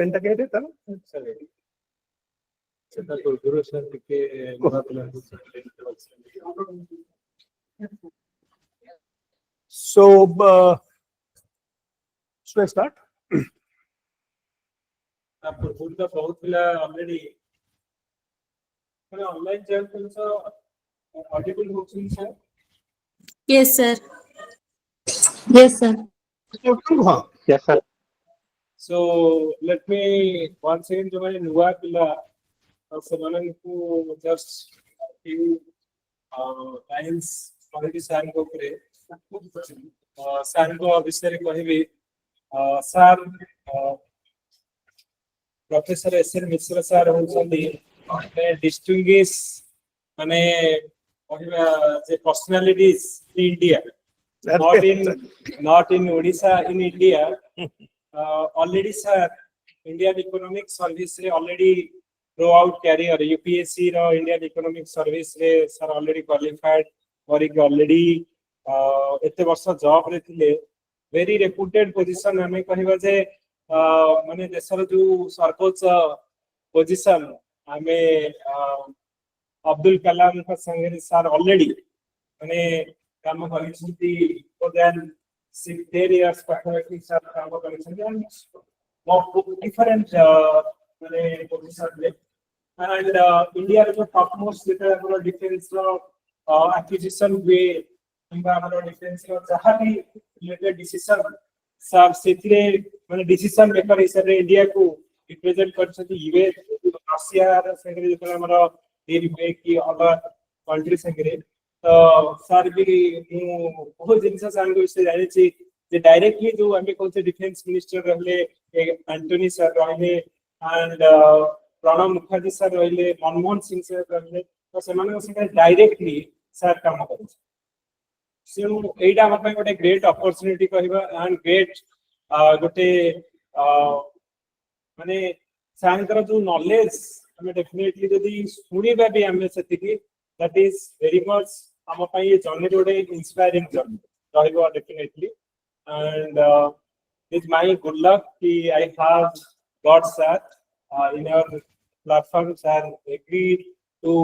पेनटा के दे ता सेटा तो गुरु सर के so should I start? आप पूर्ण का बहुत पिला ऑलरेडी मैंने ऑनलाइन जॉइन कर सो ऑडिबल हो छी sir Yes, sir. Yes, sir. Yes sir. So let me once again जो मैंने नुआ पिला और समानन को just few times already sir को करे सर को विषय कहबी sir professor S N Mishra sir होचंदी डिस्टिंग्विश माने कहबा जे personalities in India not in Odisha, in India. Already sir Indian Economic Service रे already throughout career UPSC रो Indian Economic Service रे sir already qualified और एक already एते वर्ष जॉब रे थिले very reputed position हमें कहबा जे माने देशर जो सर्वोच्च पोजीशन हमें अब्दुल कलाम का संगे सर ऑलरेडी माने काम करिसथि more than 10 years पाखा सर काम करिसथि different माने पोजीशन ले and India रो टॉप मोस्ट जेटा डिफेंस रो एक्विजिशन वे किंबा हमरो डिफेंस रो जहां भी रिलेटेड डिसीजन सब सेथिरे माने डिसीजन मेकर हिसाब रे इंडिया को रिप्रेजेंट करछथि यूएस रशिया रो संगे जेटा हमरो डील पे की अदर कंट्री संगे तो सर भी बहुत जिनसा सांगो से जाने छी जे डायरेक्टली जो हमें कौन से डिफेंस मिनिस्टर रहले एंटोनी सर रहले एंड प्रणब मुखर्जी सर रहले मनमोहन सिंह सर रहले तो समान से डायरेक्टली सर काम करे सो एटा हम गोटे ग्रेट अपॉर्चुनिटी कहबा एंड ग्रेट गोटे माने सांकर जो नॉलेज हमें डेफिनेटली यदि सुनिबा भी हमें सेतिकी दैट इज वेरी मच हम पई ये जर्नी गोटे इंस्पायरिंग जर्नी रहबो definitely and it's my good luck कि I have got sir in our platform sir agreed to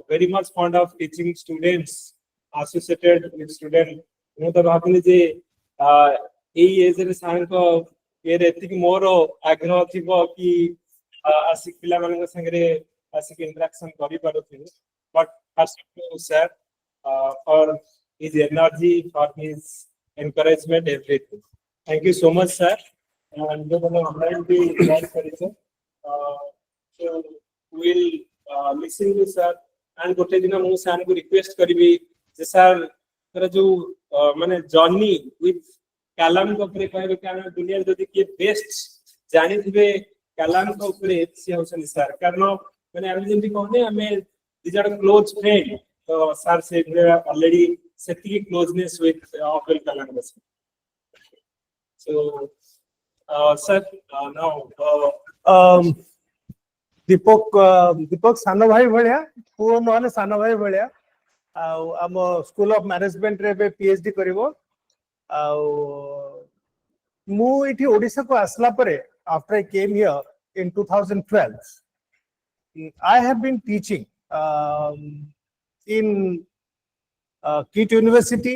very much fond of teaching students associated with student ମୁଁ ତ ଭାବିଲି ଯେ ଏଇ ଏଜ ରେ ସାରଙ୍କ ଏ ଏତିକି ମୋର ଆଗ୍ରହ ଥିବ କି ଆସିକି ପିଲାମାନଙ୍କ ସାଙ୍ଗରେ ଆସିକି interaction କରିପାରୁଥିବି but first to sir for his energy for his encouragement everything thank you so much sir and जो मैंने ऑनलाइन भी ज्वाइन करी sir so will listen to sir and गोटे दिन मु सर को रिक्वेस्ट करबी जे सर तर जो माने जर्नी विथ कलाम को ऊपर कहबे कि हम दुनिया जदी के बेस्ट जानि दिबे कलाम को ऊपर से होसन सर कारण माने हम जेंति कहने हमें these are close friend तो सर से already सेतिकी closeness with Abdul Kalam बस so sir now दीपक सानो भाई भलिया पुओ नहले सानो भाई भलिया आम स्कूल ऑफ मैनेजमेंट रे बे पीएचडी करिवो मु इठी ओडिसा को आसला परे after I came here in 2012 I have been teaching in KIT university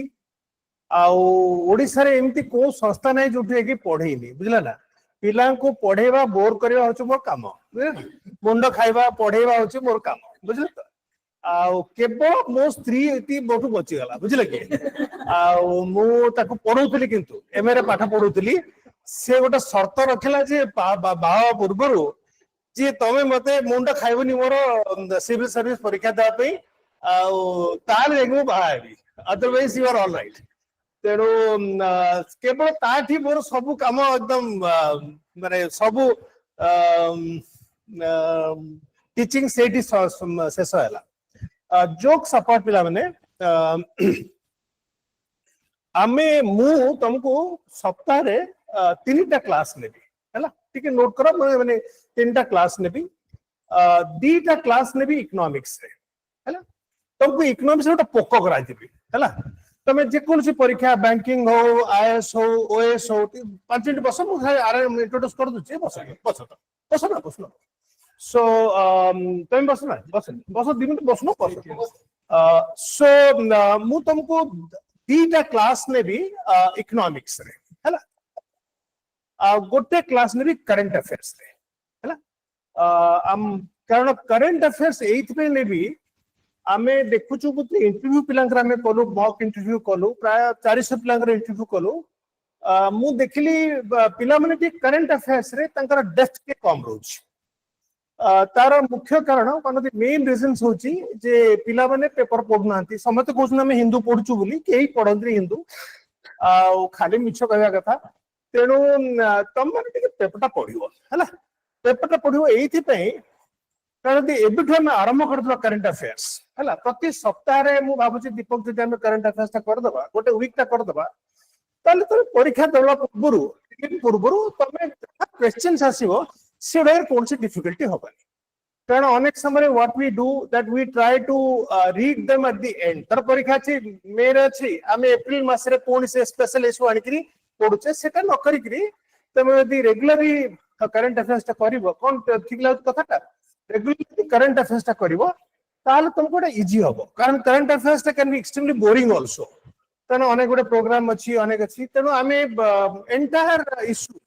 Odisha रे एमती को संस्था नै जोठी कि पढेइनी बुझला ना पिला को पढ़ेवा बोर करवा होछ मोर काम मुंड खाइबा पढ़ेवा होछ मोर काम बुझल त आ केवल मो स्त्री एती मोठू बची गला बुझले के आ मु ताको पढौतली किंतु एम रे पाठ पढौतली से गोटे शर्त रखला जे बाबा पूर्वरु जे तमे मते मुंड खाइबनी मोर सिविल सर्विस परीक्षा दे पई आ ताल एगु बाहाबी otherwise you are all right तेणु केवल ताठी मोर सब काम एकदम माने सब टीचिंग सेठी शेष हैला जोक सपोर्ट पिला माने आमे मु तुमको सप्ताह रे 3टा क्लास नेबी हैला ठीक नोट करो माने 3टा क्लास नेबी 2टा क्लास नेबी इकोनॉमिक्स रे हैला तुमको इकोनॉमिक्स रे पोको करा दिबी हैला तमे जेकोसी परीक्षा बैंकिंग हो आईएएस हो ओएस हो 5 मिनट बस मु आरे इंट्रोड्यूस कर दूची बस सो तमे बस ना बस 2 मिनट बस नो सो मु तुमको दीटा क्लास ने भी इकोनॉमिक्स रे हैला गोटे क्लास ने भी करंट अफेयर्स रे हैला कारण करंट अफेयर्स एइथ पे ने भी आमे देखुछु कि इंटरव्यू पिलांकर आमे कलु मॉक इंटरव्यू कलु प्राय 400 पिलांकर इंटरव्यू कलु मु देखली पिला माने कि करंट अफेयर्स रे तंकर डेप्थ के कम रोच तार मुख्य कारण one of the main reasons होची जे पिला माने पेपर पढु नांती समते कोसन में हिंदू पढुछु बोली केही पढंद्री हिंदू खाली मिछ कहया कथा तेनु तम माने टिके पेपरटा पढियो हैला पेपरटा पढियो एथि पई कारण एबिठु हम आरंभ करदबा करंट अफेयर्स हैला प्रति सप्ताह रे मु भाबुची दीपक जदि हम करंट अफेयर्स ता कर दबा गोटे वीक ता कर दबा ताले तो परीक्षा देला पूर्वरु तमे क्वेश्चंस आसीबो सेडर कोनसी डिफिकल्टी होबनी कारण अनेक समय what we do that we try to read them at the end तर परीक्षा छी मेरे अछि आमे अप्रैल मास रे कोन से स्पेशल इशू आनिकरी पढुचे सेटा न करिकरी तमे यदि रेगुलरली करंट अफेयर्स ता करिवो कोन ठीक लागत कथाटा रेगुलरली करंट अफेयर्स ता करिवो ताले तुमको इजी होबो कारण करंट अफेयर्स ता can be extremely boring also तेणु अनेक गुटे प्रोग्राम अच्छी अनेक अच्छी तेणु आम entire issue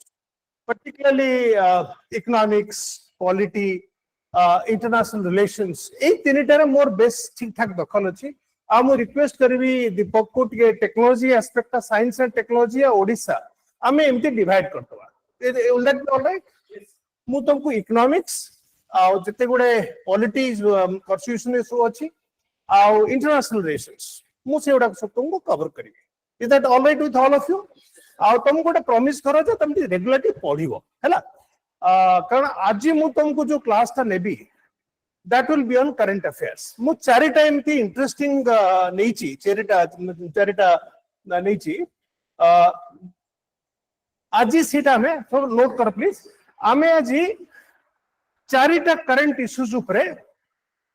particularly economics polity international relations ए तीनटार मोर बेस ठीक ठाक दखल अच्छी आ मु रिक्वेस्ट करबी दीपक को टिके technology aspect science and technology Odisha आम एमती डिवाइड करदवा विल दैट बी ऑलराइट मु तुमको इकोनॉमिक्स आ जते गुडे पॉलिटी कॉन्स्टिट्यूशन इशू अच्छी आ इंटरनेशनल रिलेशंस मु सेउडा सब तुमको कवर करिवे is that alright with all of you आ तुम गोटे प्रॉमिस करो जे तुम रेगुलरली पढिबो हैला कारण आज मु तुमको जो क्लास था नेबी that will be on current affairs मु चारि टाइम की इंटरेस्टिंग नेची चारिटा नेची आज सीटा में नोट कर प्लीज आमे आज चारिटा करंट इश्यूज ऊपर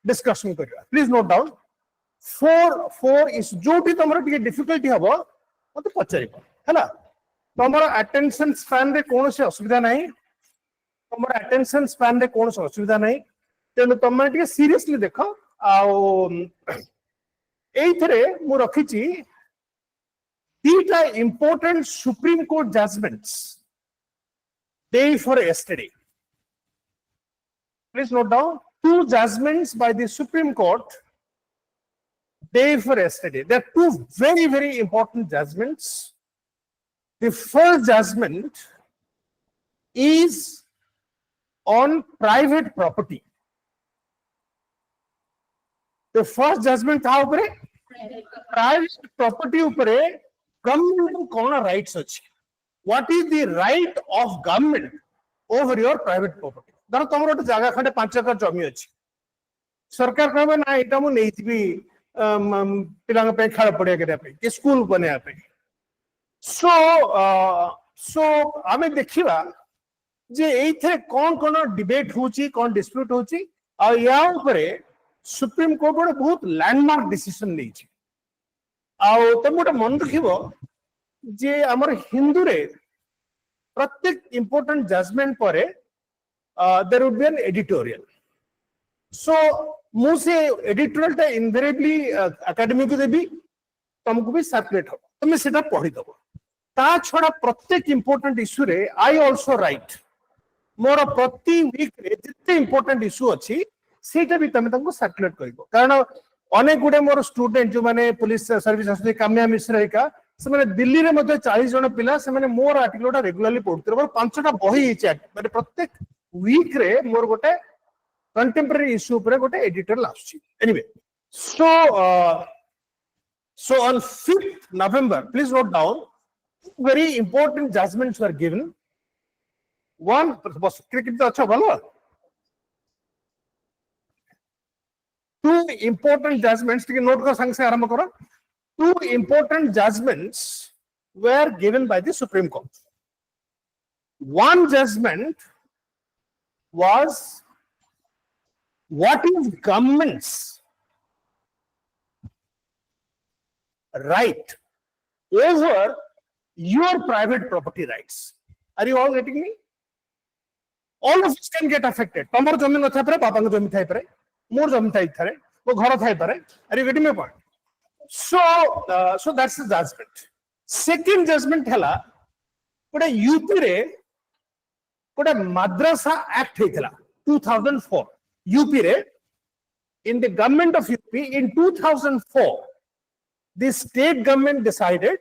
डिस्कशन करिया please note down four is जो भी तुमरा टिके डिफिकल्टी हबो मते पचारिबो हैला तुमरा अटेंशन स्पैन रे कोन से असुविधा नहीं तुमरा अटेंशन स्पैन रे कोन से असुविधा नहीं तेनु तुम टिके सीरियसली देखो आ एइथरे मु रखिची दीटा important supreme court judgments day for yesterday please note down 2 judgments by the Supreme Court day for yesterday. There are 2 very, very important judgments. The first judgment is on private property. The first judgment था ऊपरे private property ऊपरे government को कौन rights अच्छे? What is the right of government over your private property? धर तुम गोटे जगह खंडे 5 एकर जमी अच्छी सरकार कहबे ना एटा मु नेइथिबी पिलांग पे खेल पड़िया करिया पे कि स्कूल बनेया पे सो आमे देखिबा जे एइथे कोन कोन डिबेट होची कोन डिस्प्यूट होची आ या ऊपरे सुप्रीम कोर्ट गोटे बहुत लैंडमार्क डिसीजन नेछि आ तुम गोटे मन रखिबो जे हमर हिंदू रे प्रत्येक इंपोर्टेंट जजमेंट परे there would be an editorial. So मुझे editorial टा invariably academy को देबी तुमको भी circulate हो तुम्हें सेटा पढ़ी दबो ता छोड़ा प्रत्येक important issue रे I also write मोर प्रति week रे जितने important issue अच्छी सेटा भी तुम तुमको circulate करिवो कारण अनेक गुडे मोर स्टूडेंट जो माने पुलिस सर्विस असते काम्या मिश्रा का से माने दिल्ली रे मध्ये 40 जन पिला से माने मोर आर्टिकल रेगुलरली पढुते मोर 5टा बही हिचे माने प्रत्येक वीक रे मोर गोटे कंटेम्पररी इश्यू पर गोटे एडिटोरियल आछी anyway so on 5th November please note down very important judgments were given one बस क्रिकेट तो अच्छा भलो 2 important judgments टिके नोट कर संग से आरंभ करो 2 important judgments were given by the Supreme Court. One judgment was what is government's right over your private property rights. Are you all getting me? All of us can get affected. Tomar jami no thai pare, papa ko jami thai pare, more jami thai pare, wo ghar thai pare. Are you getting my point? So that's the judgment. Second judgment hela, कोटा यूपी रे कोटा Madrasa Act हेतला 2004. यूपी रे in the government of UP in 2004, the state government decided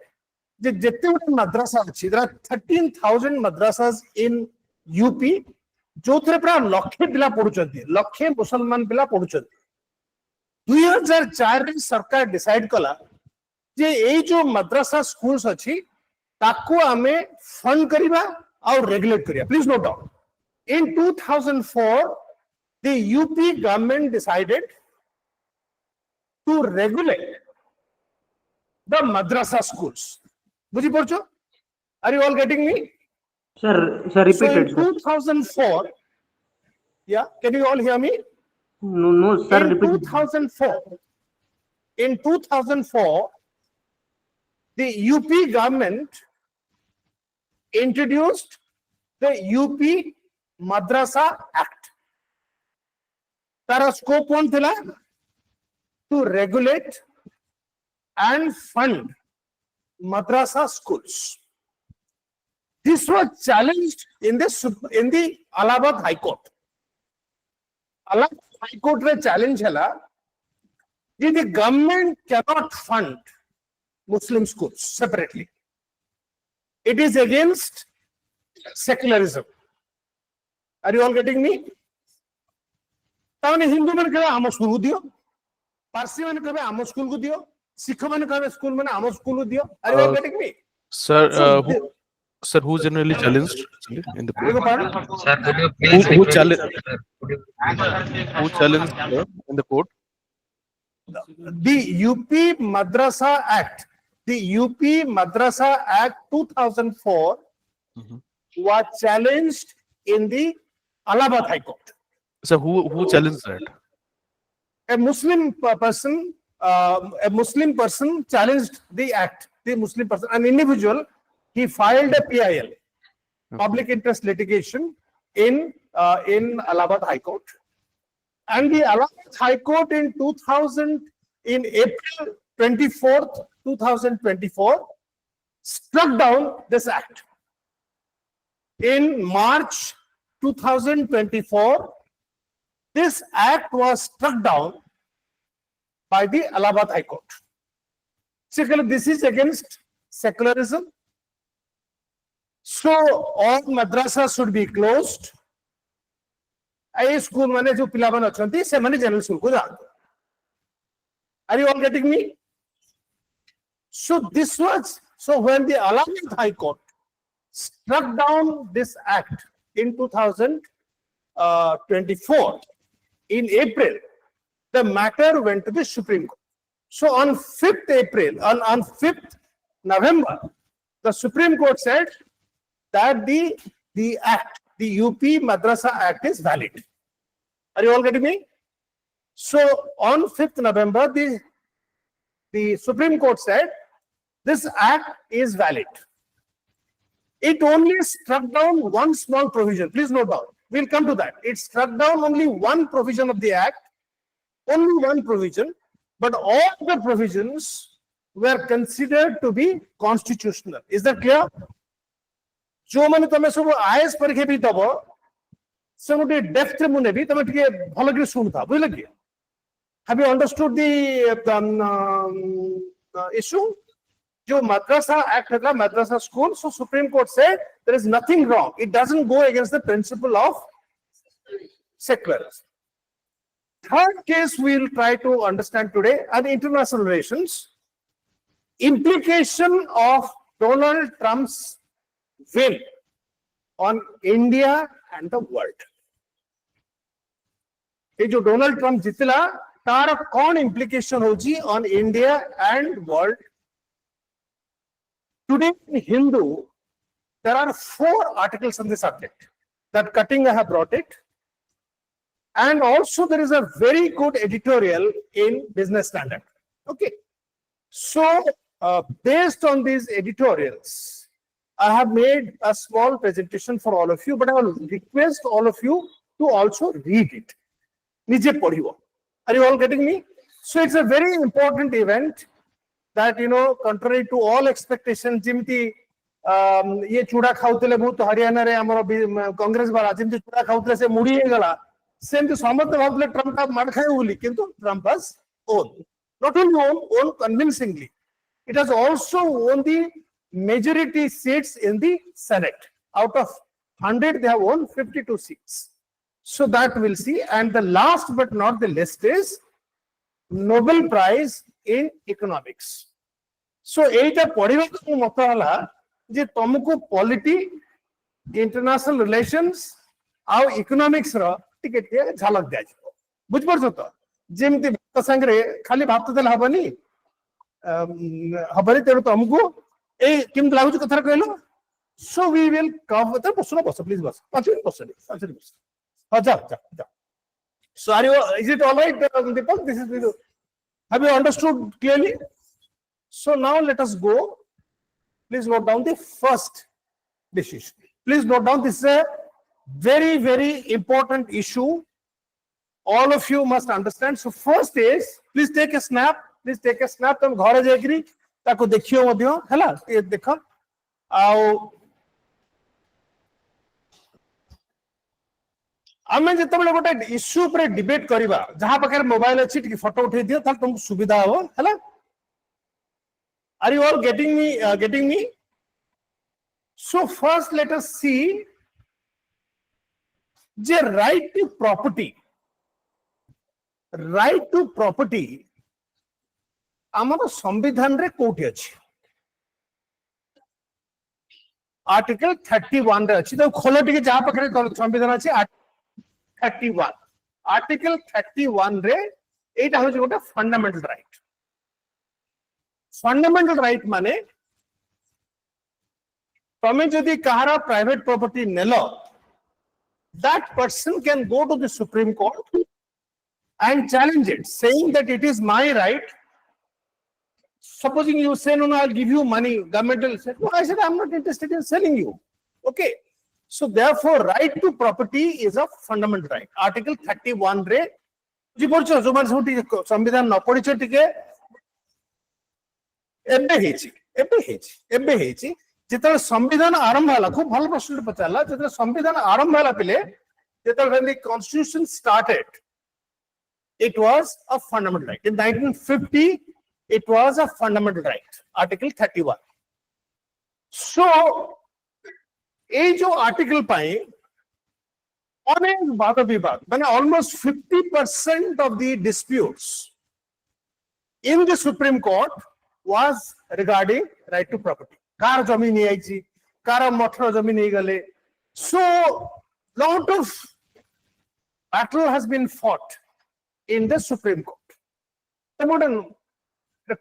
that jette madrasa achi, there are 13,000 madrasas in UP, जो थे प्रा लक्षे पिला पढ़ुचंती, लक्षे मुसलमान पिला पढ़ुचंती. 2004 रे सरकार डिसाइड कला जे ए जो मद्रासा स्कूल्स अछि ताको आमे फंड करिबा और रेगुलेट करिया. Please note down. In 2004, the UP government decided to regulate the madrasa schools. Buji porcho? Are you all getting me? Sir, repeat So in it, sir. 2004, yeah, can you all hear me? No, sir, In repeat it. 2004, the UP government introduced the UP Madrasa Act. Tara scope one thila to regulate and fund madrasa schools. This was challenged in the Allahabad High Court. Allahabad High Court re challenge hela that the government cannot fund Muslim schools separately. It is against secularism. Are you all getting me? ताने हिंदू मन कहे आम school को दियो, पारसी मन कहे आम school को दियो, सिख मन कहे स्कूल मन आम स्कूल को दियो. Are you all getting me? Sir, who generally challenged actually in the Beg your court? pardon? Sir, could you please Who repeat? who challenged in the court? The UP Madrasa Act, the UP Madrasa Act 2004 was challenged in the Allahabad High Court. So who challenged that? A Muslim person challenged the act. The Muslim person, an individual, he filed a PIL, public interest litigation, in Allahabad High Court. And the Allahabad High Court in April 24th, 2024, struck down this act. In March 2024, this act was struck down by the Allahabad High Court. Secondly, this is against secularism. So all madrasas should be closed. I school mane jo pilaban achanti se mane general school ko jaantu. Are you all getting me? So when the Allahabad High Court struck down this act in 2024, in April, the matter went to the Supreme Court. So on 5th April, on 5th November, the Supreme Court said that the act, the UP Madrasa Act is valid. Are you all getting me? So on 5th November, the Supreme Court said this act is valid. It only struck down one small provision. Please note down. We'll come to that. It struck down only one provision of the act, only one provision, but all the provisions were considered to be constitutional. Is that clear? जो माने तमे सब IAS परीक्षा भी दबो से मोटे depth रे मुने भी तमे टिके भलो कि सुनता बुझले कि have you understood the issue? जो madrasa act है madrasa school, so Supreme Court said there is nothing wrong. It doesn't go against the principle of secularism. Third case we will try to understand today are the international relations. Implication of Donald Trump's win on India and the world. ये जो Donald Trump जितला तार कौन implication होगी on India and world? Today in Hindu, there are 4 articles on the subject that Cutting have brought it. And also there is a very good editorial in Business Standard. Okay. So based on these editorials, I have made a small presentation for all of you, but I will request all of you to also read it. Nije padhibo. Are you all getting me? So it's a very important event that, contrary to all expectations, jimti ye chuda khautile bahut Haryana re amar Congress wala jimti chuda khautile se mudi he gala. Same to samat bhabule Trump ka mar khaye boli, kintu Trump has won. Not only won convincingly, it has also won the majority seats in the Senate. Out of 100, they have won 52 seats. So that we'll see. And the last but not the least is Nobel Prize in Economics. So, eita padhiba ko mata hala je tomku polity, international relations, ଆଉ economics ର ଟିକେ ଟିକେ ଝଲକ ଦିଆଯିବ। ବୁଝିପାରୁଛ ତ? ଯେମିତି ଭାତ ସାଙ୍ଗରେ ଖାଲି ଭାତ ଦେଲେ ହବନି, ହବନି, ତେଣୁ ତମକୁ ଏଇ କେମିତି ଲାଗୁଛି କଥାଟା କହିଲ? So we will cover the bus please bus 5 minute ବସ। ହଁ ଯାଅ। So are you, is it all right, Deepak? This is, have you understood clearly? So now let us go. Please note down the first decision. Please note down, this is a very, very important issue. All of you must understand. So first is, please take a snap. Please take a snap. तुम घरे जाकरी ताको देखियो मध्य, हैला? ये देखो। आओ आमे जेतबेले गोटे इश्यू पर डिबेट करिबा, जहां पाखे मोबाइल अछि टिके फोटो उठै दियो ताल तुमको सुविधा हो, हैला? Are you all getting me? So first let us see the right to property. Right to property आमर संविधान रे कोठी अछि? आर्टिकल 31 रे अछि। तो खोलो टिके जहां पाखे संविधान अछि 31। आर्टिकल 31 रे एटा होछि गोटे फंडामेंटल राइट। फंडामेंटल राइट माने तमे जदि कहारा प्राइवेट प्रॉपर्टी नेलो, that person can go to the Supreme Court and challenge it, saying that it is my right. Supposing you say, no, I'll give you money, government will say, no, I said, I'm not interested in selling you. Okay. So therefore, right to property is a fundamental right. Article 31 re, ji porcho, zoman sauti, samvidhan na poricho tike, ebbe heichi. ଯେତେବେଳେ ସମ୍ବିଧାନ ଆରମ୍ଭ ହେଲା, ଖୁବ ଭଲ ପ୍ରଶ୍ନଟେ ପଚାରିଲା, ଯେତେବେଳେ ସମ୍ବିଧାନ ଆରମ୍ଭ ହେଲା ପିଲେ, ଯେତେବେଳେ when the constitution started, it was a fundamental right. In 1950, it was a fundamental right, article 31. So এই जो article ପାଇଁ ଅନେକ ବାଦ ବିବାଦ, ମାନେ almost 50% of the disputes in the Supreme Court was regarding right to property. Car जमीन नहीं आई, car मठर जमीन नहीं गले. So lot of battle has been fought in the Supreme Court.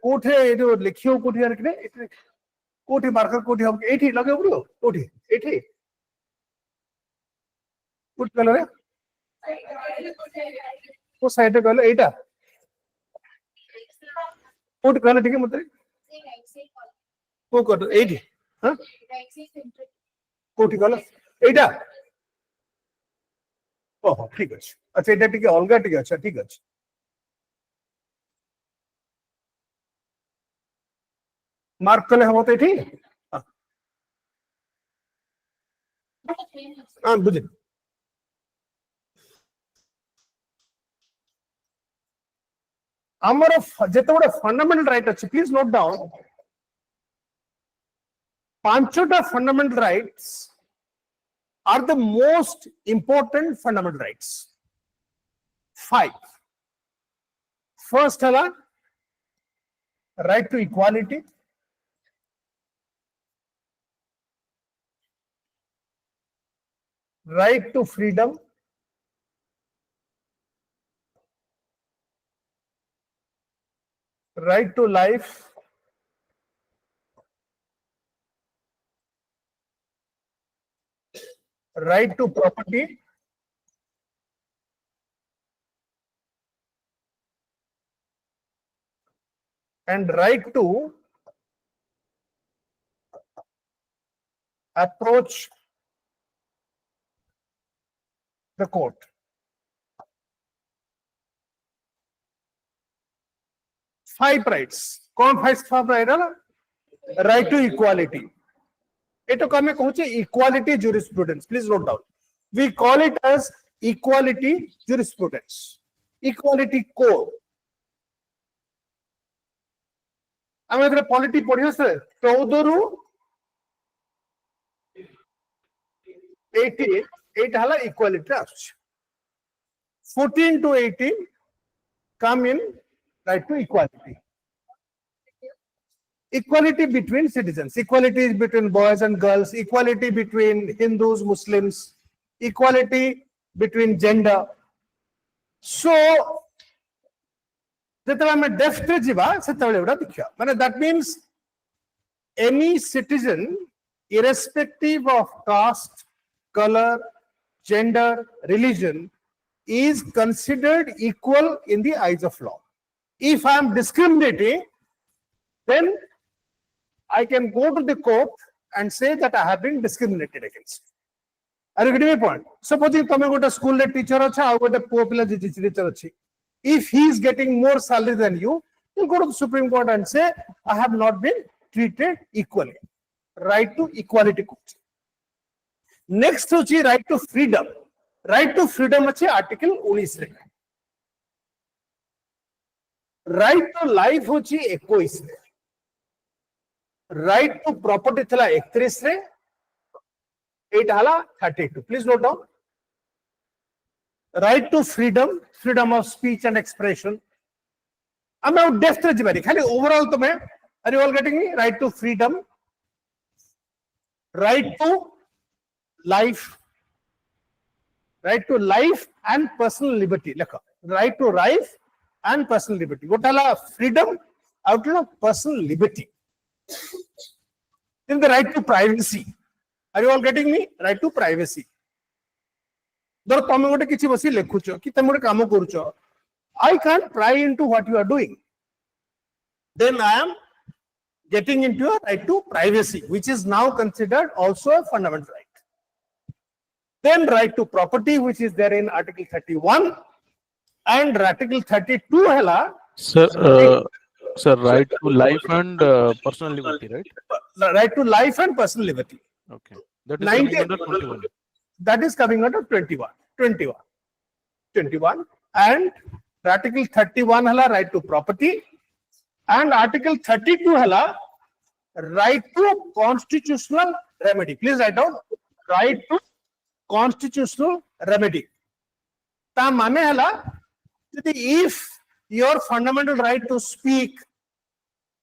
कोठे जो लिखियो कोठी यार किने कोठी मार्कर कोठी हम एठी लगे बुलो कोठी एठी कुछ कलर है वो साइड कलर एटा कोठी कलर ठीक है मतलब को कर एठी हां कोठी कलर एटा ओहो ठीक है। अच्छा एटा ठीक है अलगा ठीक है। अच्छा ठीक है मार्क कले हम तो ठीक हां बुझे आमर जेते बडे फंडामेंटल राइट अछि प्लीज नोट डाउन पांचटा fundamental rights are the most important fundamental rights. 5. First है right to equality, right to freedom, right to life, right to property, and right to approach the court. Five rights. कौन five right है ना? Right to equality. इतो कमे कहूँचे equality jurisprudence. Please note down. We call it as equality jurisprudence. Equality code. ଆମେ ଏଥିରେ polity ପଢିବା sir 14 ରୁ 18 ଏଇଟା ହେଲା equality ଆସୁଛି 14 to 18 come in right to equality. Equality between citizens, equality between boys and girls, equality between Hindus, Muslims, equality between gender. So that means any citizen, irrespective of caste, color, gender, religion, is considered equal in the eyes of law. If I am discriminating, then I can go to the court and say that I have been discriminated against. Are you getting my point? Suppose you come to a school teacher, if he is getting more salary than you go to the Supreme Court and say, I have not been treated equally. Right to equality. Next, right to freedom. Right to freedom is Article 19. Right to life is 21. Right to property is 31. 32. Please note down. Right to freedom, freedom of speech and expression. I'm now death overall, are you all getting me? Right to freedom, right to life and personal liberty. Right to life and personal liberty. What are freedom out of personal liberty? Then the right to privacy. Are you all getting me? Right to privacy. I can't pry into what you are doing. Then I am getting into a right to privacy, which is now considered also a fundamental right. Then right to property, which is there in Article 31 and Article 32. Sir, right to life and personal liberty, right? Right to life and personal liberty. Okay. That is coming under 21. That is coming under 21. And Article 31 hala right to property and Article 32 hala right to constitutional remedy. Please write down right to constitutional remedy. Ta mane hala if your fundamental right to speak,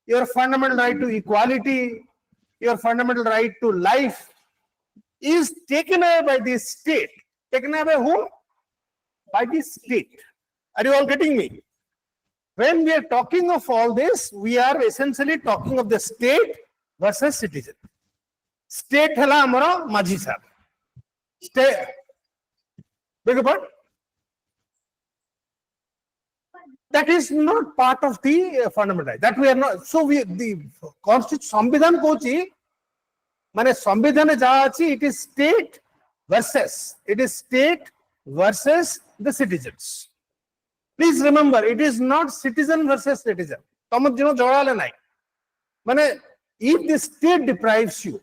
your fundamental right to equality, your fundamental right to life is taken away by the state. Taken away by whom? By the state. Are you all getting me? When we are talking of all this, we are essentially talking of the state versus citizen. State hala amara Majhi sahab. State. Beg your pardon? That is not part of the fundamental right. That we are not. So the Constitution Samvidhan kochi mane Samvidhane jaha achi, it is state versus the citizens. Please remember, it is not citizen versus citizen. If the state deprives you,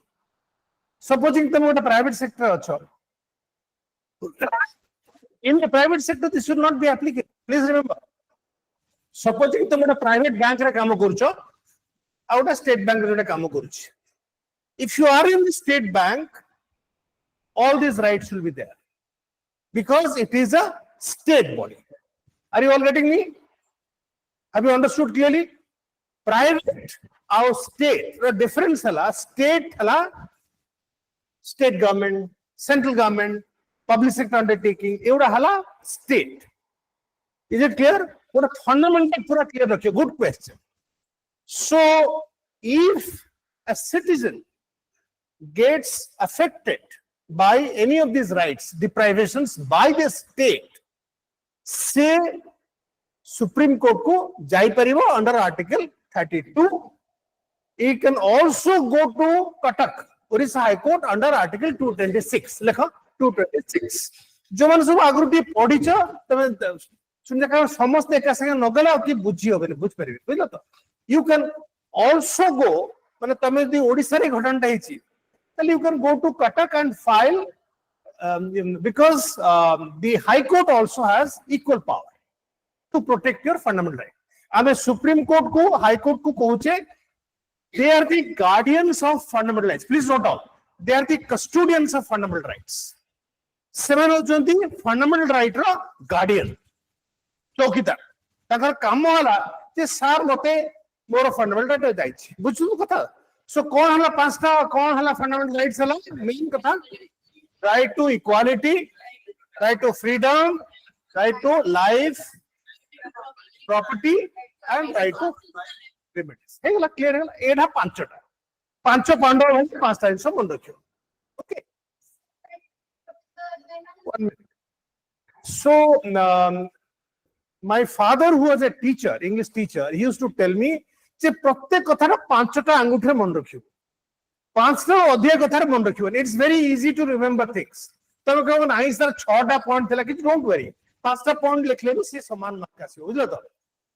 supposing you are a private sector, in the private sector, this should not be applicable. Please remember. Supposing you are a private bank, out of state bank, if you are in the state bank, all these rights will be there because it is a state body. Are you all getting me? Have you understood clearly? Private, our state, the difference state government, central government, public sector undertaking, state. Is it clear? Fundamental, clear. Good question. So, if a citizen gets affected by any of these rights, deprivations by the state, say Supreme Court ko jai paribo under Article 32. He can also go to Cuttack. Odisha High Court under Article 226 lekha 226 जो माने सब आगु T पढिछ तमे सुनजा का समस्त एका संगे नगला कि बुझी होबे बुझ परिबे बुझलो तो you can also go माने तमे दि ओडिसा रे घटनटा हिची then you can go to Cuttack and file because the High Court also has equal power to protect your fundamental right. आमे Supreme Court को High Court को कहूचे they are the guardians of fundamental rights. Please note down. They are the custodians of fundamental rights. Seven होचंती fundamental right row guardian. चौकीदार. ताकर काम वाला जे सार मते मोर fundamental right जाइछि. बुझु कथा. So कौन हला पांचटा कौन हला fundamental rights हला main कथा right to equality, right to freedom, right to life, property and right to remedies. Hey, clear है? एडा पांचटा. पांचो पांडव है पांचटा इंसान बंद रखियो. Okay. 1 minute. So my father, who was a teacher, English teacher, he used to tell me, "जे प्रत्येक कथार पांचटा अंगूठे मन रखियो, पांचटा अधिक कथार मन रखियो." It's very easy to remember things. तब कहो नहीं सर 6टा पॉइंट थिला कि don't worry, 5टा पॉइंट लिखले भी से समान मार्क आसी बुझलो तो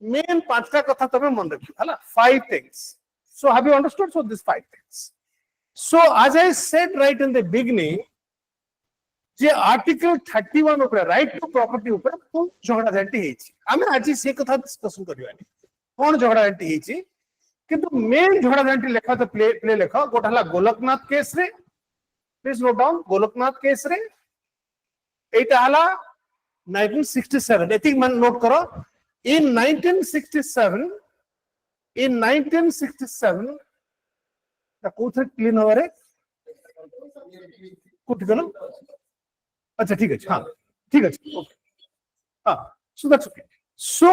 मेन 5टा कथा तबे मन रखियो हला 5 things. So have you understood? So these 5 things. So as I said right in the beginning, J article 31 ऊपर राइट टू प्रॉपर्टी ऊपर कोन झगड़ा झांटी हेछि आमे आजि से कथा डिस्कशन करिवानी कोन झगड़ा झांटी हेछि किंतु मेन झगड़ा झांटी लेखा तो प्ले लेखा गोटा हला गोलकनाथ केस रे please note down Golaknath case रे एटा हला 1967 एथिक मन नोट करो इन 1967 ता कोथे क्लीन होरे कुछ गलो अच्छा ठीक है हाँ ठीक है ओके हाँ so that's okay so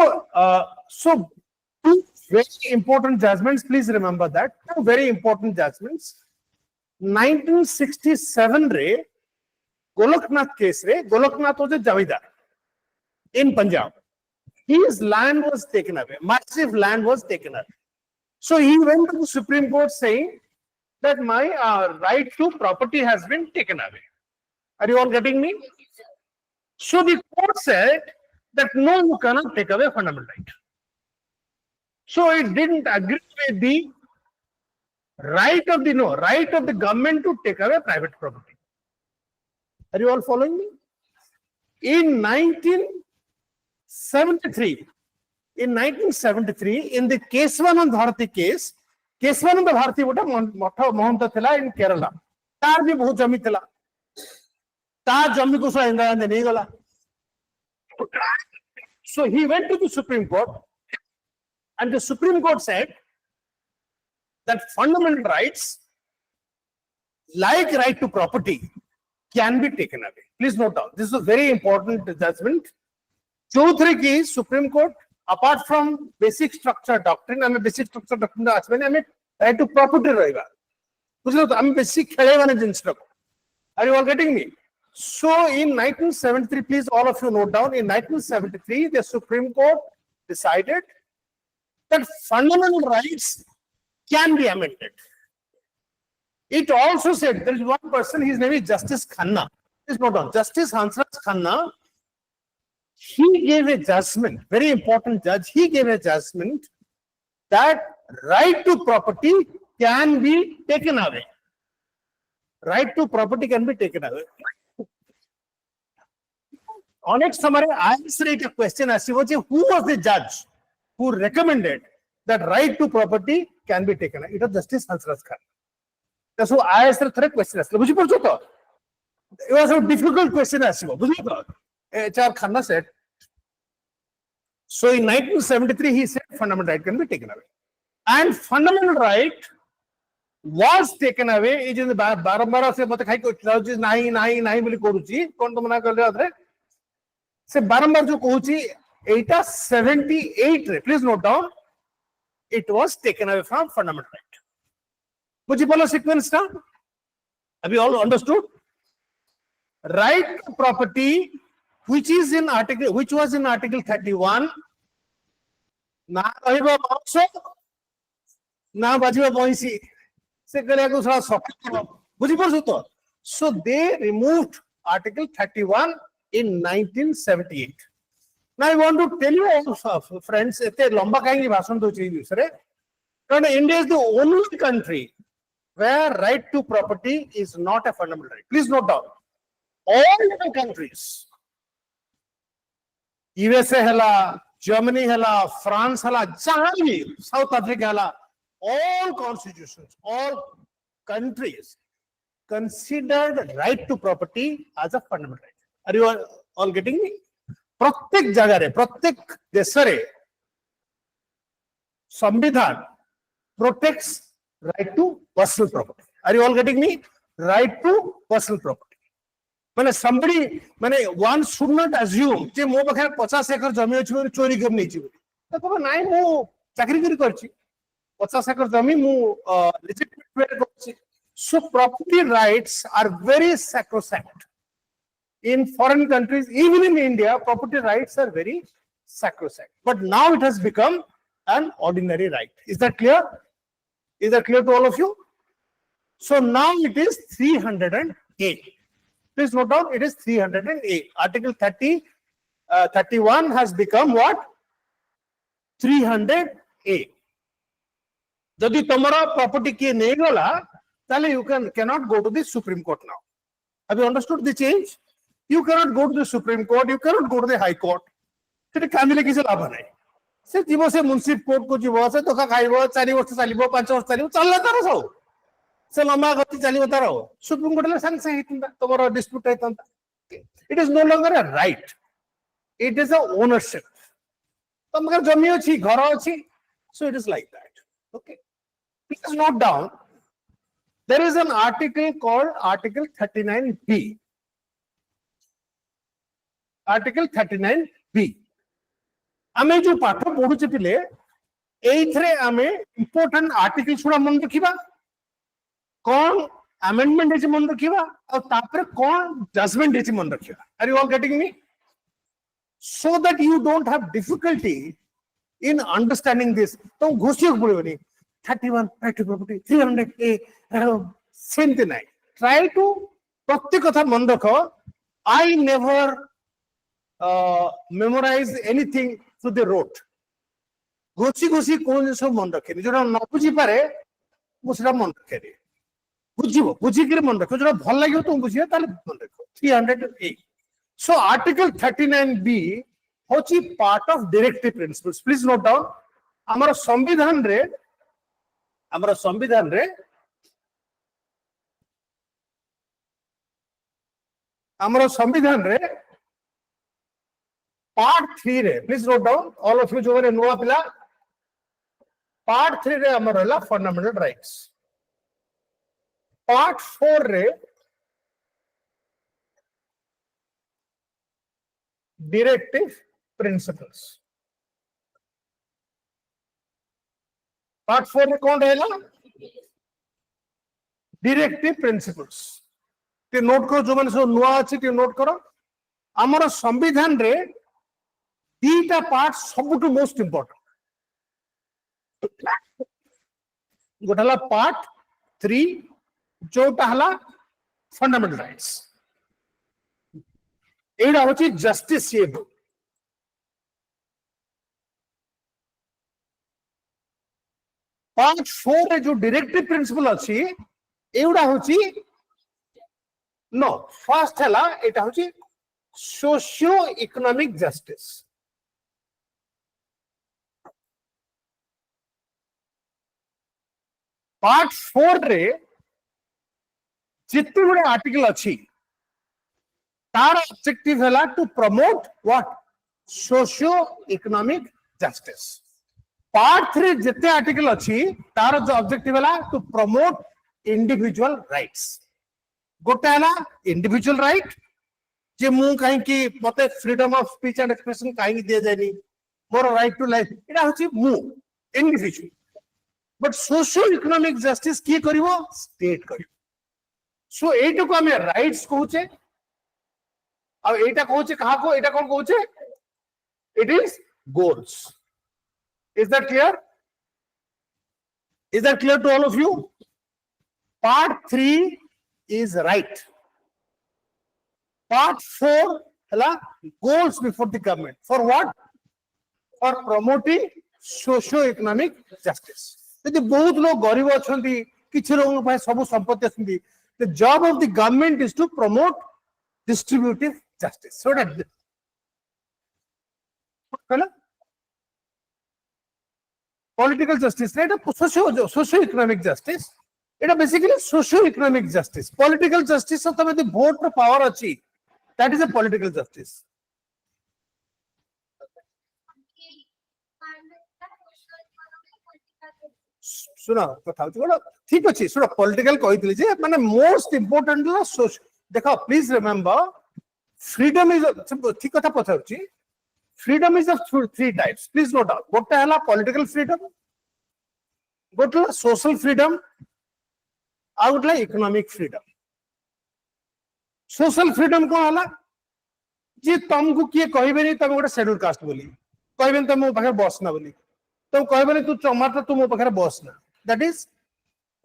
two very important judgments, please remember that, two very important judgments. 1967 रे गोलकनाथ केस रे गोलकनाथ was a जमींदार in Punjab. His land was taken away, massive land was taken away. So he went to the Supreme Court saying that my right to property has been taken away. Are you all getting me? So the court said that no, you cannot take away fundamental right. So it didn't agree with the right of the government to take away private property. Are you all following me? In 1973, in the Keswanand Bharati case, Keswanand Bharati wota Mohanta thila in Kerala. Tar bhi bahut jami thila. Tar jami ko sa Indira Gandhi nahi gala. So he went to the Supreme Court, and the Supreme Court said that fundamental rights, like right to property, can be taken away. Please note down. This is a very important judgment. Chaudhary ki Supreme Court, apart from basic structure doctrine, I mean basic structure doctrine da achbeni, I mean right to property rahiba. Bujhlo to ami basic khele mane jinsh rako. Are you all getting me? So in 1973, please all of you note down, in 1973, the Supreme Court decided that fundamental rights can be amended. It also said, there is one person, his name is Justice Khanna. Please note down, Justice Hansraj Khanna, he gave a judgment, very important judge, he gave a judgment that right to property can be taken away. Right to property can be taken away. On next summary, I answered a question as to who was the judge who recommended that right to property can be taken away. It was Justice Hansraj Khanna. So I answered a question. It was a difficult question as well. HR Khanna said. So in 1973, he said fundamental right can be taken away. And fundamental right was taken away. It is the Barambara se mate khai ko nahi boli koruchi. Kon to mana karle adre. Se Barambar jo kohuchi 78 re. Please note down. It was taken away from fundamental right. Would you follow sequence now? Have you all understood? Right to property, which was in Article 31, na rahiba bounce, na bajiba bouncy. Se kare ko sala sokko. बुझी पारछु तो so they removed article 31 in 1978. now I want to tell you also, friends ete lamba kahi bhashan dochi bisare because India is the only country where right to property is not a fundamental right. Please note down, all the countries, USA hela, Germany hela, France hela, South Africa hela, all constitutions, all countries considered right to property as a fundamental right. Are you all getting me? प्रत्येक जगह रे, प्रत्येक देश रे संविधान protects right to personal property. Are you all getting me? Right to personal property. माने somebody, माने one should not assume जे मो पाखे 50 एकड़ जमी अछि मोर चोरी कर नै छी त कहबो नाइ मो चाकरी करी करछि 50 एकड़ जमी मु legitimate करछि. So property rights are very sacrosanct. In foreign countries, even in India, property rights are very sacrosanct. But now it has become an ordinary right. Is that clear? Is that clear to all of you? So now it is 308. Please note down, it is 308. Article 31 has become what? 308. Jodi tomara property kiye nahi gala, tale you cannot go to the Supreme Court now. Have you understood the change? You cannot go to the Supreme Court, you cannot go to the High Court. सेठी कांदिले किसी लाभ नाही. से जीवो से मुंसिफ court को जीवो से धोखा खाइबो 4 वर्ष चलिबो 5 वर्ष चलिबो चलला तार सब से लंबा गति चलिबो तार सुप्रीम कोर्ट ले संग हितंदा तमरो dispute हेतंदा. It is no longer a right, it is a ownership. तमकर जमी अछि घर अछि, so it is like that. Okay, please note down, there is an article called Article 39B. Article 39B. आमे जो पाठ पढुचे पिले एइथरे आमे इंपोर्टेंट आर्टिकल छुडा मन रखिबा कोन अमेंडमेंट हेछि मन रखिबा और तापर कोन जजमेंट हेछि मन रखिबा. Are you all getting me? So that you don't have difficulty in understanding this. तो घोषियो पड़िबनी 31 राइट टू प्रॉपर्टी 300 सेमते नाही. ट्राई टू प्रत्येक कथा मन रखो. I never memorize anything through the rote. घोषी घोषी कौन जिस मन रखे जो न बुझी पारे मुझे मन रखे बुझिबो बुझिक मन रखो जो भल लगे तुम बुझिए ताले मन रखो. 308. So Article 39B होची part of directive principles. Please note down, हमारा संविधान रे Part 3 रे, please note down, all of you जो मैंने नुआ पिला, Part 3 रे हमारा ला fundamental rights. Part 4 रे directive principles. Part 4 रे कौन रहेला? Directive principles. ते नोट करो जो मैंने सो नुआ अच्छी ते नोट करो. हमारा संविधान रे दीटा पार्ट सबुठ मोस्ट इंपोर्टेंट. गोटाला पार्ट 3 जोटा हला फंडामेंटल राइट्स. एडा होची जस्टिसिएबल. पार्ट 4 रे जो डायरेक्टिव प्रिंसिपल अछि एडा होची नो फर्स्ट हला एटा होची सोशियो इकोनॉमिक जस्टिस. पार्ट 4 रे जितने बड़े आर्टिकल अच्छी तार ऑब्जेक्टिव है to promote what socio economic justice. Part 3 जितने आर्टिकल अच्छी तार जो ऑब्जेक्टिव है टू प्रमोट इंडिविजुअल राइट्स. गोटे है इंडिविजुअल राइट जे मु कहीं की मते freedom of speech and expression कहीं दिया जाएनी मोर राइट टू लाइफ एटा होची मु individual. But socio economic justice किए करिवो स्टेट करिवो. सो एटा को हमें राइट्स कहूचे अब एटा कहूचे कहा को एटा कोन कहूचे it is goals. Is that clear? Is that clear to all of you? Part 3 is right. Part 4 hela goals before the government. For what? For promoting socio-economic justice. The both लोग गरीब अछंती किछि लोगन पाए सब संपत्ति अछंती. The job of the government is to promote distributive justice. So that political justice, right? Socio-economic justice. It is basically socio-economic justice. Political justice of the vote power achi. That is a political justice. सुना कथा ठीक अच्छे सुना political कही जे माने most important ला social देखो प्लीज रिमेंबर फ्रीडम इज ठीक कथा पछाउची freedom is of three types please note down गोटे हला पॉलिटिकल फ्रीडम गोटे सोशल फ्रीडम आ गोटे इकोनॉमिक फ्रीडम सोशल फ्रीडम कोन हला जे तुमको किए कहबेनी तुम गोटे शेड्यूल कास्ट बोली कहबेनी तुम मो पाखे बस ना बोली तुम कहबेनी तू टमाटर तू मो पाखे बस ना. That is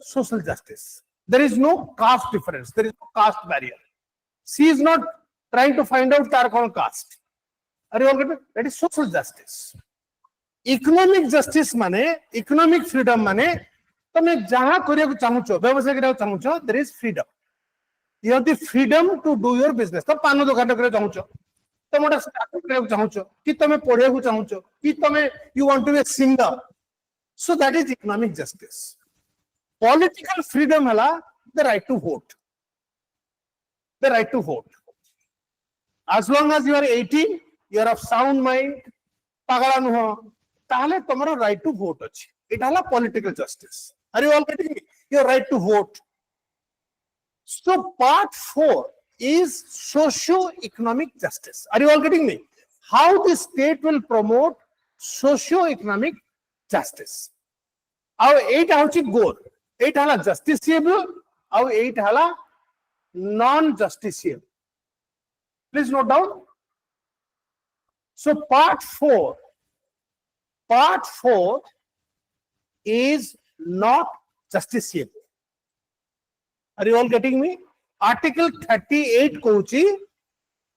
social justice. There is no caste difference. There is no caste barrier. She is not trying to find out tar kon caste. Are you all getting? That is social justice. Economic justice mane, economic freedom mane, तुम जहाँ करिया को चाहुचो, व्यवसाय करिया को चाहुचो, there is freedom. You have the freedom to do your business. तुम पानो दुकान करिया चाहुचो, तुम ओटा स्टार्टअप करिया को चाहुचो, कि तुम पढ़िया को चाहुचो, कि तुम you want to be a singer. So that is economic justice. Political freedom hela the right to vote. The right to vote. As long as you are 18, you are of sound mind, pagala nuho, tahale tomaro right to vote achi. It hela political justice. Are you all getting me? Your right to vote. So part 4 is socio-economic justice. Are you all getting me? How the state will promote socio-economic justice. Our 8 hauchi goal. 8 hala justiciable, our 8 hala non-justiciable. Please note down. So part 4 is not justiciable. Are you all getting me? Article 38 kochi,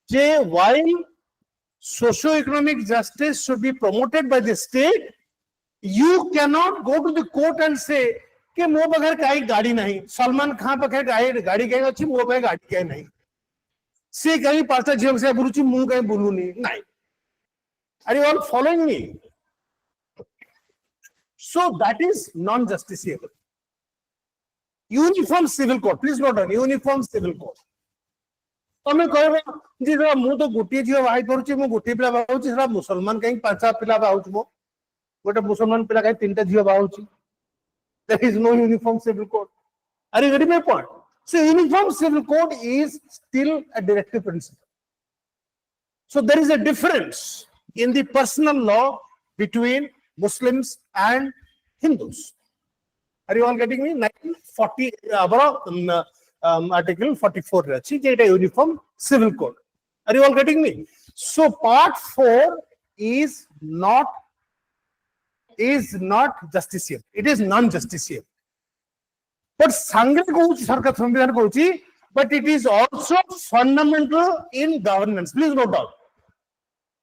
J, while socio-economic justice should be promoted by the state, you cannot go to the court and say कि मो बगैर काई गाड़ी नहीं सलमान खान बगैर गाड़ी कहीं अच्छी मो बगैर गाड़ी कहीं नहीं से कहीं पांचटा झील से बुरुची मु कहीं बुलू नहीं. Are you all following me? So that is non-justiciable. Uniform civil code, please note down, uniform civil code. तमें कहबे जे मु तो गोटे झील बाई करूची मु गोटे पिला बाउची सेरा मुसलमान कहीं पांचटा पिला बाउची मो गोटे मुसलमान पिला कहीं तीनटा झील बाउची. There is no uniform civil code. Are you getting my point? So uniform civil code is still a directive principle. So there is a difference in the personal law between Muslims and Hindus. Are you all getting me? 1940 article 44 uniform civil code. Are you all getting me? So part 4 is not justiciable. It is non-justiciable. But Sangre Kochi, Sarkar Samvidhan Kochi, but it is also fundamental in governance. Please note down.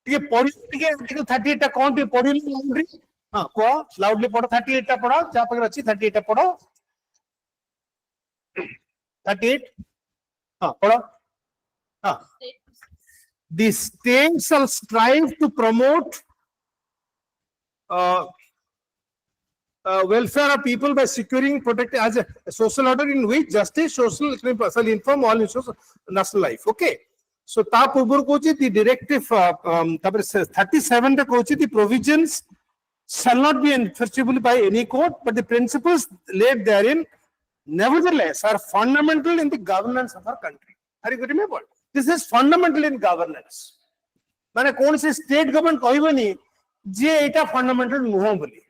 Article 38 ta kaun ti padi loudly? हाँ, को loudly पढ़ो 38 टा पढ़ो, जहाँ पर अच्छी 38 टा पढ़ो. 38 हाँ पढ़ो. हाँ. The state shall strive to promote welfare of people by securing protect as a social order in which justice, social shall inform all issues of national life. Okay. So ta purbo kochi the directive 37 ta kochi the provisions shall not be enforceable by any court, but the principles laid therein nevertheless are fundamental in the governance of our country. Are you getting my point? This is fundamental in governance. माने कौन से state government कहबनी जे एटा fundamental नुह बोली.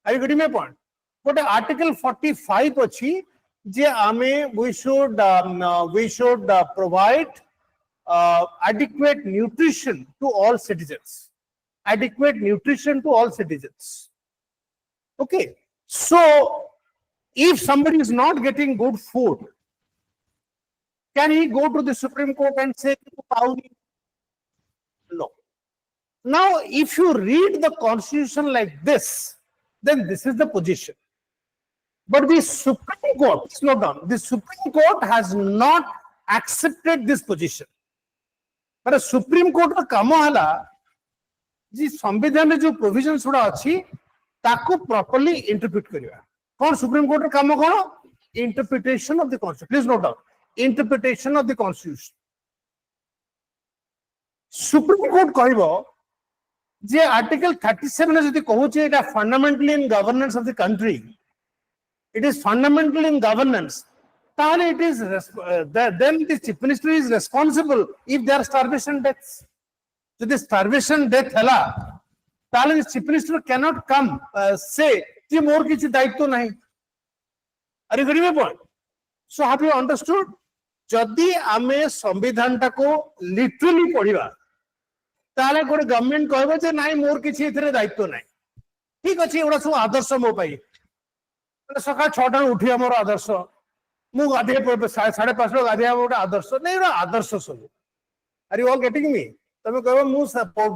Are you getting my point? But Article 45 अच्छी जे आमे we should provide adequate nutrition to all citizens. Adequate nutrition to all citizens. Okay. So if somebody is not getting good food, Can he go to the Supreme Court and say, no. Now, if you read the constitution like this, then this is the position. But the Supreme Court, slow down, the Supreme Court has not accepted this position. But the Supreme Court का काम हला जी संविधान में जो provisions उड़ा अच्छी ताको properly interpret करिया. कौन Supreme Court का काम कौन? Interpretation of the Constitution. Please note down. Interpretation of the Constitution. Supreme Court कहिबो J Article 37 में जदि कहूँ चे इटा fundamentally in governance of the country. It is fundamental in governance. It is then the chief minister is responsible if there are starvation deaths. So the starvation death hela, the chief minister cannot come say, "Ji more kichi daitto nahi." Are you getting my point? So have you understood? Jodi ame संविधान टाको literally पढ़िबा, ताले कोई government कहबो जे नाइ मोर किछि एथरे दायित्व नाइ. ठीक अछि एडा सब आदर्श मो पाई. सकाळ 6टा उठी हमर आदर्श मु गाधे 5:30 गाधिया गोटे आदर्श नहीं आदर्श सब. Are you all getting me? तमे कहबो मु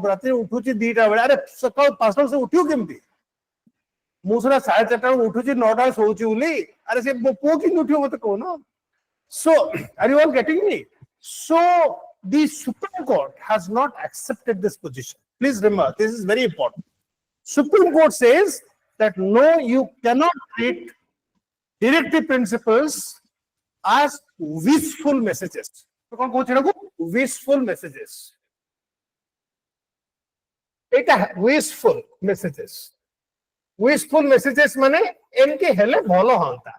राति उठुची 2टा बेला. अरे सकाळ 5टा से उठियो केमती? मु सरा 4:30 उठुची 9टा सोउची उली. अरे से पो कि उठियो मते को न. So are you all getting me? So the Supreme Court has not accepted this position. Please remember, this is very important. Supreme Court says that no, you cannot treat directive principles as wishful messages. Wishful messages. Wishful messages. Wishful messages माने MK हेले भलो होता.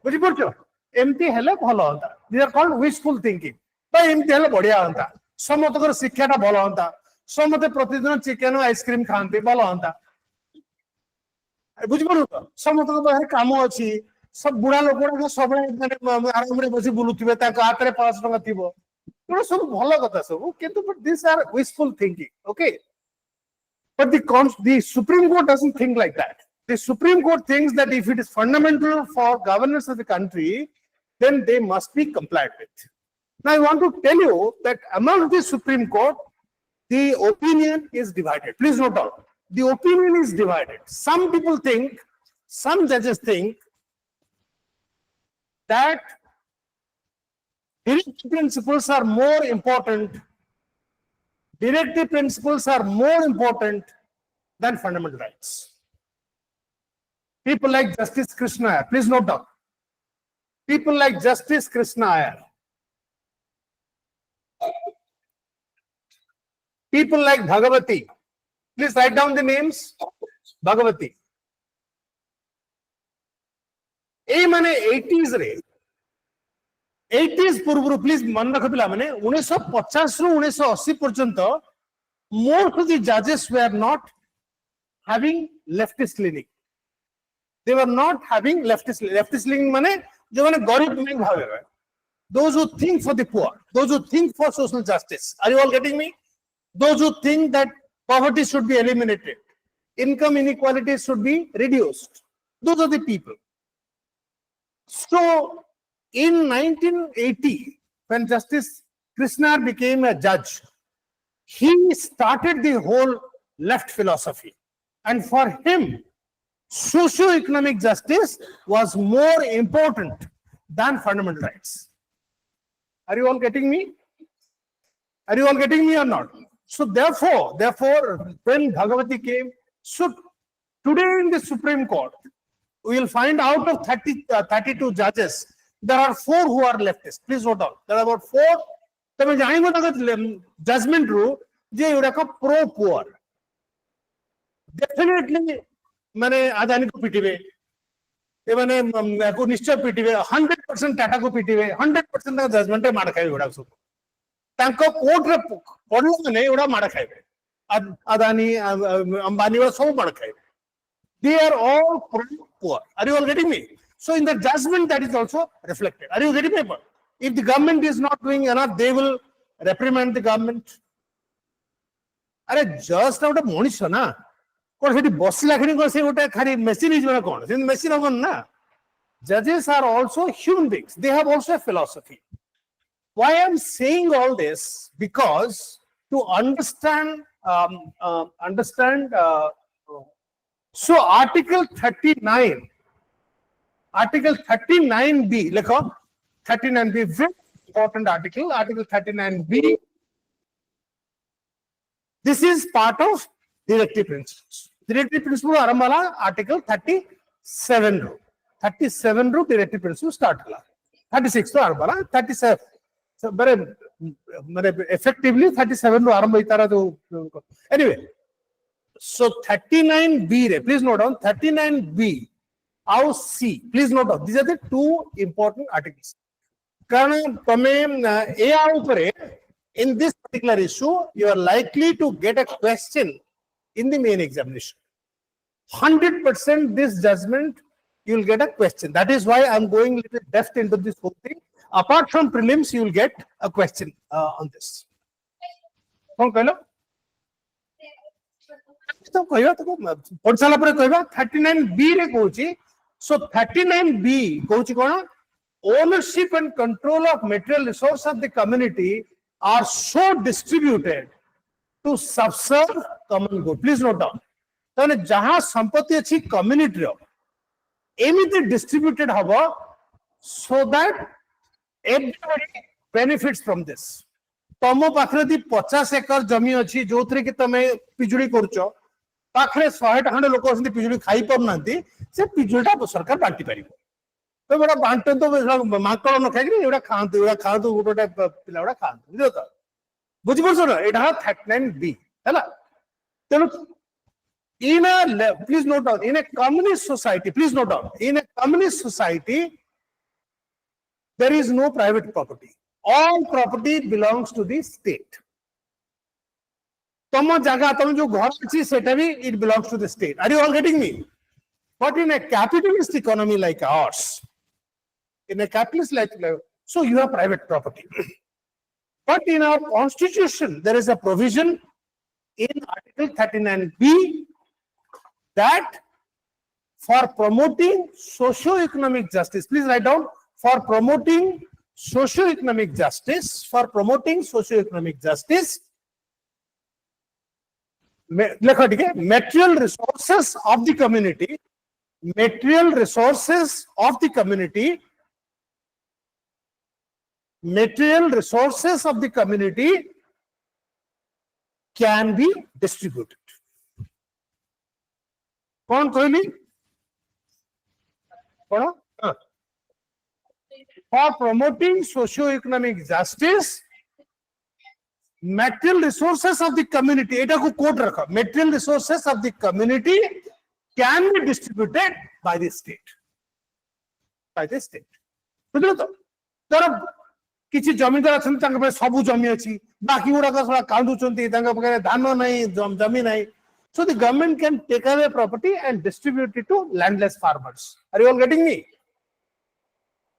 बुझी पड़छो? एमती हेले भलो होता. These are called wishful thinking. भाई एमती हेले बढ़िया होता. समते को शिक्षाटा भलो होता. समते प्रतिदिन चिकन और आइसक्रीम खाते भलो होता. बुझी पड़ो तो? समते को बाहर काम अछि. सब बुढ़ा लोग सब आराम रे बसी बुलुथिबे ता हाथ रे 5 टका थिबो. तो सब भलो कथा सब. किंतु but these are wishful thinking. Okay? But the Supreme Court doesn't think like that. The Supreme Court thinks that if it is fundamental for governance of the country, then they must be complied with. Now, I want to tell you that among the Supreme Court, the opinion is divided. Please note down. The opinion is divided. Some people think, some judges think that directive principles are more important. Directive principles are more important than fundamental rights. People like Justice Krishna Iyer, please note down. People like Justice Krishna Iyer. People like Bhagavati. Please write down the names. Bhagavati. ए माने 80s रे 80s पूर्व please मन रख पिला माने 1950 रु 1980 पर्यंत most of the judges were not having leftist leaning. They were not having leftist leaning माने जो माने गरीब में भावे. Those who think for the poor, those who think for social justice. Are you all getting me? Those who think that poverty should be eliminated, income inequality should be reduced. Those are the people. So in 1980, when Justice Krishna became a judge, he started the whole left philosophy. And for him, socio-economic justice was more important than fundamental rights. Are you all getting me? Are you all getting me or not? So therefore, when Bhagavati came, so today in the Supreme Court, we will find out of 32 judges, there are 4 who are leftist. Please note down. There are about 4. Judgment rule, pro-poor. Definitely, mane Adani ko pitibe. Mane ko nishchay pitibe. 100% Tata ko pitibe. 100% ka judgment e mara khaibe oda सब. Tanko court re पढ़लो mane oda mara khaibe. Adani, Ambani oda सब mara khaibe. They are all pro-poor. Are you all getting me? So in the judgment that is also reflected. Are you getting me? If the government is not doing enough, they will reprimand the government. Are just out of Monisha na? What is it? Bossy like any machine is going to machine of one na. Judges are also human beings. They have also a philosophy. Why I'm saying all this? Because to understand, so Article 39, Article 39B, like 39B, very important article, Article 39B. This is part of directive principles. Directive principle arambala Article 37 ro. 37 ro directive principle start kala. 36 ro arambala 37. So very effectively 37 ro arambha itara to. Anyway, so 39B re, please note down 39B और C. Please note down. These are the two important articles. कारण तमें in this particular issue, you are likely to get a question in the main examination. 100% this judgment, you will get a question. That is why I'm going a little depth into this whole thing. Apart from prelims, you will get a question on this. कौन कहलो? तो कहवा तो पढ़ साला पर कहवा 39B रे कहूची. So 39B कहूची कौन? Ownership and control of material resource of the community are so distributed to subserve common good. Please note down. ताने जहाँ संपत्ति अच्छी community रो, एमिते distributed हवा so that everybody benefits from this. तमो पाखरे दी 50 एकड़ जमी अच्छी जोतरे कि तमे पिजुड़ी करचो, पाखरे 100 खंड लोक असंती पिजुड़ी खाई पर नांती, से पिजुड़ीटा सरकार बांटी पारिबो. तो बड़ा बांटन तो माकड़ न खाई एवढा खांतु गोटे पिलावडा खांतु बुझो तो बुझि परछो ना एटा 39B हैला. तेनु in a, please note down, in a communist society, please note down, in a communist society there is no private property. All property belongs to the state. तम जगह तम जो घर अछि सेटा भी it belongs to the state. Are you all getting me? But in a capitalist economy like ours, in a capitalist like so you have private property. But in our constitution there is a provision in Article 39B that for promoting socio-economic justice, please write down, for promoting socio-economic justice, material resources of the community can be distributed. कौन कहली? कौन? For promoting socio-economic justice, material resources of the community, एटा को coat रखा, material resources of the community can be distributed by the state. बुझलो तो? तर किसी जमीदार अछन तांका पे सबु जमी अछि, बाकी गुडा का थोड़ा कांदु चंती तांका पे धान नहीं, जमी नहीं. So the government can take away property and distribute it to landless farmers. Are you all getting me?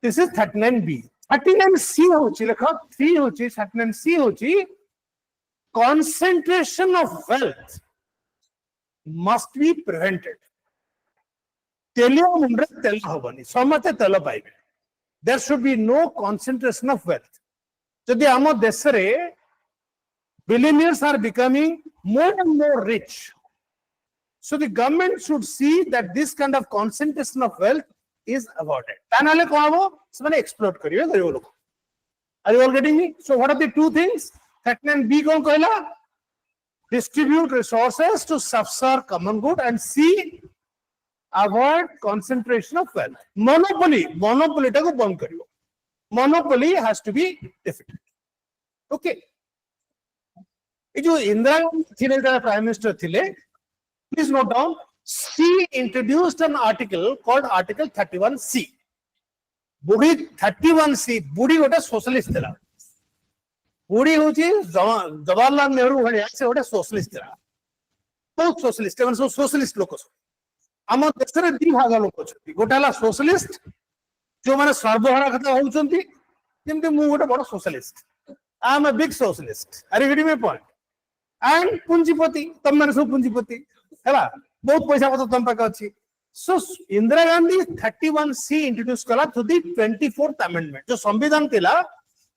This is 39B. 39C होची लेखा 3 होची 39C होची concentration of wealth must be prevented. तेलिया मुंडे तेल होबनी समते तेल पाइबे. There should be no concentration of wealth. जदि आम देश रे billionaires are becoming more and more rich. So the government should see that this kind of concentration of wealth is avoided. तानाले को आवो सबने exploit करियो गरीब लोग. Are you all getting me? So what are the two things? 39B कौन कहला? Distribute resources to subserve common good, and C, avoid concentration of wealth. Monopoly टा को बंद करियो. Monopoly has to be defeated. Okay. ये जो इंदिरा गांधी थी prime minister थिले, please note down, C introduced an article called Article 31C. बुढ़ी 31C, बुढ़ी गोटे सोशलिस्ट थिला. बुढ़ी होची जवाहरलाल नेहरू भलिया से गोटे सोशलिस्ट थिला. बहुत सोशलिस्ट, एवं सब सोशलिस्ट लोक सब. आम देश रे दी भाग लोक अछंती. गोटे हला सोशलिस्ट जो माने सर्वहारा कथा होउचंती, जेमते मु गोटे बड़ socialist. I am a big socialist. Are you getting my point? And पूंजीपति, तम माने सब पूंजीपति. हैला बहुत पैसा पतो तम पाक अछि. So Indira Gandhi 31C introduced कला to the 24th amendment जो संविधान थिला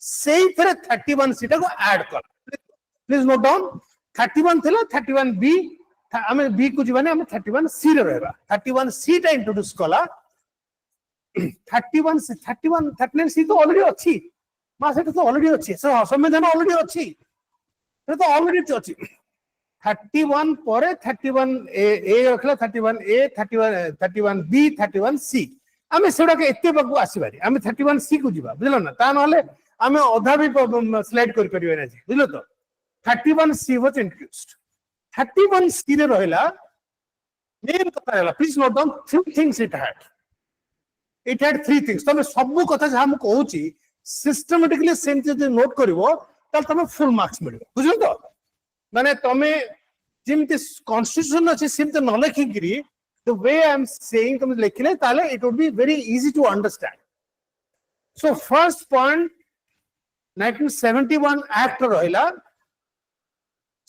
सेही फिर 31C टा को ऐड कला प्लीज नोट डाउन 31 थिला 31B हमें B को जीवाने हमें 31C रे रहेगा 31C टा इंट्रोड्यूस कला 39C तो ऑलरेडी अच्छी मां से तो ऑलरेडी अच्छी संविधान ऑलरेडी अच्छी ये तो ऑलरेडी अच्छी 31 ପରେ 31A रखला 31A 31B 31C आमे सेडा के एते बकु आसीबारी आमे 31C को जीवा बुझलो ना ता नहले आमे अधा भी स्लाइड कर परिबे ना जी बुझलो तो 31C वाज इंट्रोड्यूस्ड 31C रे रहला मेन कथा रहला please note down three things it had three things तमे सब कथा जे हम कहूची सिस्टमैटिकली सेम जे नोट करिवो तल तमे फुल मार्क्स मिलबो बुझलो तो माने तमे जिमते कॉन्स्टिट्यूशन अछि सिमते न लिखिगिरी the way I am saying तमे लिखले ताले it would be very easy to understand. So first point 1971 act रहला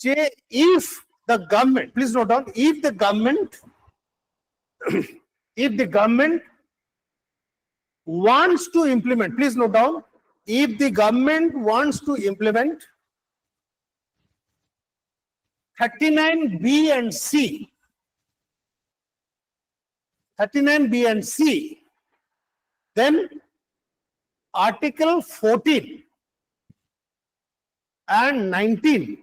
जे if the government please note down if the government wants to implement please note down if the government wants to implement 39B and C 39B and C then article 14 and 19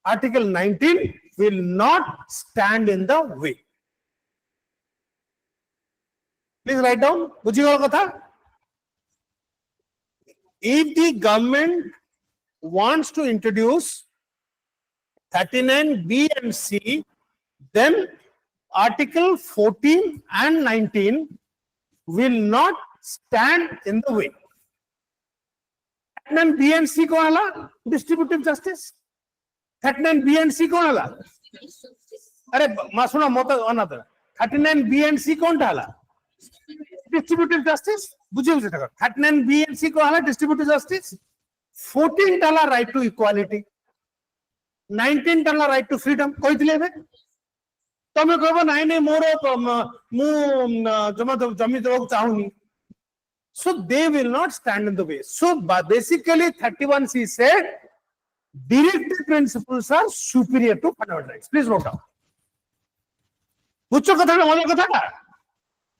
article 19 will not stand in the way please write down bujhigal katha if the government wants to introduce 39B and C, then Article 14 and 19 will not stand in the way. 39B and C कौन हला? Distributive justice. 39B and C कौन हला? अरे मासुना मोता अनादर. 39B and C कौन हला? Distributive justice. बुझे 39B and C को हला distributive justice 14 टाला right to equality 19 टाला right to freedom कोई दिले बे तमे कहबो नाही नाही मोर मु जमी देबो चाहुनी so they will not stand in the way so basically 31C said directive principles are superior to fundamental rights please note down बुझो कथा मोर कथा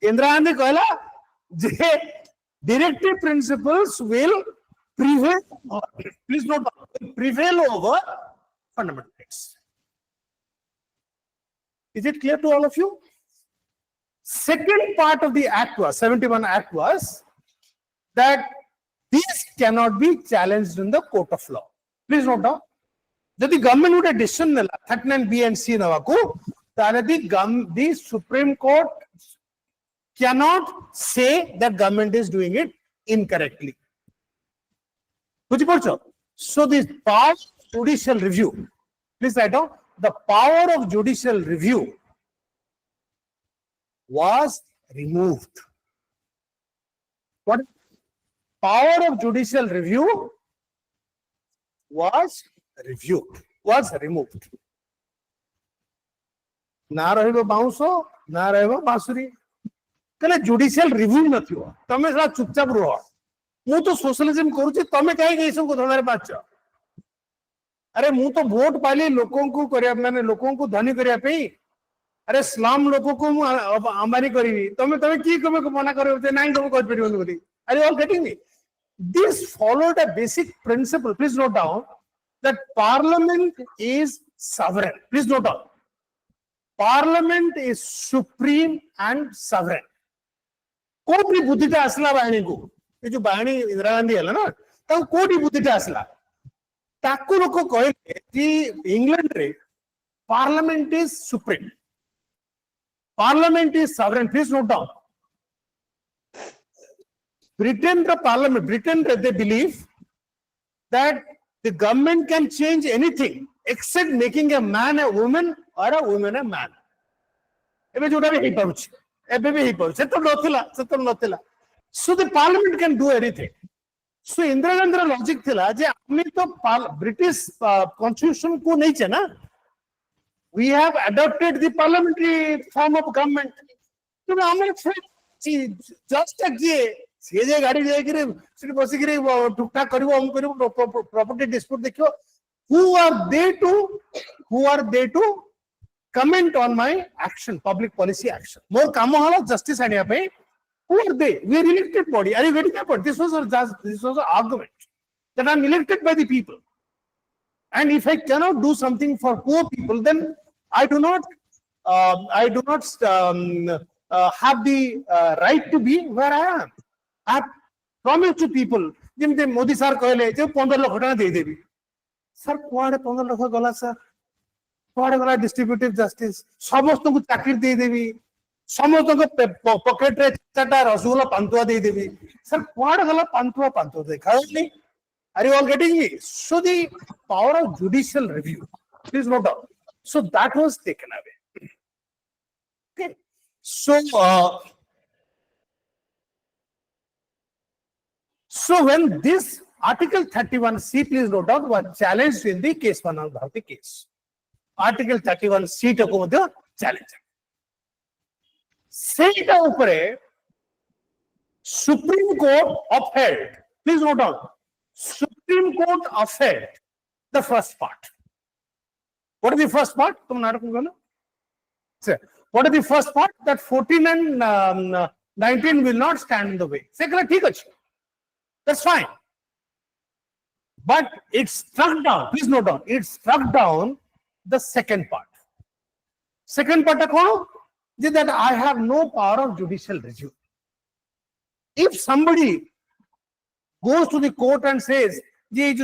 इंदिरा गांधी कहला जे directive principles will prevail over fundamental rights. Is it clear to all of you? Second part of the act was 71 act was that these cannot be challenged in the court of law. Please note down. If the government would have decision 39B and C navaku, the Supreme Court cannot say that government is doing it incorrectly. So this power of judicial review, please write down, the power of judicial review was removed. What? Power of judicial review was removed. ना रहेगा बाउंसो, ना रहेगा बांसुरी. कले judicial review न थियो तमे सला चुपचाप रहो मु तो सोशलिज्म करूची तमे काहे के सब को धंधारे पाछ अरे मु तो वोट पाली लोकों को करिया माने लोकों को धनी करिया पे अरे स्लम लोकों को मु अंबानी करिवी तमे की कमे को मना करियो जे नाही तमे कर परियो बोली अरे all getting me this followed a basic principle please note down that parliament is sovereign please note down parliament is supreme and sovereign कोटी बुद्धिटा आसला बाणी को ये जो बाणी इंदिरा गांधी है ना तो कोटी बुद्धिटा आसला ताकू लोग कहले कि इंग्लैंड रे parliament is supreme parliament is sovereign please note down Britain रे पार्लियामेंट ब्रिटेन रे they believe that the government can change anything accept making a man a woman और अ वुमन अ मैन एबे जोटा भी पाउछ एबे भी पाउछ से तो नथिला so the parliament can do anything so Indira Gandhi logic थिला जे आमी तो ब्रिटिश कॉन्स्टिट्यूशन को नहीं छे ना we have adopted the parliamentary form of government. So just a property dispute. Who are they to comment on my action, public policy action? More kamohala justice and who are they? We are elected body. Are you getting that point? This was an argument that I'm elected by the people. And if I cannot do something for poor people, then I do not have the right to be where I am. I have promised to people. Modi sir कहले 15 लाख घटना दे देबी. Sir कुआडे 15 lakh गला sir. कुआडे गला distributive justice. समस्त को चाकरी दे देबी. समस्त को pocket रे चाटा रसगुल्ला पांतुआ दे देबी. Sir कुआडे गला पांतुआ देखा नहीं. Are you all getting me? So the power of judicial review, please note down. So that was taken away. Okay. So when this Article 31C, please note down, was challenged in the case one of the case. Article 31C to the challenge. Say the Supreme Court upheld. Please note down. Supreme Court upheld the first part. What is the first part? What is the first part? That 14 and 19 will not stand in the way. That's fine. But it struck down, please note down, it struck down the second part. Second part is that I have no power of judicial review. If somebody goes to the court and says, this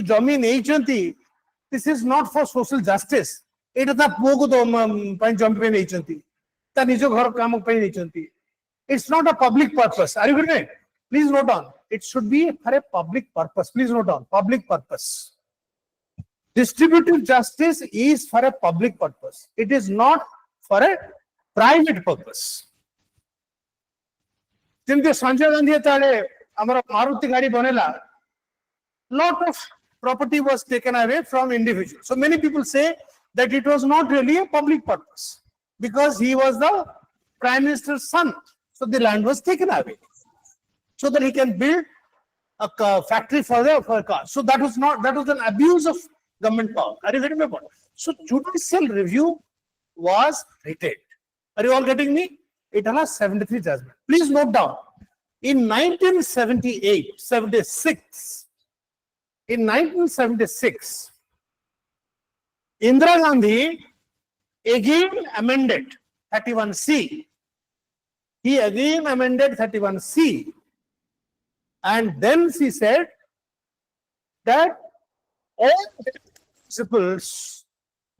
is not for social justice. It's not a public purpose. Are you getting it? Please note down. It should be for a public purpose. Please note down. Public purpose. Distributive justice is for a public purpose. It is not for a private purpose. Sanjay Gandhi Maruti Gadi Bonela, lot of property was taken away from individuals. So many people say that it was not really a public purpose because he was the Prime Minister's son. So the land was taken away so that he can build a factory for a car. So that was an abuse of government power. Are you getting my point? So judicial review was retained. Are you all getting me? It has 73 judgment. Please note down. In 1976, Indira Gandhi again amended 31C. He again amended 31C. And then she said that all principles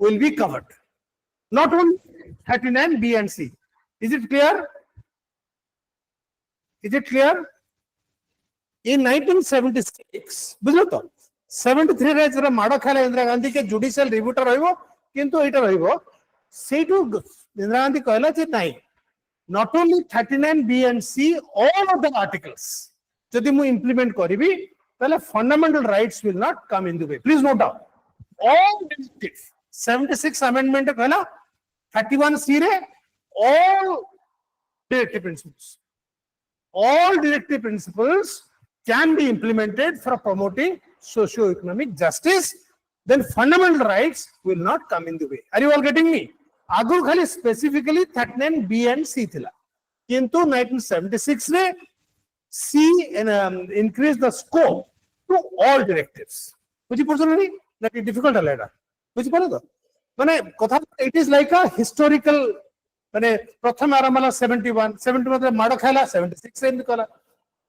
will be covered. Not only 39B and C. Is it clear? Is it clear? In 1976, 73 रे जरा माडा खाला इंदिरा गांधी के judicial review टा रहइबो किंतु एटा रहइबो सेटु इंदिरा गांधी कहला जे नाही not only 39B and C, all of the articles जदि मु implement करिबी तले fundamental rights will not come in the way. Please note down. All directives 76 amendment कहला 31C रे all directive principles. All directive principles can be implemented for promoting socio-economic justice, then fundamental rights will not come in the way. Are you all getting me? Agur khali specifically 39B and C thila. Kintu 1976 ne C increased the scope to all directives. Which personally that is difficult already. Which part it is like a historical. Pratham Aramala 71 Mada Khala 76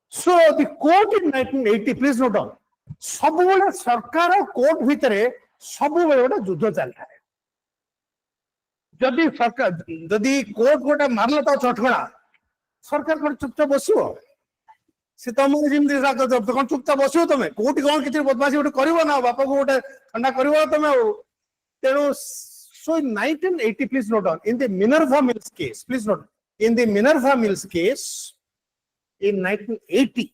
So the court in 1980, please note down. Sabuwala Sarkar court bhitere sabuwala juddha chalta hai. Jadi sarkar jadi court gota marla ta chotgala sarkar ko chupcha basibo. Se tamare jimdi saka jab kon chupcha basibo tame court kon kichhi badmashi gote karibo na bapa ko gote thanda karibo tame tenu. So in 1980, please note down, in the Minerva Mills case, please note, in the Minerva Mills case, in 1980,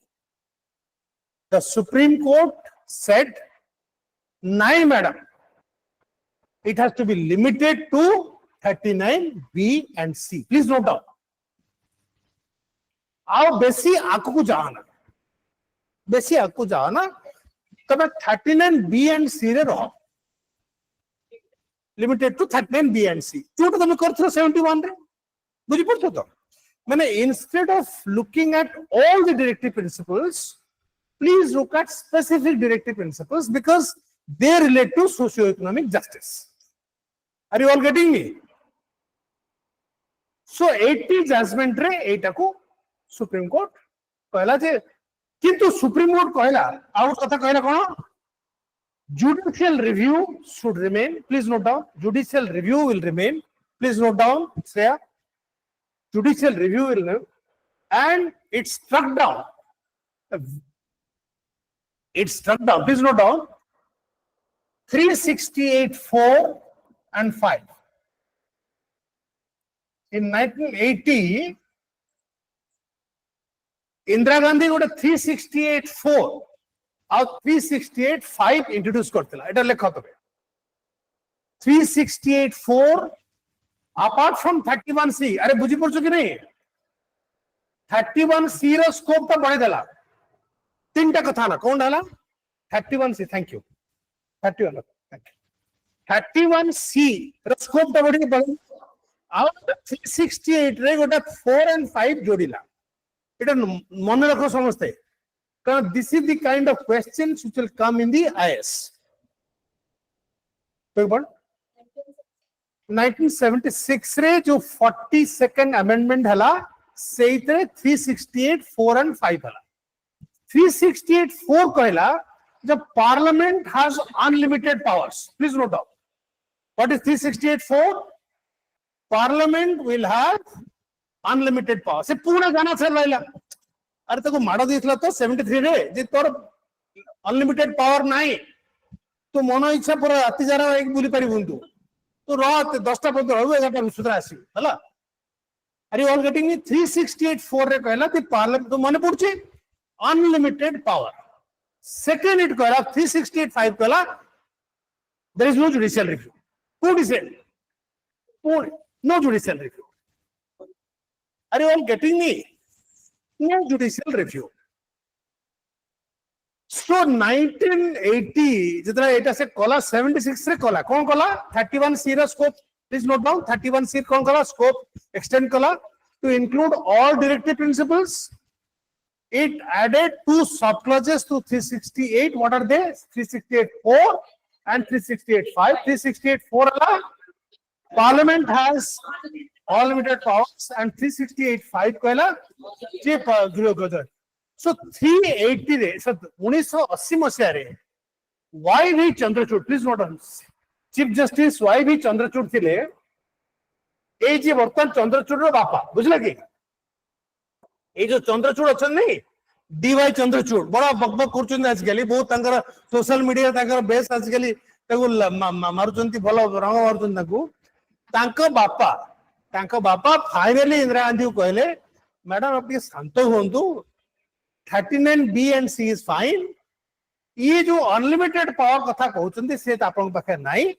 the Supreme Court said, "Nahi, madam, it has to be limited to 39B and C. Please note down. आओ बेसी आकु को जाना, बेसी आकु जाना, तब 39B and C रे रहो. Limited to 39B and C. जो तो तुम करते हो 71 रे, बुझी पड़ता तो. मैंने instead of looking at all the directive principles, please look at specific directive principles because they relate to socio-economic justice. Are you all getting me? So 80 judgment रे 8 को Supreme Court कहला जे किंतु Supreme Court कहला out कथा कहला कोन judicial review should remain. Please note down. Judicial review will remain. Please note down. Shreya. Judicial review will remain. And it struck down. It struck down. Please note down. 368(4) and 5. In 1980, Indira Gandhi got a 368(4) और 368(5) introduce करथिला एटा लेखा तबे 368(4) apart from 31C अरे बुझी पड़छ कि नहीं 31C रो scope तो बढ़े देला तीनटा कथा ना कोन डाला 31C thank you 31 thank you 31C रो स्कोप तो बढ़े और 368 रे गोटा 4 and 5 जोड़िला एटा मन रखो समझते because this is the kind of questions which will come in the IAS. 1976 रे जो 42nd amendment हला सेइतरे 368(4) and 5 हला 368(4) कहला जब parliament has unlimited powers. Please note down. What is 368(4)? Parliament will have unlimited powers. से पूरा गाना चल रहा अरे तो माड़ देथिला तो 73 रे जे तोर अनलिमिटेड पावर नाही तो मन इच्छा पर राति जारा एक बुली परिबुन तो रात 10टा पर्यंत रहबो 11टा सुद्रा आसी हला are you all getting me 368(4) रे कहला कि पार्लियामेंट तो मन पड़छि अनलिमिटेड पावर सेकंड इट कहला 368(5) कहला there is no judicial review no judicial review are you all getting me no judicial review. So 1980 जितना एटा से कोला 76 रे कोला कौन कोला 31C रा scope please note down 31C कौन Cola scope extend Cola to include all directive principles. It added 2 sub clauses to 368. What are they? 368(4) and 368(5). 368(4) ala Parliament has unlimited powers and 368(5) कहला chief guru so 380 रे so 1980 मसिया रे YV Chandrachud please note down chief justice YV Chandrachud थिले ए जे वर्तमान चंद्रचूड़ रो बापा बुझला कि ए जो चंद्रचूड़ अछन नहीं DY चंद्रचूड़ बड़ा बकबक करछन आजकली बहुत तांकर सोशल मीडिया तांकर बेस आजकली ताको मारुचंती भलो रंग मारुचन ताको तांको बापा फाइनली इंदिरा गांधी को कहले मैडम आप ये शांत होंतु 39B and C is fine ये जो अनलिमिटेड पावर कथा कहउचंती से त आपन पाखे नाही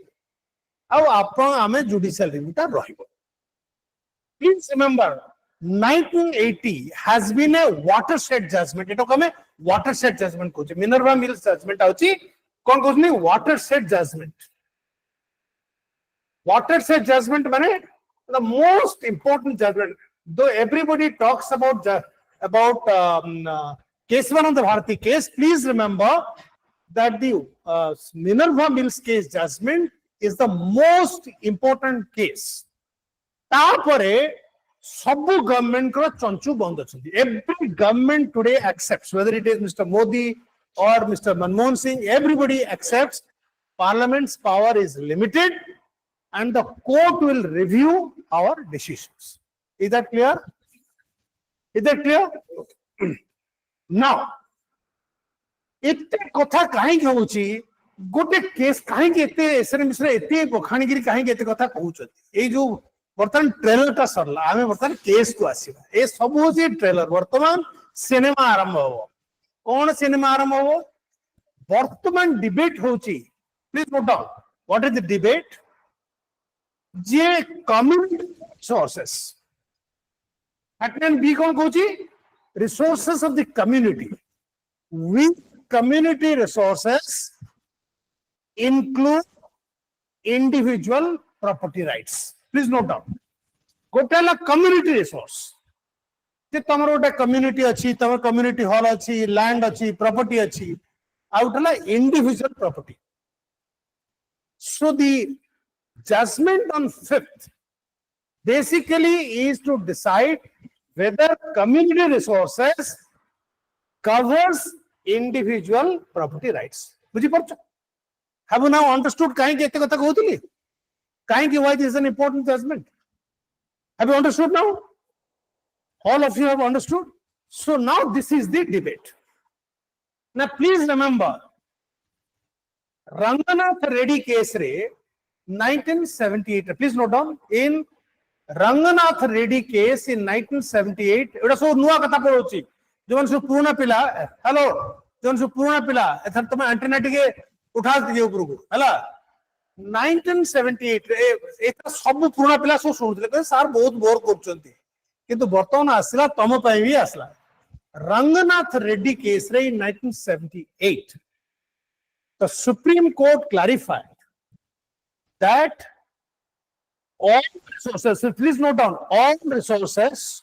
आ आपन आमे जुडिशियल रिव्यू ता रहिबो please remember 1980 has been a watershed judgment एतो कमे watershed judgment कोचे मिनर्वा मिल्स जजमेंट आउची कोन कोनी watershed judgment माने the most important judgment though everybody talks about Kesavananda Bharati case please remember that the Minerva Mills case judgment is the most important case तापरे सबु government को चंचु बंद अछंती every government today accepts whether it is Mr. Modi or Mr. Manmohan Singh everybody accepts parliament's power is limited and the court will review our decisions. Is that clear? Is that clear? Now, इत्ते कथा काहे कहउची गोटे case काहे के इत्ते एसरे मिश्रा इत्ते बखाणीगिरी काहे के इत्ते कथा कहउचती ए जो वर्तमान ट्रेलर का सरला आमे वर्तमान केस को आसीबा ए सब होची ट्रेलर वर्तमान सिनेमा आरंभ हो कोन सिनेमा आरंभ हो वर्तमान डिबेट होची please note down what is the debate J community resources. Atman B कौन Kochi? Resources of the community. With community resources include individual property rights. Please note down. गोटेला community resource. जे तमरो गोटे community अच्छी, तमर community hall अच्छी, land अच्छी, property अच्छी, आउटला individual property. So the judgment on 5th basically is to decide whether community resources covers individual property rights. Have you now understood why this is an important judgment? Have you understood now? All of you have understood? So now this is the debate. Now please remember, Ranganath Reddy case re 1978. Please note down, in Ranganath Reddy case in 1978, it was so nuwa katha porochi. Jovan su purna pila, hello, jovan su purna pila, ethar tome antenna tige utha diye upuruku, hala. 1978 eta sabu purna pila so shunutile sir bahut bore korchonti. Kintu bartaman asila tamo pai bi asla. Ranganath Reddy case re in 1978, the Supreme Court clarified that all resources, so please note down, all resources,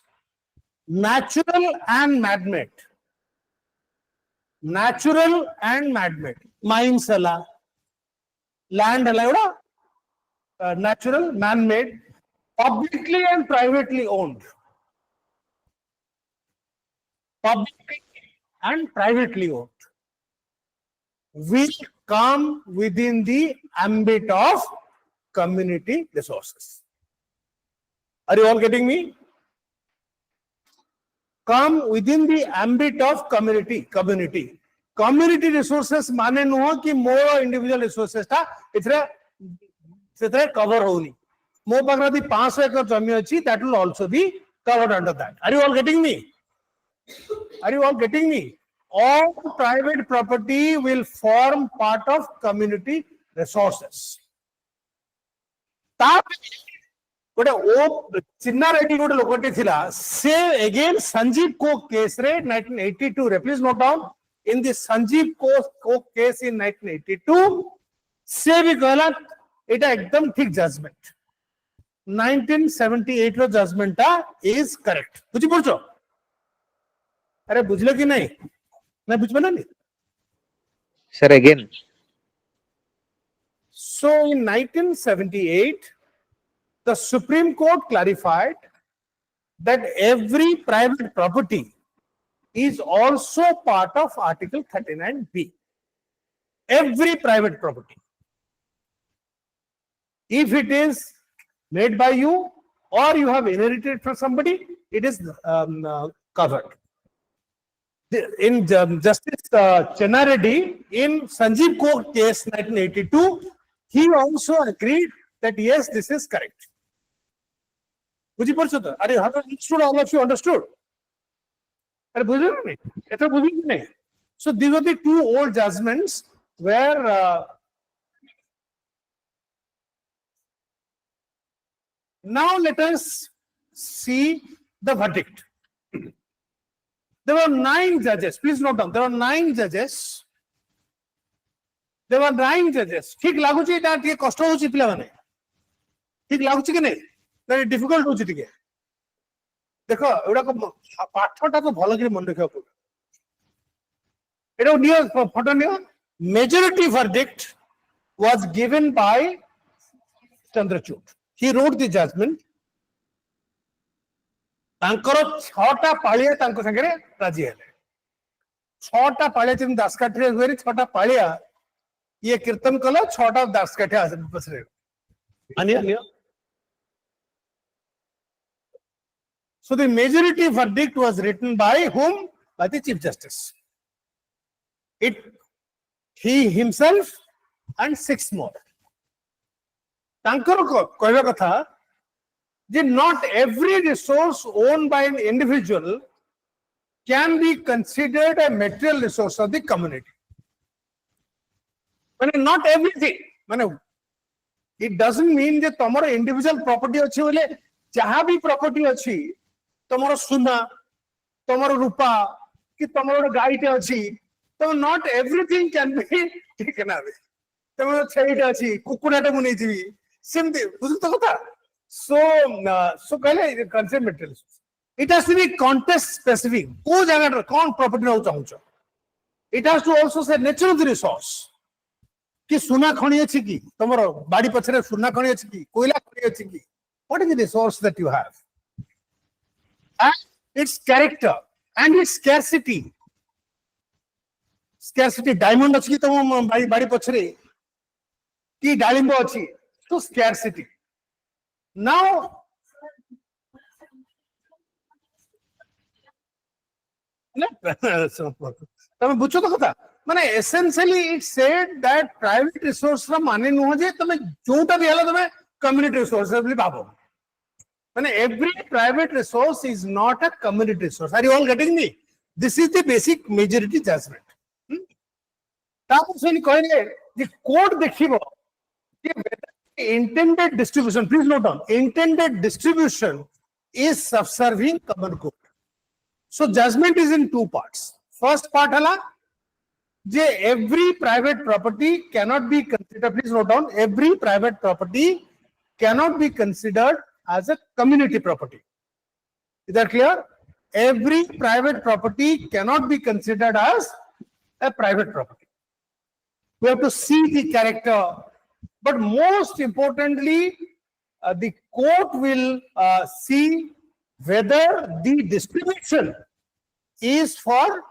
natural and man-made, mines alla, land alla, natural, man-made, publicly and privately owned. Publicly and privately owned will come within the ambit of community resources. Are you all getting me? Come within the ambit of community resources माने नुह कि more individual resources था इतने cover होनी. Mo पागरादी 500 एकड़ जमीन अच्छी, that will also be covered under that. Are you all getting me? Are you all getting me? All private property will form part of community resources. But Chinna Reddy gote lokate thila. Say again Sanjeev Coke case re 1982 re. Please note down, in the Sanjeev Coke case in 1982, say we कहला इटा एकदम ठीक judgment. 1978 row judgment is correct. बुझी पड़चो? अरे बुझलो कि नहीं? नहीं बुझ बना नहीं? Sir, again. So in 1978, the Supreme Court clarified that every private property is also part of Article 39B. Every private property. If it is made by you or you have inherited from somebody, it is covered. In Justice Chinna Reddy, in Sanjeev Coke case 1982, he also agreed that yes, this is correct. Have you understood? All of you understood? So these are the two old judgments where now let us see the verdict. There were 9 judges. Please note down. There were 9 judges. ठीक लागुची ता टिके कष्ट होची पिला माने ठीक लागुची कि नहीं very difficult होची टिके देखो एडा को पाठटा तो भलो कि मन रखियो को एडा neo photo neo majority verdict was given by Chandrachud. He wrote the judgment. तांकर 6टा पाळिया तांको संगरे राजी हेले 6टा पाळिया तिन दासकाठी हुए 6टा पाळिया ये कीर्तन कला 6टा दासकाठी बसरे अन्य so the majority verdict was written by whom? By the Chief Justice. He himself and 6 more. तांकर को कहबा कथा that not every resource owned by an individual can be considered a material resource of the community. Not everything. It doesn't mean that tomorrow individual property achi bole jaha bhi property achi tomoro suna tomoro rupa ki tomoro gai te achi so not everything can be taken away. Tomoro chaita achi kukura ta mu nei jibi simti buzu to kotha. So kale concept material. It has to be context specific. Ko jaga kon property na chahucho. It has to also say nature of the resource. कि सुना खणी अछि कि तमरो बाड़ी पछरे सुना खणी अछि कि कोयला खणी अछि कि what is the resource that you have and its character and its scarcity diamond अछि कि तम बाड़ी पछरे कि डालिंब अछि तो scarcity now तमे बुझो तो कथा माने essentially it said that private resource रा माने नुह जे तमे जोटा भी हला तमे community resource ବୋଲି भाबो माने every private resource is not a community resource. Are you all getting me? This is the basic majority judgment. तापर से कहले जे कोर्ट देखिबो कि intended distribution, please note down, intended distribution is subserving common good. So judgment is in two parts. First part hala every private property cannot be considered, please note down, every private property cannot be considered as a community property. Is that clear? Every private property cannot be considered as a private property. We have to see the character, but most importantly, the court will see whether the distribution is for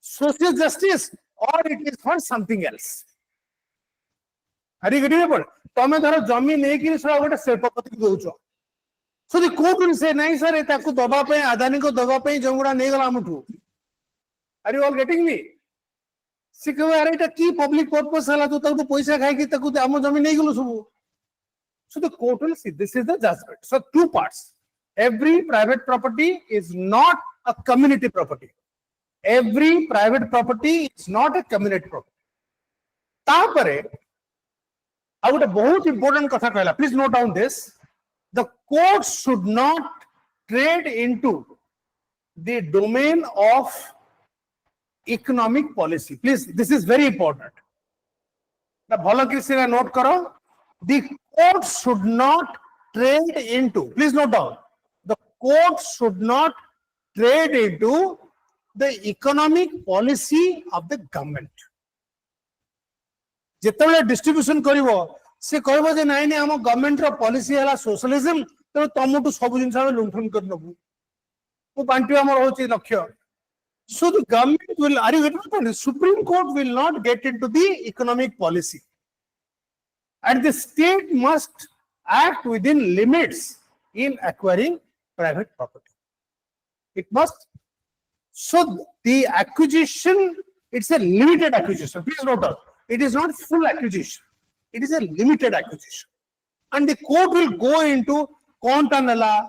social justice or it is for something else. Are you getting it? तमे धरो जमी नै कि सरा गोटे शिल्पपति दोचो so the court will say नहीं sir एताकू दबा पे आदानी को दबा पे जमुड़ा नै गला हमठू. Are you all getting me? सिकवे अरे एटा की पब्लिक पर्पस हला तो ताकू पैसा खाइ कि ताकू हम जमी नै गलो सब. So the court will see this is the judgment. So two parts. Every private property is not a community property. Every private property is not a community property. तापरे I would a बहुत important कथा कहला. Please note down this. The court should not trade into the domain of economic policy. Please, this is very important. The भलो किसी note करो. The court should not trade into. Please note down. The court should not trade into the economic policy of the government. जितने distribution करिवो से कहबो जे नाही नै हम government रो policy हला सोशलिज्म तो तमटु सब जिंस हम लुंठन कर नबु ओ बांटी हमर होची लक्ष्य. So the government will, are you getting the point? The Supreme Court will not get into the economic policy, and the state must act within limits in acquiring private property. It must. So the acquisition, it's a limited acquisition. Please note down. It is not full acquisition. It is a limited acquisition. And the court will go into contanala,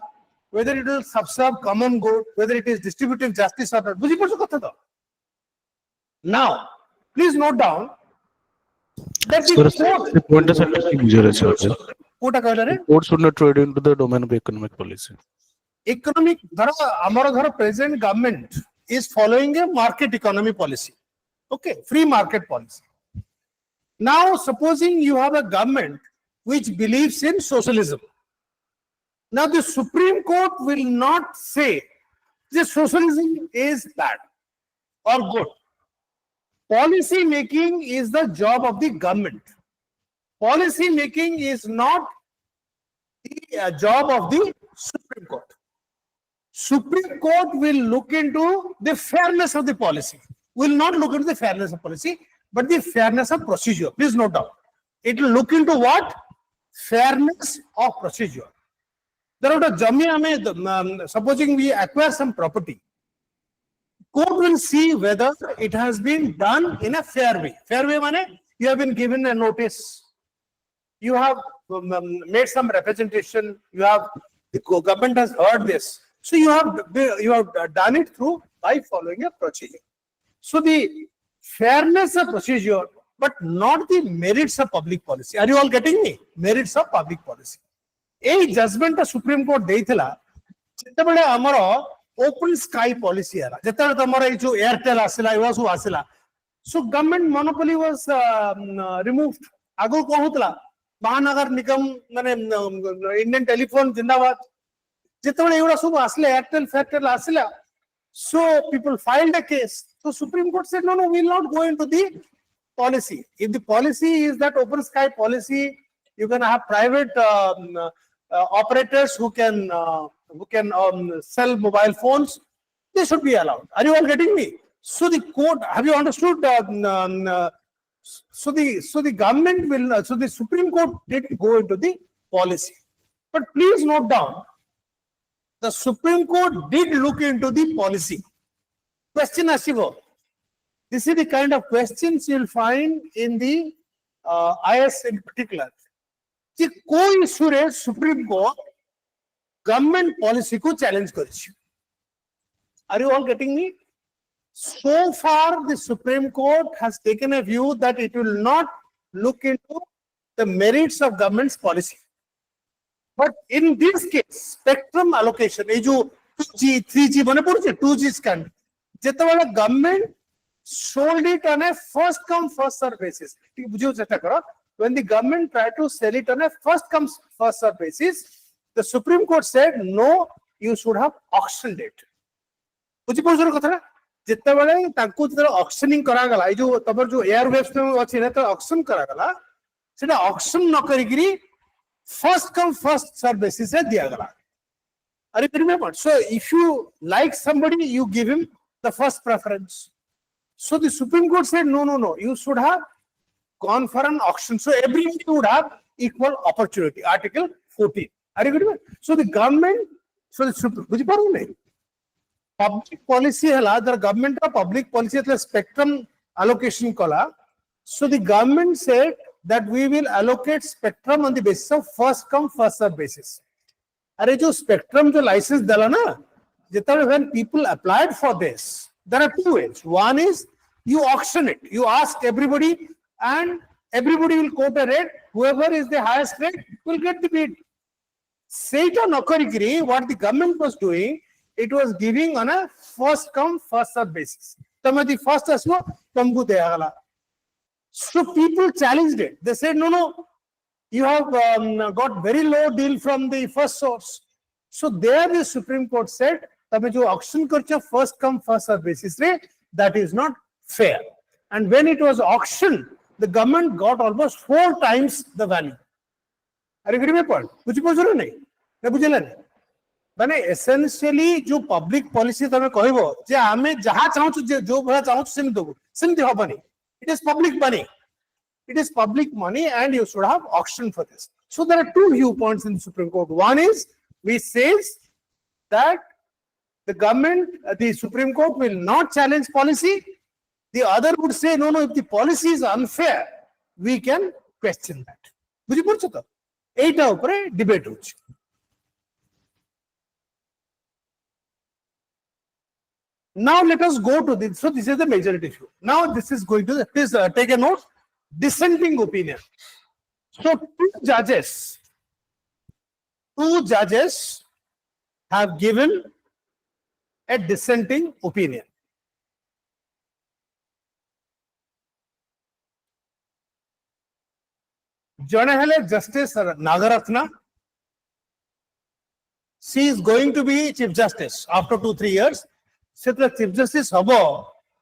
whether it will subserve common good, whether it is distributive justice or not. Now, please note down that the court should not trade into the domain of economic policy. Economic, our present government is following a market economy policy. Okay, free market policy. Now, supposing you have a government which believes in socialism. Now, the Supreme Court will not say that socialism is bad or good. Policy making is the job of the government. Policy making is not the job of the Supreme Court. Supreme Court will look into the fairness of the policy. Will not look into the fairness of policy, but the fairness of procedure. Please note down. It will look into what? Fairness of procedure. There are the supposing we acquire some property. Court will see whether it has been done in a fair way. Fair way means you have been given a notice. You have made some representation. You have the government has heard this. So you have done it through by following a procedure. So the fairness of procedure but not the merits of public policy. Are you all getting me? Merits of public policy. A judgment of Supreme Court देइथिला जेतेबेले हमरो open sky policy आला जेतेबेले तमरो ए जो Airtel आसिला एवा सब आसिला so government monopoly was removed. आगो को होतला महानगर निगम माने इंडियन टेलीफोन जिंदाबाद जेतेबेले एवडा सब आसिला Airtel फेयरटेल आसिला so people filed a case. So Supreme Court said, no, we will not go into the policy. If the policy is that open sky policy, you can have private operators who can sell mobile phones. They should be allowed. Are you all getting me? So the court, have you understood? So the government will. So the Supreme Court did go into the policy, but please note down. The Supreme Court did look into the policy. Question Ashivo. This is the kind of questions you'll find in the IAS in particular. कि कोई issue Supreme Court government policy को challenge करेगी. Are you all getting me? So far, the Supreme Court has taken a view that it will not look into the merits of government's policy. But in this case, spectrum allocation, ये जो 2G, 3G बने पड़े 2G scan, जेतवाला government sold it on a first come first serve basis. बुझो चेष्टा करो. When the government tried to sell it on a first come first serve basis, the Supreme Court said no, you should have auctioned it. बुझी पड़े कथा ना? जेतवाले तांको जेतवाले auctioning करा गला, ये जो तबर जो airwaves में अच्छी ना तो auction करा गला, सेटा auction न करिगिरी first come first serve basis है दिया गला. Are you getting my point? So if you like somebody, you give him the first preference. So the Supreme Court said no, you should have gone for an auction. So everybody would have equal opportunity. Article 14. Are you getting it? So the government, so the Supreme public policy hela, the government of public policy at spectrum allocation kala. So the government said that we will allocate spectrum on the basis of first come first serve basis. Are jo spectrum jo license dala na, when people applied for this, there are two ways. One is you auction it. You ask everybody and everybody will quote a rate. Whoever is the highest rate will get the bid. Seita nakarigiri, what the government was doing, it was giving on a first come first serve basis. Tama the first asno tambu deyagala. So people challenged it. They said, no, you have got very low deal from the first source. So there the Supreme Court said, तबे जो auction करचा first come first serve basis रे, that is not fair. And when it was auctioned, the government got almost 4 times the value. Are you getting my point? कुछ बुझलो नहीं? नहीं बुझला नहीं? माने essentially जो public policy तमे कहबो, जे आमे जहाँ चाहूँ जो भला चाहूँ सिम दो, सिम दे होबनी. It is public money. It is public money, and you should have auction for this. So there are 2 viewpoints in the Supreme Court. One is we says that the government, the Supreme Court will not challenge policy. The other would say, no, if the policy is unfair, we can question that. Buji purcho to? Eita upare debate hochi. Now let us go to this. So this is the majority issue. Now this is going to, please take a note, dissenting opinion. So two judges have given a dissenting opinion. Jane hele Justice Nagaratna. She is going to be Chief Justice after 2-3 years. से तो chief justice हबो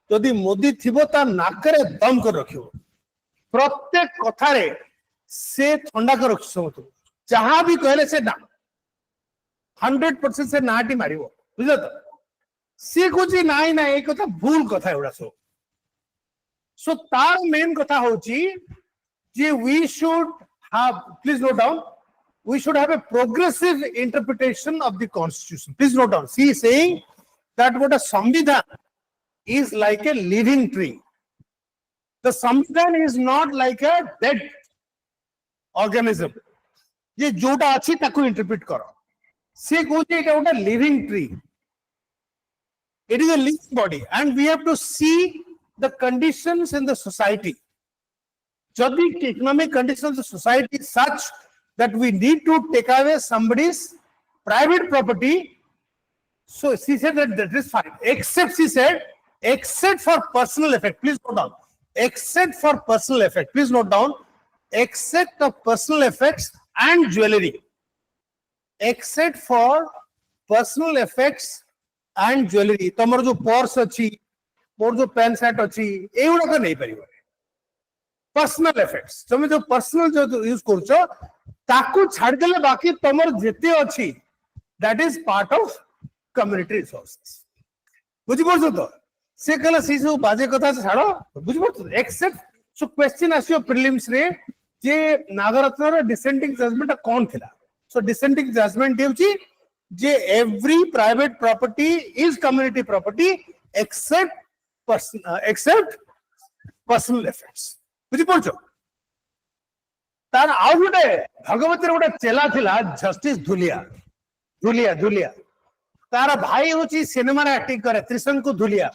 जदि मोदी थिबो ता नाकरे दम कर रखियो प्रत्येक कथारे से ठंडा कर रखियो समतो जहां भी कहले से ना 100% से नाटी मारिवो बुझलो तो से कोची नाई ना एक कथा भूल कथा एडा सो तार मेन कथा होची जे we should have please note down we should have a progressive interpretation of the constitution. Please note down. She is saying that what a Samvidhan is like a living tree. The Samvidhan is not like a dead organism. ये जोटा अच्छी ताको interpret करो. से कोचे it a living tree. It is a living body, and we have to see the conditions in the society. Jodi economic conditions of society is such that we need to take away somebody's private property. So she said that is fine. Except she said, except for personal effect. Please note down. Except for personal effect. Please note down. Except of personal effects and jewelry. Except for personal effects and jewelry. तमर जो purse अच्छी, मोर जो pen set अच्छी, ये उड़ा का नहीं परिवार. Personal effects. तुम जो personal जो use करो, ताकू छाड़ के ले बाकी तमर जितने अच्छी, that is part of community resources. बुझी बोल तो? से कला सीसु बाजे कथा से छाड़ो, बुझी बोल तो? Except so question आसियो prelims रे, जे नागरत्न रे dissenting judgment आ कौन थिला? So dissenting judgment देवची, जे every private property is community property except personal effects. बुझी बोल तो? तार आउ गुटे भगवती रे गुटे चेला थिला जस्टिस धुलिया तार भाई होची सिनेमा रे एक्टिंग करे त्रिशंकु धुलिया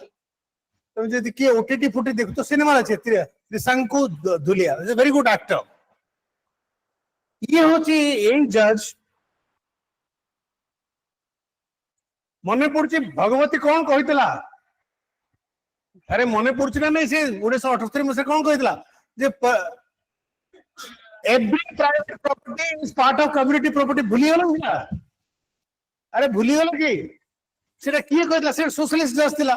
तुम जदि के ओटीटी फुटी देखो तो सिनेमा रे Trishanku Dhulia is a very good actor ये होची एन जज मने पड़ची भगवती कौन कहितला अरे मने पड़ची ना नहीं से 1978 में से कौन कहितला जे every private property is part of community property भूली गलो ना अरे भूली गलो कि सेटा किए कहितला से सोशलिस्ट जज थिला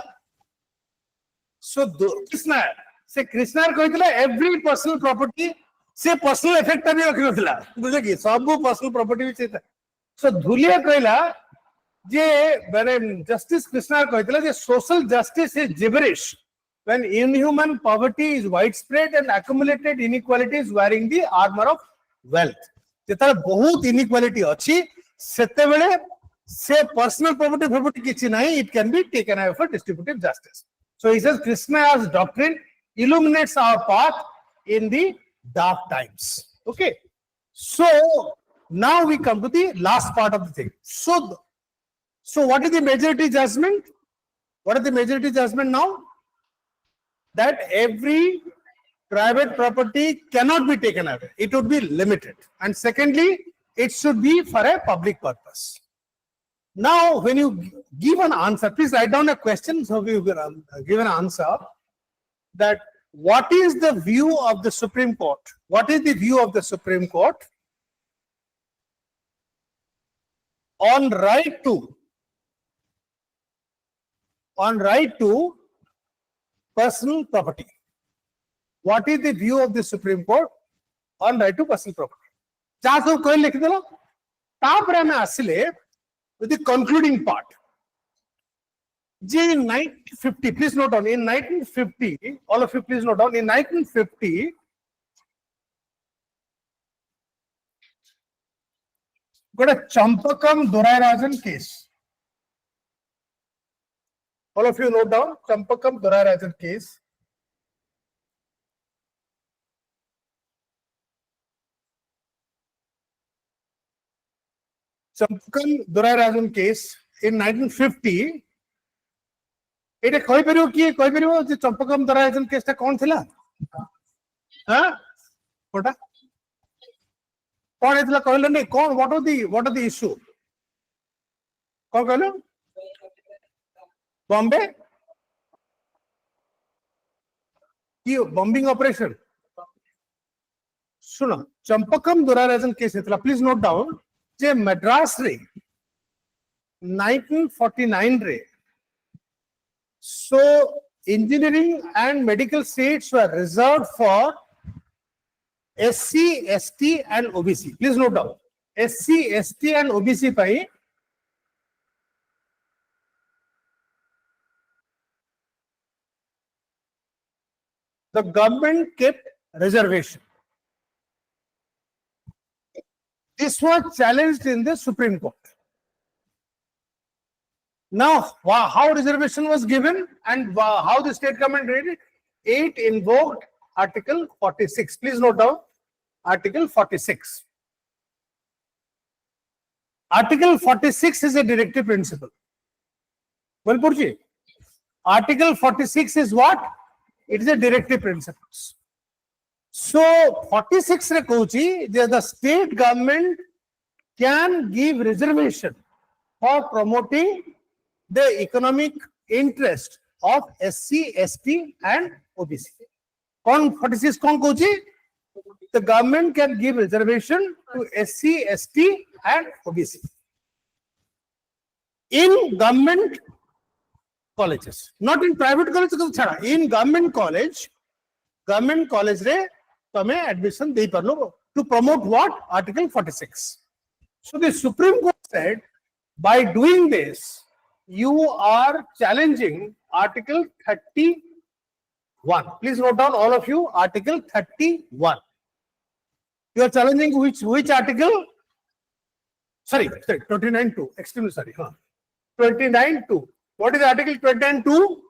सो कृष्णा कहितला एवरी पर्सनल प्रॉपर्टी से पर्सनल इफेक्ट भी रखि नथिला बुझे कि सब पर्सनल प्रॉपर्टी भी छै सो धुलिया कहला जे माने जस्टिस कृष्णा कहितला जे social justice is gibberish when inhuman poverty is widespread and accumulated inequalities wearing the armor of wealth जेतार बहुत inequality अछि सेते बेले से पर्सनल प्रॉपर्टी किछि नाही it can be taken away for distributive justice so he says Krishna's doctrine illuminates our path in the dark times okay so now we come to the last part of the thing so what is the majority judgment now that every private property cannot be taken away. It would be limited. And secondly, it should be for a public purpose. Now, when you give an answer, please write down a question. So we will give an answer that what is the view of the Supreme Court? What is the view of the Supreme Court on right to personal property? What is the view of the Supreme Court on right to personal property? चार सब कोई लिख दो तापर हमें आसिले with the concluding part. In 1950, please note down, in 1950, all of you please note down, in 1950, got a Champakam Dorairajan case. All of you note down, Champakam Dorairajan case. Champakam Dorairajan case in 1950. एटे कहि परियो कि कहि परियो जे चंपकम दरायजन केसटा कोन थिला हां कोटा कोन हेतला कहले नै कोन व्हाट आर द इशू कोन कहलो बॉम्बे की बॉम्बिंग ऑपरेशन सुनो चंपकम दरायजन केस हेतला प्लीज नोट डाउन जे मद्रास रे 1949 रे So, engineering and medical seats were reserved for SC, ST and OBC. Please note down. SC, ST and OBC pai the government kept reservation. This was challenged in the Supreme Court. Now, how reservation was given and how the state government did it? It invoked Article 46. Please note down Article 46. Article 46 is a directive principle. Balpurji, Article 46 is what? It is a directive principle. So 46 रे कहूची जे the state government can give reservation for promoting the economic interest of SC, ST and OBC. कौन 46 कौन कहूची? The government can give reservation to SC, ST and OBC in government colleges, not in private colleges. In government college रे तमें admission दे पर लो to promote what? Article 46. So the Supreme Court said, by doing this, you are challenging Article 31. Please note down, all of you, Article 31. You are challenging which article? Sorry, 29.2. Extremely sorry. 29.2. What is Article 29.2?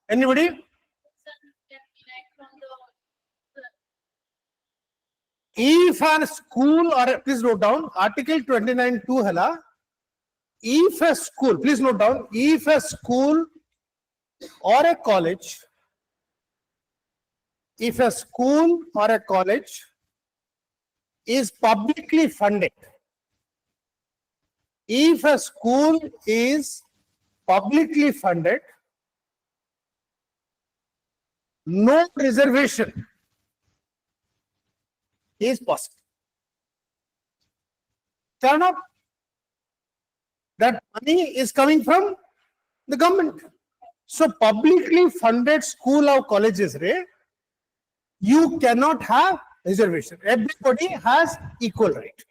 Anybody? If a school or please note down Article 29.2 hela. If a school, please note down, if a school or a college, if a school or a college is publicly funded, if a school is publicly funded, no reservation is possible. Turn up. That money is coming from the government. So publicly funded school or colleges, you cannot have reservation. Everybody has equal right.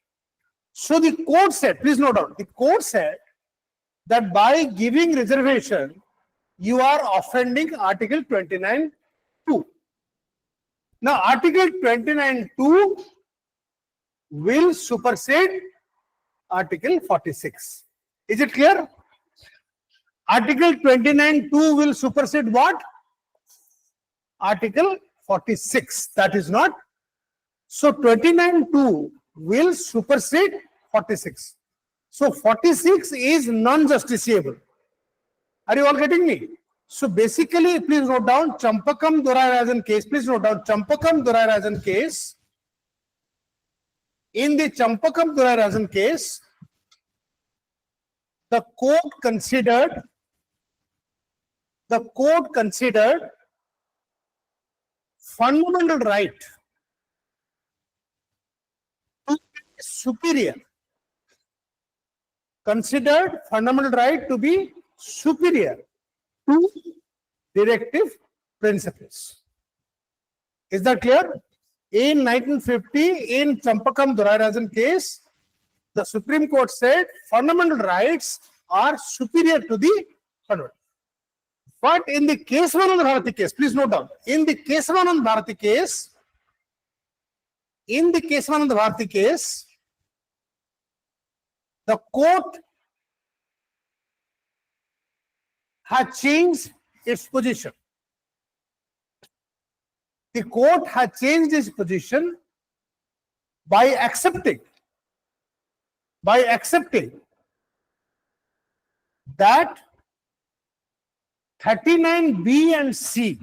So the court said, please note down, the court said that by giving reservation, you are offending Article 29.2. Now, Article 29.2 will supersede Article 46. Is it clear? Article 29.2 will supersede what? Article 46. That is not. So 29.2 will supersede 46. So 46 is non-justiciable. Are you all getting me? So basically, please note down Champakam Durarajan case. Please note down Champakam Durarajan case. In the Champakam Durarajan case, the court considered fundamental right to be superior. Considered fundamental right to be superior to directive principles. Is that clear? In 1950, in Champakam Durarajan case, the Supreme Court said fundamental rights are superior to the fundamental. But in the Kesavanand Bharati case, please note down, in the Kesavanand Bharati case, the court had changed its position. The court had changed its position by accepting that 39B and C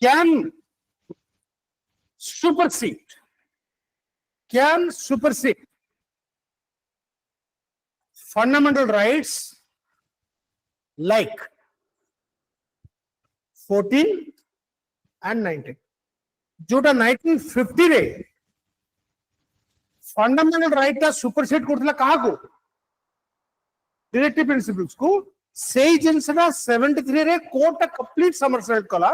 can supersede fundamental rights like 14 and 19. जोटा 1950 रे fundamental right का superset करथिला कहा को directive principles को सेई जिंसना 73 रे court complete Somerset कला.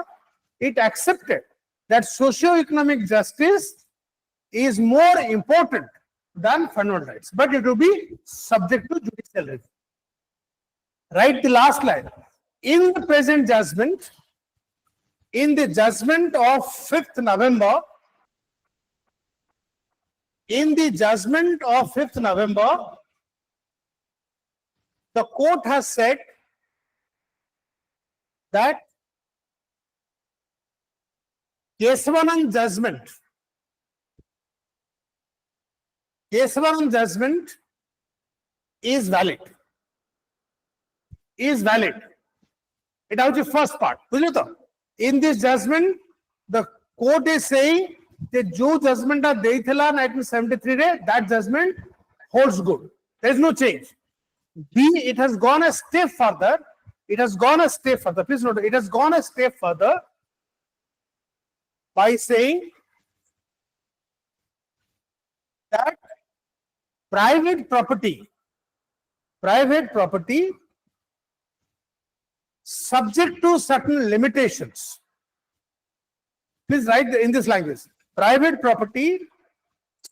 It accepted that socio-economic justice is more important than fundamental rights, but it will be subject to judicial review. Write the last line. In the present judgment, in the judgment of 5th November, the court has said that Kesavanand judgment is valid. It has the first part. In this judgment, the court is saying that जो judgment टा देइथिला 1973 रे, that judgment holds good. There is no change. B, it has gone a step further. It has gone a step further. Please note, it has gone a step further by saying that private property subject to certain limitations. Please write in this language. Private property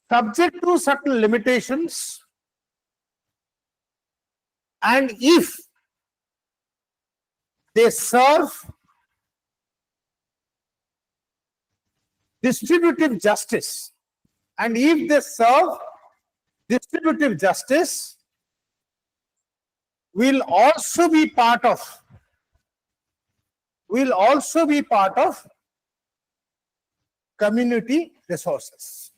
subject to certain limitations, and if they serve distributive justice, will also be part of community resources.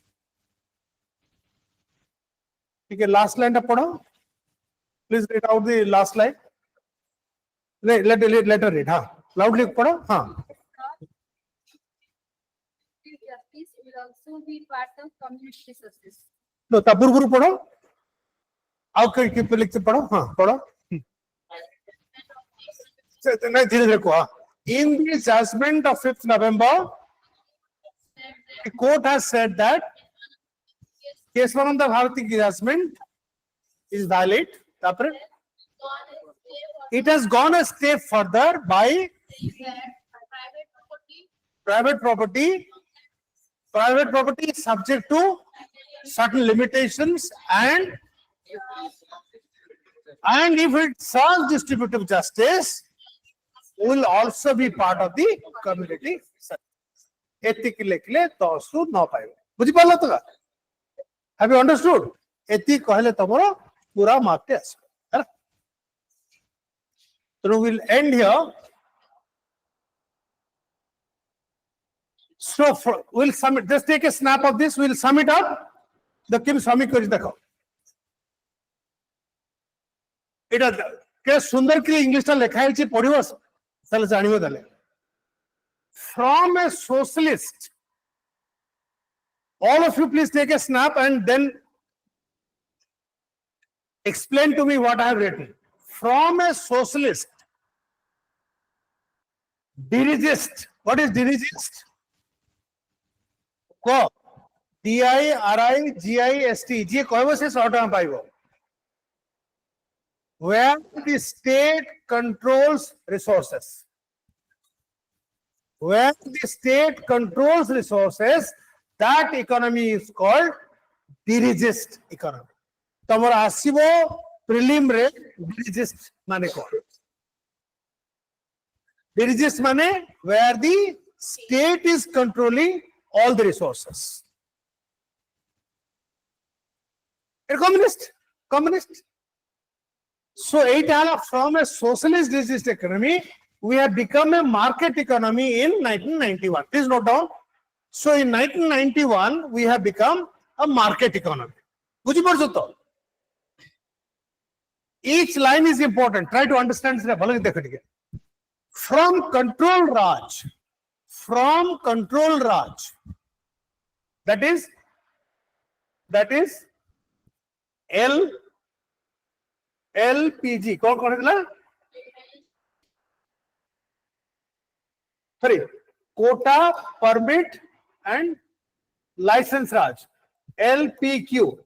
ठीक है, last line पढ़ो. Please read out the last line. Let her read. हाँ, loudly पढ़ो. हाँ. Justice will also be part of community resources. लो तपुर पढ़ो. आओ के लिखते पढ़ो. हाँ, पढ़ो. नहीं धीरे को. हाँ. In the judgment of 5th November, the court has said that Keswananda Bharati judgment is valid. It has gone a step further by private property is subject to certain limitations, and if it serves distributive justice, will also be part of the community. Ethic lekle tosu no paibo. बुझी पाला तो का? Have you understood? Ethic कहले तमरो पूरा mark टे आसो. है ना? So we will end here. So we'll sum it. Just take a snap of this. We'll sum it up. The Kim Swami kori देखो. इटा के सुंदर के इंग्लिश टा लिखा है ची पढ़ियो चल जानियो दले. From a socialist, all of you please take a snap and then explain to me what I have written. From a socialist, dirigist. What is dirigist? Ko D-I-R-I-G-I-S-T. G कोई से sort में पाइबो. Where the state controls resources. Where the state controls resources, that economy is called dirigist economy. तमर आसिबो prelim रे dirigist माने कौन? Dirigist माने where the state is controlling all the resources. A communist. So, from a socialist dirigist economy, we have become a market economy in 1991. Please note down. So, in 1991, we have become a market economy. Each line is important. Try to understand. From control Raj, that is LPG. कौन है ना? Sorry, quota, permit, and license Raj. LPQ,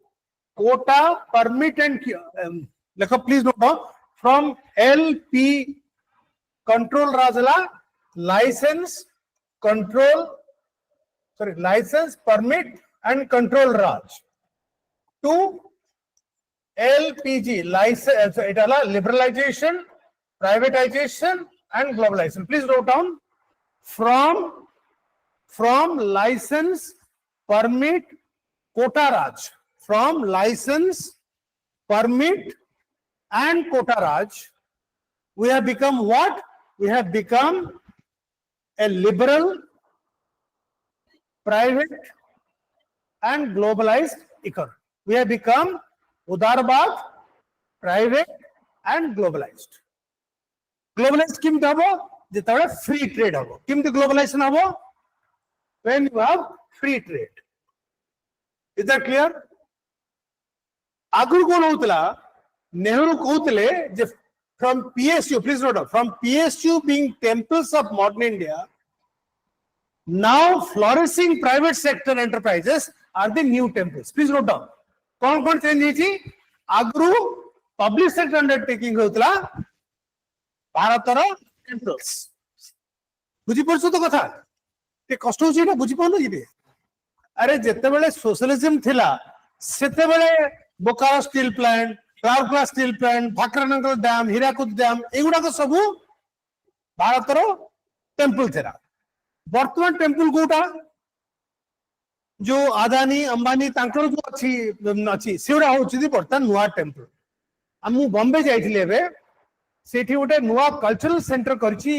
quota, permit, and please note down. From LP control Rajala, license, permit, and control Raj. To LPG, license, liberalization, privatization, and globalization. Please note down. From license, permit, quota Raj. From license, permit, and quota Raj, we have become what? We have become a liberal, private, and globalized economy. We have become Udarbaad, private, and globalized. Globalized kim dabo? Jitawada free trade habo. Kim the globalization habo? when you have free trade. Is that clear? आगुर कौन होतला नेहरू कहतले जे from PSU, please note, from PSU being temples of modern India, now flourishing private sector enterprises are the new temples. Please note down. कौन change ହେଇଛି आगुरु public sector undertaking होतला भारतर temples. बुझी पड़छ तो कथा ते कष्ट होची ना बुझी पाउनो जी अरे जेते बेले सोशलिज्म थिला सेते बेले Bokaro steel plant Rourkela steel plant Bhakra Nangal dam Hirakud dam एगुडा को सब भारतर टेम्पल थिला वर्तमान टेम्पल कोटा जो अदानी अंबानी तांकर जो अच्छी सेउडा होची वर्तमान नुआ टेम्पल हम बॉम्बे जाइथिले एबे सेठी गोटे नुआ कल्चरल सेंटर करछि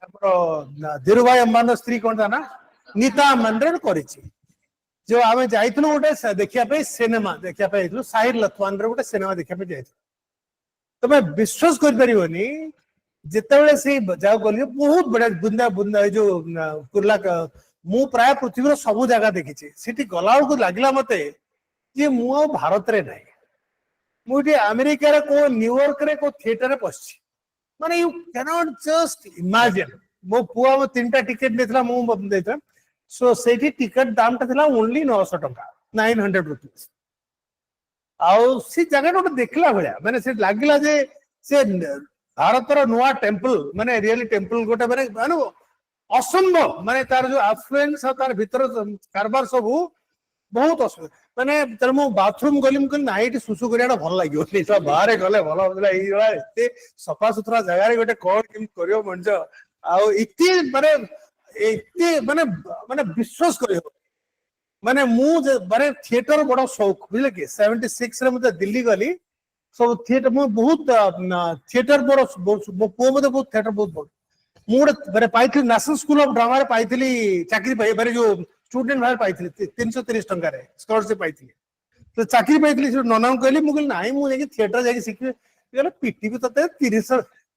हमर धीरुभाई अंबानी स्त्री कोन था ना नीता मंदिर करछि जो आमे जाइथलो गोटे देखिया पे सिनेमा देखिया पे जाइथलो साहिर लथवान रे गोटे सिनेमा देखिया पे जाइथलो तमे विश्वास कर परिबोनी जेतेबेले से जाओ गलियो बहुत बड़ा बुंदा बुंदा जो कुर्ला मु प्राय पृथ्वी सब जगह देखिछि सेठी गला को लागला मते जे मु भारत रे नाही मुझे अमेरिका रे को न्यूयॉर्क रे को थिएटर रे पछी माने you can not just imagine मो पुआ मो तीनटा टिकट देथला मु देथला सो सेठी टिकट दाम ता थिला ओनली 900 टका 900 रुपीस आउ सी जगह तो देखला भलिया माने से लागिला जे से भारतर नुआ टेम्पल माने रियली टेम्पल गोटे माने असंभव माने तार जो अफ्लुएंस तार भीतर कारबार सब बहुत असुविधा माने तर मो बाथरूम गलिम को नाइट सुसु करियाडा भल लागियो नै सब बाहर गले भल होतला एई जळा एते सफा सुथरा जगह रे गोटे कोन किम करियो मंज आ इति माने माने विश्वास करियो माने मु माने थिएटर बड़ा शौक बुझले कि 76 रे मते दिल्ली गली सब थिएटर मु बहुत थिएटर बड़ा मो पो मते बहुत थिएटर बहुत बड़ मु माने पाइथि नेशनल स्कूल ऑफ ड्रामा रे पाइथिली चाकरी पाइ बारे जो स्टूडेंट भाई पाइथिले 330 टंका रे स्कॉलरशिप पाइथिले तो चाकरी पाइथिले से ननाम कहली मु कहली नाही मु जाके थिएटर जाके सिखबे कहले पीटी भी तते 30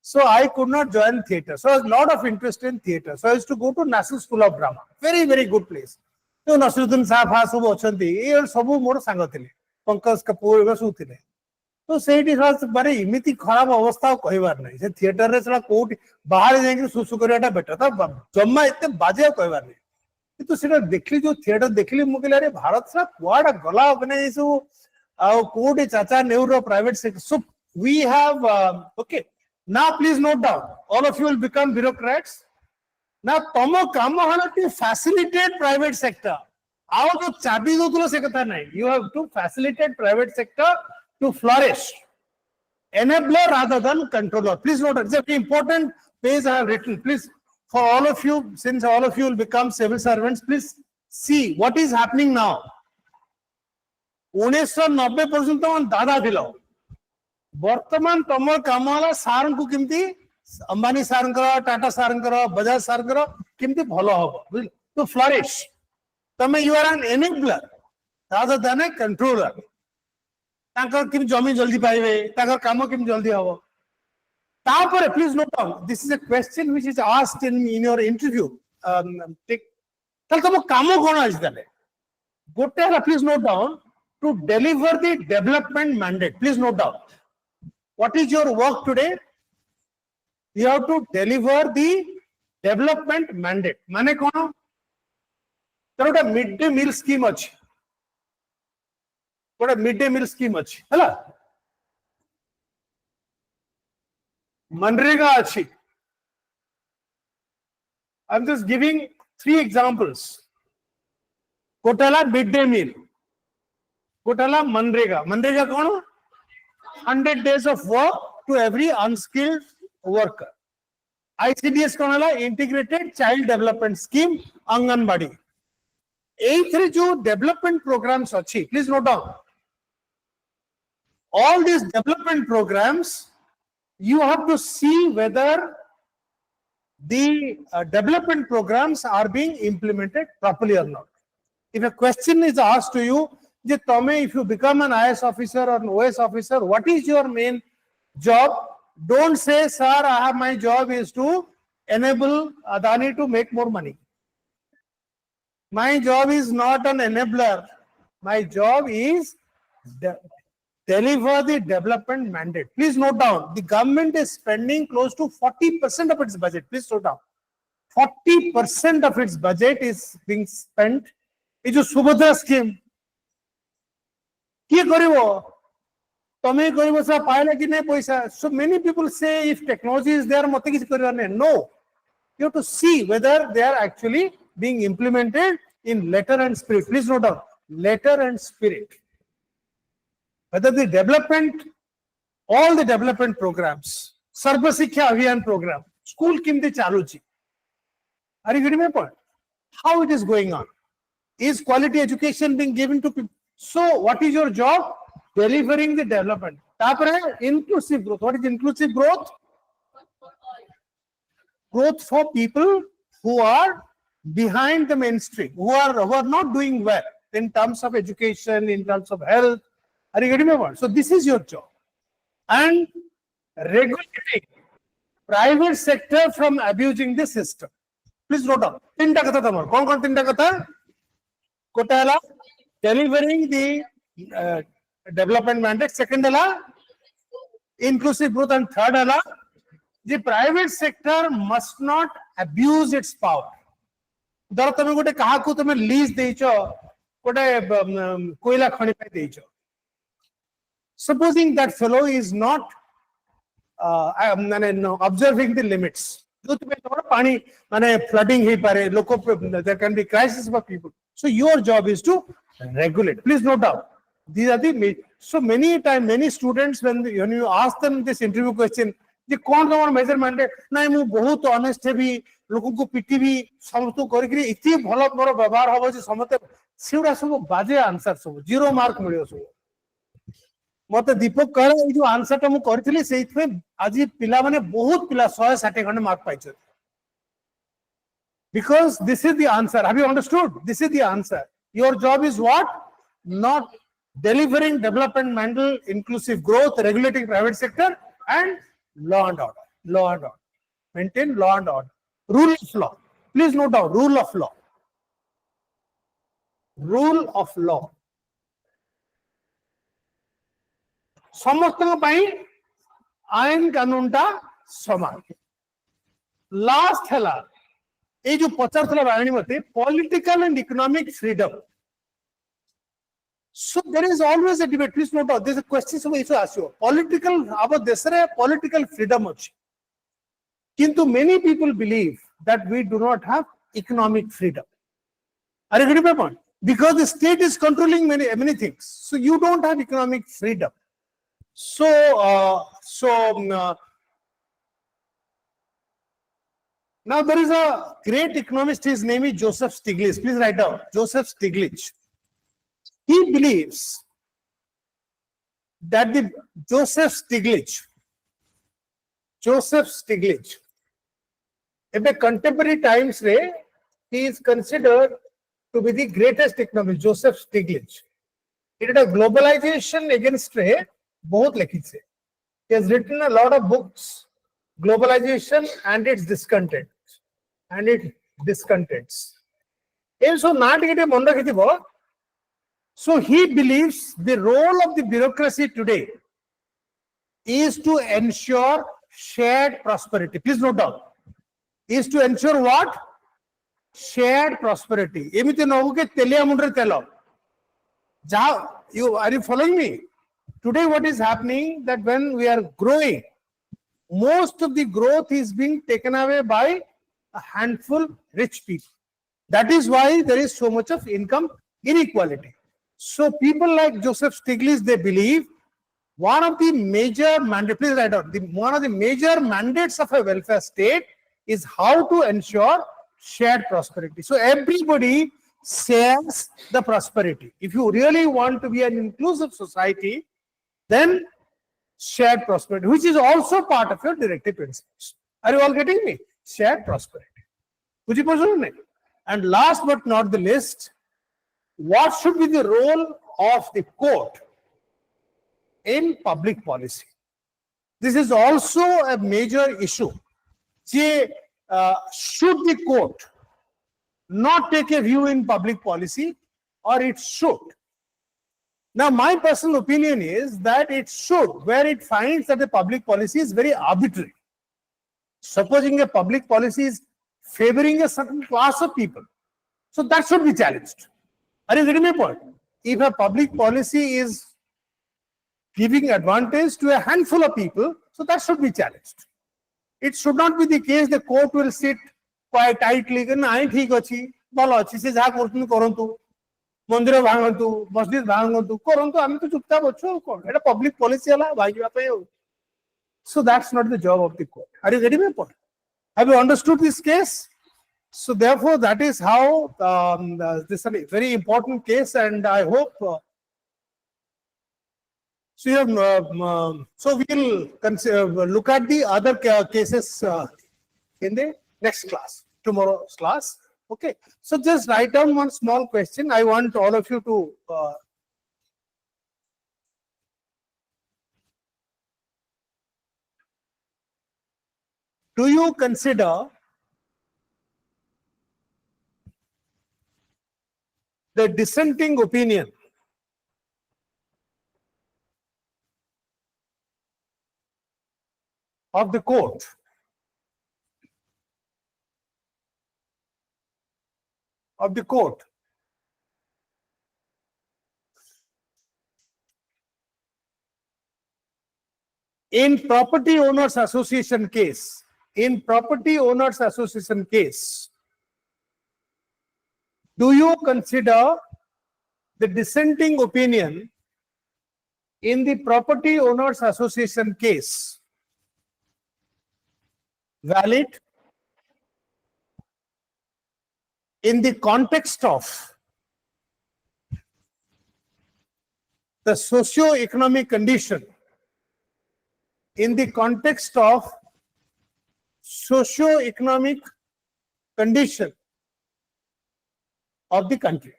so I could not join theater so I was lot of interest in theater so I used to go to National School of Drama very good place तो नसरुद्दीन साहब हा सब अछंती ए सब मोर संग थिले पंकज कपूर एबे सब थिले तो सेठी बारे इमिति खराब अवस्था कहबार नहीं से थिएटर रे सला कोठी बाहर जाके सुसु करियाटा बेटर त जम्मा एते बाजे कहबार नहीं तो सेटा देखली जो थिएटर देखली मु कहले अरे भारत सा कुआडा गला बने सो आ कोठी चाचा Nehru private sector so we have okay now please note down all of you will become bureaucrats now tomo काम हला to facilitate private sector आओ जो चाबी दो तुलो से कथा नहीं you have to facilitate private sector to flourish enabler rather than controller please note it's a very important page I have written please for all of you since all of you will become civil servants please see what is happening now 1990 पर्यंत दादा दिलो वर्तमान तुम काम सार को किमती अंबानी सार टाटा सार बजाज सार किमती भल हम बुझल टू फ्लरिश तमे you are an enabler rather than a controller तांकर किम जमी जल्दी पाइबे तांकर काम किम जल्दी हबो तापर please note down this is a question which is asked in your interview take तल तुम काम कोन आज तले गोटे हला please note down to deliver the development mandate please note down what is your work today you have to deliver the development mandate माने कोन तर ओटा मिड डे मील स्कीम अछि ओटा मिड डे मील स्कीम अछि हला मनरेगा अछि I am just giving 3 examples कोटला mid day meal कोटला मनरेगा कोन 100 days of work to every unskilled worker. ICDS कौन है Integrated Child Development Scheme anganwadi. A3 जो development programs अच्छी. Please note down. All these development programs, you have to see whether the development programs are being implemented properly or not. If a question is asked to you, if you become an IAS officer or an OS officer, what is your main job? Don't say, sir, my job is to enable Adani to make more money. My job is not an enabler. My job is deliver the development mandate. Please note down, the government is spending close to 40% of its budget. Please note down. 40% of its budget is being spent. It's a Subhadra scheme. Ki karibo? Tome karibo sa paila ki nahi paisa. So many people say if technology is there, mote kisi karibo nahi. No. You have to see whether they are actually being implemented in letter and spirit. Please note down, letter and spirit. Whether the development, all the development programs, Sarva Shiksha Abhiyan program, school kimti chaluchi. Are you getting my point? How it is going on? Is quality education being given to people? So what is your job? Delivering the development. Tapare inclusive growth. What is inclusive growth? Growth for people who are behind the mainstream, who are not doing well in terms of education, in terms of health. Are you getting my point? So this is your job. And regulating private sector from abusing the system. Please note down. Tinta katha tamar. Kon tinta katha? Kotala, delivering the development mandate. Second ala, inclusive growth, and third ala, the private sector must not abuse its power. धर तमे गोटे कहा को तमे lease देइछो गोटे कोयला खनि पे देइछो. Supposing that fellow is not observing the limits. जो तमे तमरो पानी माने flooding हे पारे लोको, there can be crisis for people. So your job is to regulate. Please note down. These are the so many times many students when you ask them this interview question, जे कौन तमरो measurement नाही मु बहुत honest heavy लोक को पिटिबी समस्त करिकरी इति भलो मोर व्यवहार होबो जे समते सेउडा सब बाजे आंसर सब 0 मार्क मिलियो सब मते दीपक कहला ए जो आंसर त मु करथिली सेइथमे आज पिला माने बहुत पिला 160 खंड mark पाइछ because this is the answer. Have you understood? This is the answer. Your job is what? Not delivering development mandate, inclusive growth, regulating private sector, and law and order. Law and order. Maintain law and order. Rule of law. Please note down, rule of law. Rule of law. समस्त पाई आईन कानून टा समान. Last हला ये जो 50 थला बाणी मते political and economic freedom. So there is always a debate. Please note down, there is a question so ask you. Political, our desare political freedom अछि. Kintu many people believe that we do not have economic freedom. Are you getting my point? Because the state is controlling many things. So you don't have economic freedom. So now there is a great economist, his name is Joseph Stiglitz. Please write down, Joseph Stiglitz. He believes that the Joseph Stiglitz, in the contemporary times, he is considered to be the greatest economist, Joseph Stiglitz. He did a globalization against both like he has written a lot of books, globalization and its discontent, and its discontents. So he believes the role of the bureaucracy today is to ensure shared prosperity. Please note down. Is to ensure what? Shared prosperity. Are you following me? Today what is happening that when we are growing, most of the growth is being taken away by a handful rich people. That is why there is so much of income inequality. So people like Joseph Stiglitz, they believe one of the major mandates, please write down, one of the major mandates of a welfare state is how to ensure shared prosperity. So everybody shares the prosperity. If you really want to be an inclusive society, then shared prosperity, which is also part of your directive principles. Are you all getting me? Shared prosperity. And last but not the least, what should be the role of the court in public policy? This is also a major issue. Should the court not take a view in public policy, or it should. Now, my personal opinion is that it should, where it finds that the public policy is very arbitrary. Supposing a public policy is favoring a certain class of people, so that should be challenged. Are you getting my point? If a public policy is giving advantage to a handful of people, so that should be challenged. It should not be the case the court will sit quite tightly, "Nahi thik achi, bhalo achi, se jaha koruntu korantu, mandir bhangantu, masjid bhangantu, korantu, ami to chupchap achu, eta public policy ala bhagiba pai ho." So that's not the job of the court. Are you getting my point? Have you understood this case? So therefore, that is how this is a very important case, and I hope. So you have, so we will look at the other cases in the next class, tomorrow's class. Okay. So just write down one small question. I want all of you to do you consider the dissenting opinion of the court in property owners association case, do you consider the dissenting opinion in the property owners association case valid in the context of the socio-economic condition, of the country?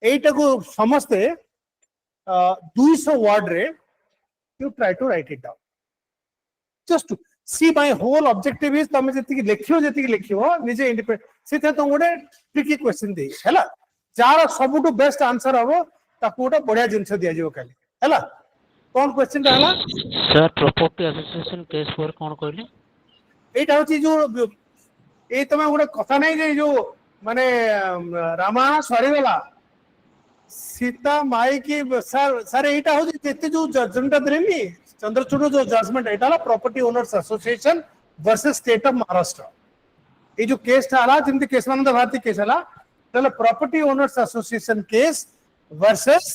ଏଇଟାକୁ ସମସ୍ତେ 200 word ରେ you try to write it down. Just to see, my whole objective is ତମେ ଯେତିକି ଲେଖିବ ନିଜେ independent ସେଟା ତ ଗୋଟେ tricky question ଦେଇ ହେଲା, ଯାହାର ସବୁଠୁ ବେଷ୍ଟ ଆନ୍ସର ହବ ତାକୁ ଗୋଟେ ବଢିଆ ଜିନିଷ ଦିଆଯିବ କାଲି ହେଲା। କଣ क्वेश्चन ଟା ହେଲା सर प्रॉपर्टी एसोसिएशन केस पर कोन कहले? এইটা হচ্ছে जो এই তমে ଗୋଟେ কথা নাই যে जो মানে রামায়ণ সরিগলা सीता माई की सर এইটা হচ্ছে যেতে जो जजमेंट দেলেনি চন্দ্রচূড় जो जजमेंट এটা হলো property owners association versus state of Maharashtra. এই जो केस টা हला যেমতি केशवानंद भारती केस हला তাহলে property owners association case versus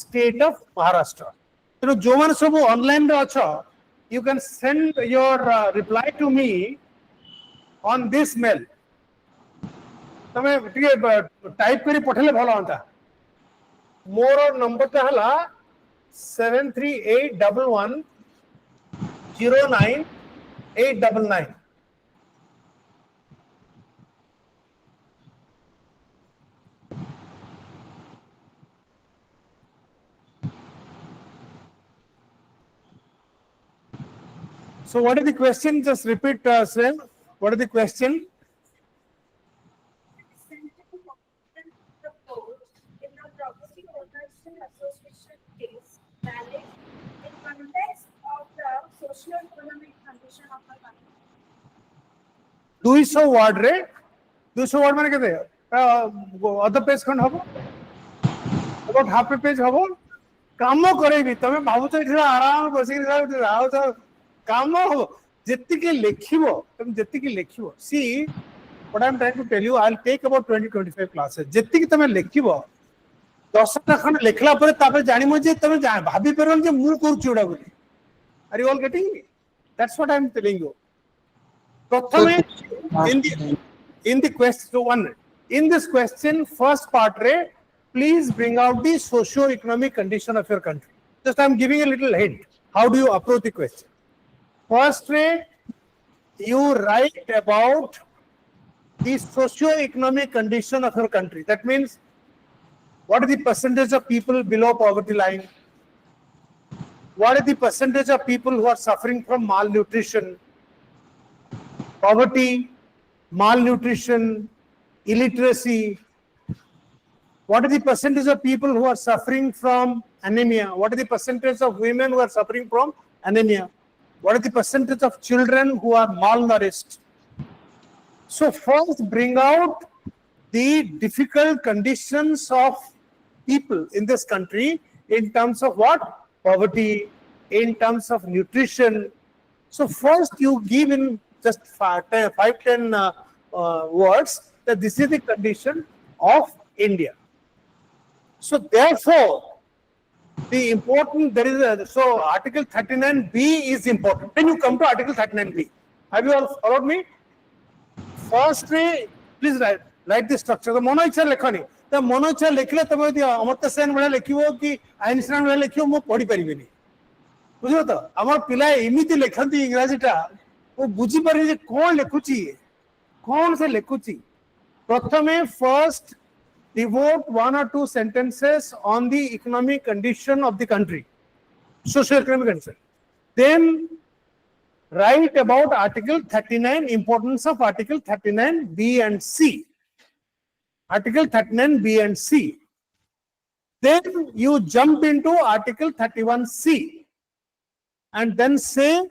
state of Maharashtra. तेणु जो मैंने सब ऑनलाइन रे अछ you can send your reply to me on this mail. तमे टिके टाइप करी पठले भलो होता। मोर नंबर ता हला 7381109899। So what is the question? Just repeat, Sven. What is the question? The court in the property owners association case valid in context of the socio-economic condition of the country. 200 word रे 200 word माने केते अध page खंड हबो about half a page हबो काम करेबी तमे भाबुछ इठा आराम बसी राव त काम हो जेतिके लेखिबो तुम जेतिके लेखिबो। सी what I am trying to tell you, I'll take about 20-25 classes. जेतिके तमे लेखिबो 10 टा खंड लेखला परे तापर जानिमो जे तमे भाबी परन जे मु करू चुडा बोली। Are you all getting me? That's what I am telling you. प्रथमे in the question one, in this question first part रे please bring out the socio-economic condition of your country. Just I am giving a little hint. How do you approach the question? First way, you write about the socio-economic condition of your country. That means, what is the percentage of people below poverty line? What is the percentage of people who are suffering from malnutrition, poverty, malnutrition, illiteracy? What is the percentage of people who are suffering from anemia? What is the percentage of women who are suffering from anemia? What is the percentage of children who are malnourished? So first bring out the difficult conditions of people in this country in terms of what? Poverty, in terms of nutrition. So first you give in just 5-10 words that this is the condition of India. So therefore, the important, so Article 39B is important. When you come to Article 39B, have you all followed me? Firstly, please write the structure. The mono ichha lekhani. The mono ichha lekhile tame di Amartya Sen bhaliya lekhibo ki Einstein bhaliya lekhibo mo padi paribeni. बुझो तो आमर पिला एमिति लेखंती इंग्रजीटा वो बुझी पारे जे कोन लेखुची कोन से लेखुची प्रथमे first devote 1 or 2 sentences on the economic condition of the country, socio-economic condition. Then write about Article 39, importance of Article 39B and C. Article 39B and C. Then you jump into Article 31C and then say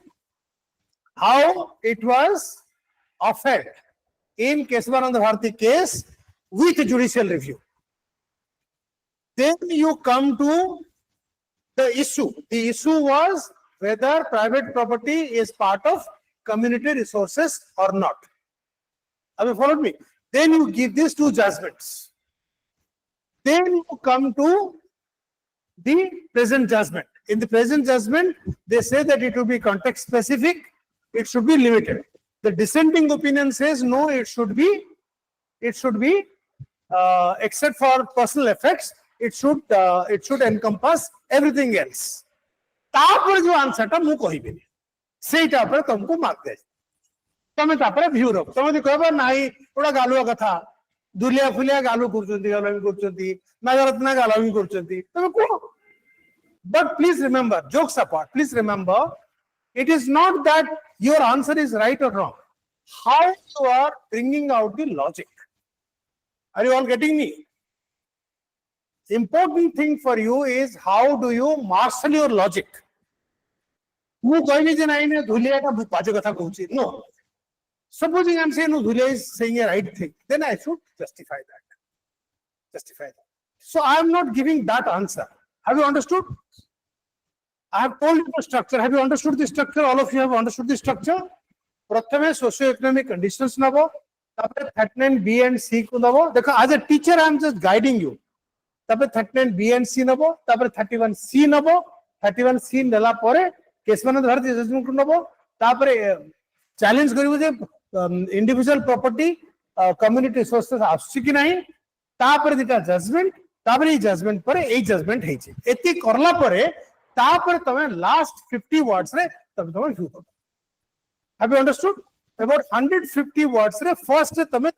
how it was upheld in Kesavananda Bharati case with judicial review. Then you come to the issue. The issue was whether private property is part of community resources or not. Have you followed me? Then you give these 2 judgments. Then you come to the present judgment. In the present judgment, they say that it will be context specific, it should be limited. The dissenting opinion says no, it should be except for personal effects, it should encompass everything else. तापर जो answer टा मु कहिबेनी सेटा पर तुमको mark दे तमे तापर view रख तमे जे कहबा नाही ओडा गालुआ कथा दुलिया फुलिया गालु करचंती नागरत्ना गालावी करचंती तमे को. But please remember, jokes apart, please remember, it is not that your answer is right or wrong. How you are bringing out the logic. Are you all getting me? Important thing for you is how do you marshal your logic. No. Supposing I'm saying no, Dhulia is saying a right thing, then I should justify that. So I am not giving that answer. Have you understood? I have told you the structure. Have you understood the structure? All of you have understood the structure? Prathame socio-economic conditions nabo. 39B and C को नबो देखो as a teacher I am just guiding you. तबे 39B and C नबो तबे 31C नबो 31C नेला परे Kesavananda Bharti judgement को नबो तापरे challenge करिवो जे individual property community resources आसुची कि नाही तापरे दिटा जजमेंट तापरे जजमेंट परे ए जजमेंट हेची एति करला परे तापरे तमे लास्ट 50 वर्ड्स रे तमे व्यू करो. Have you understood? About 150 words re first tame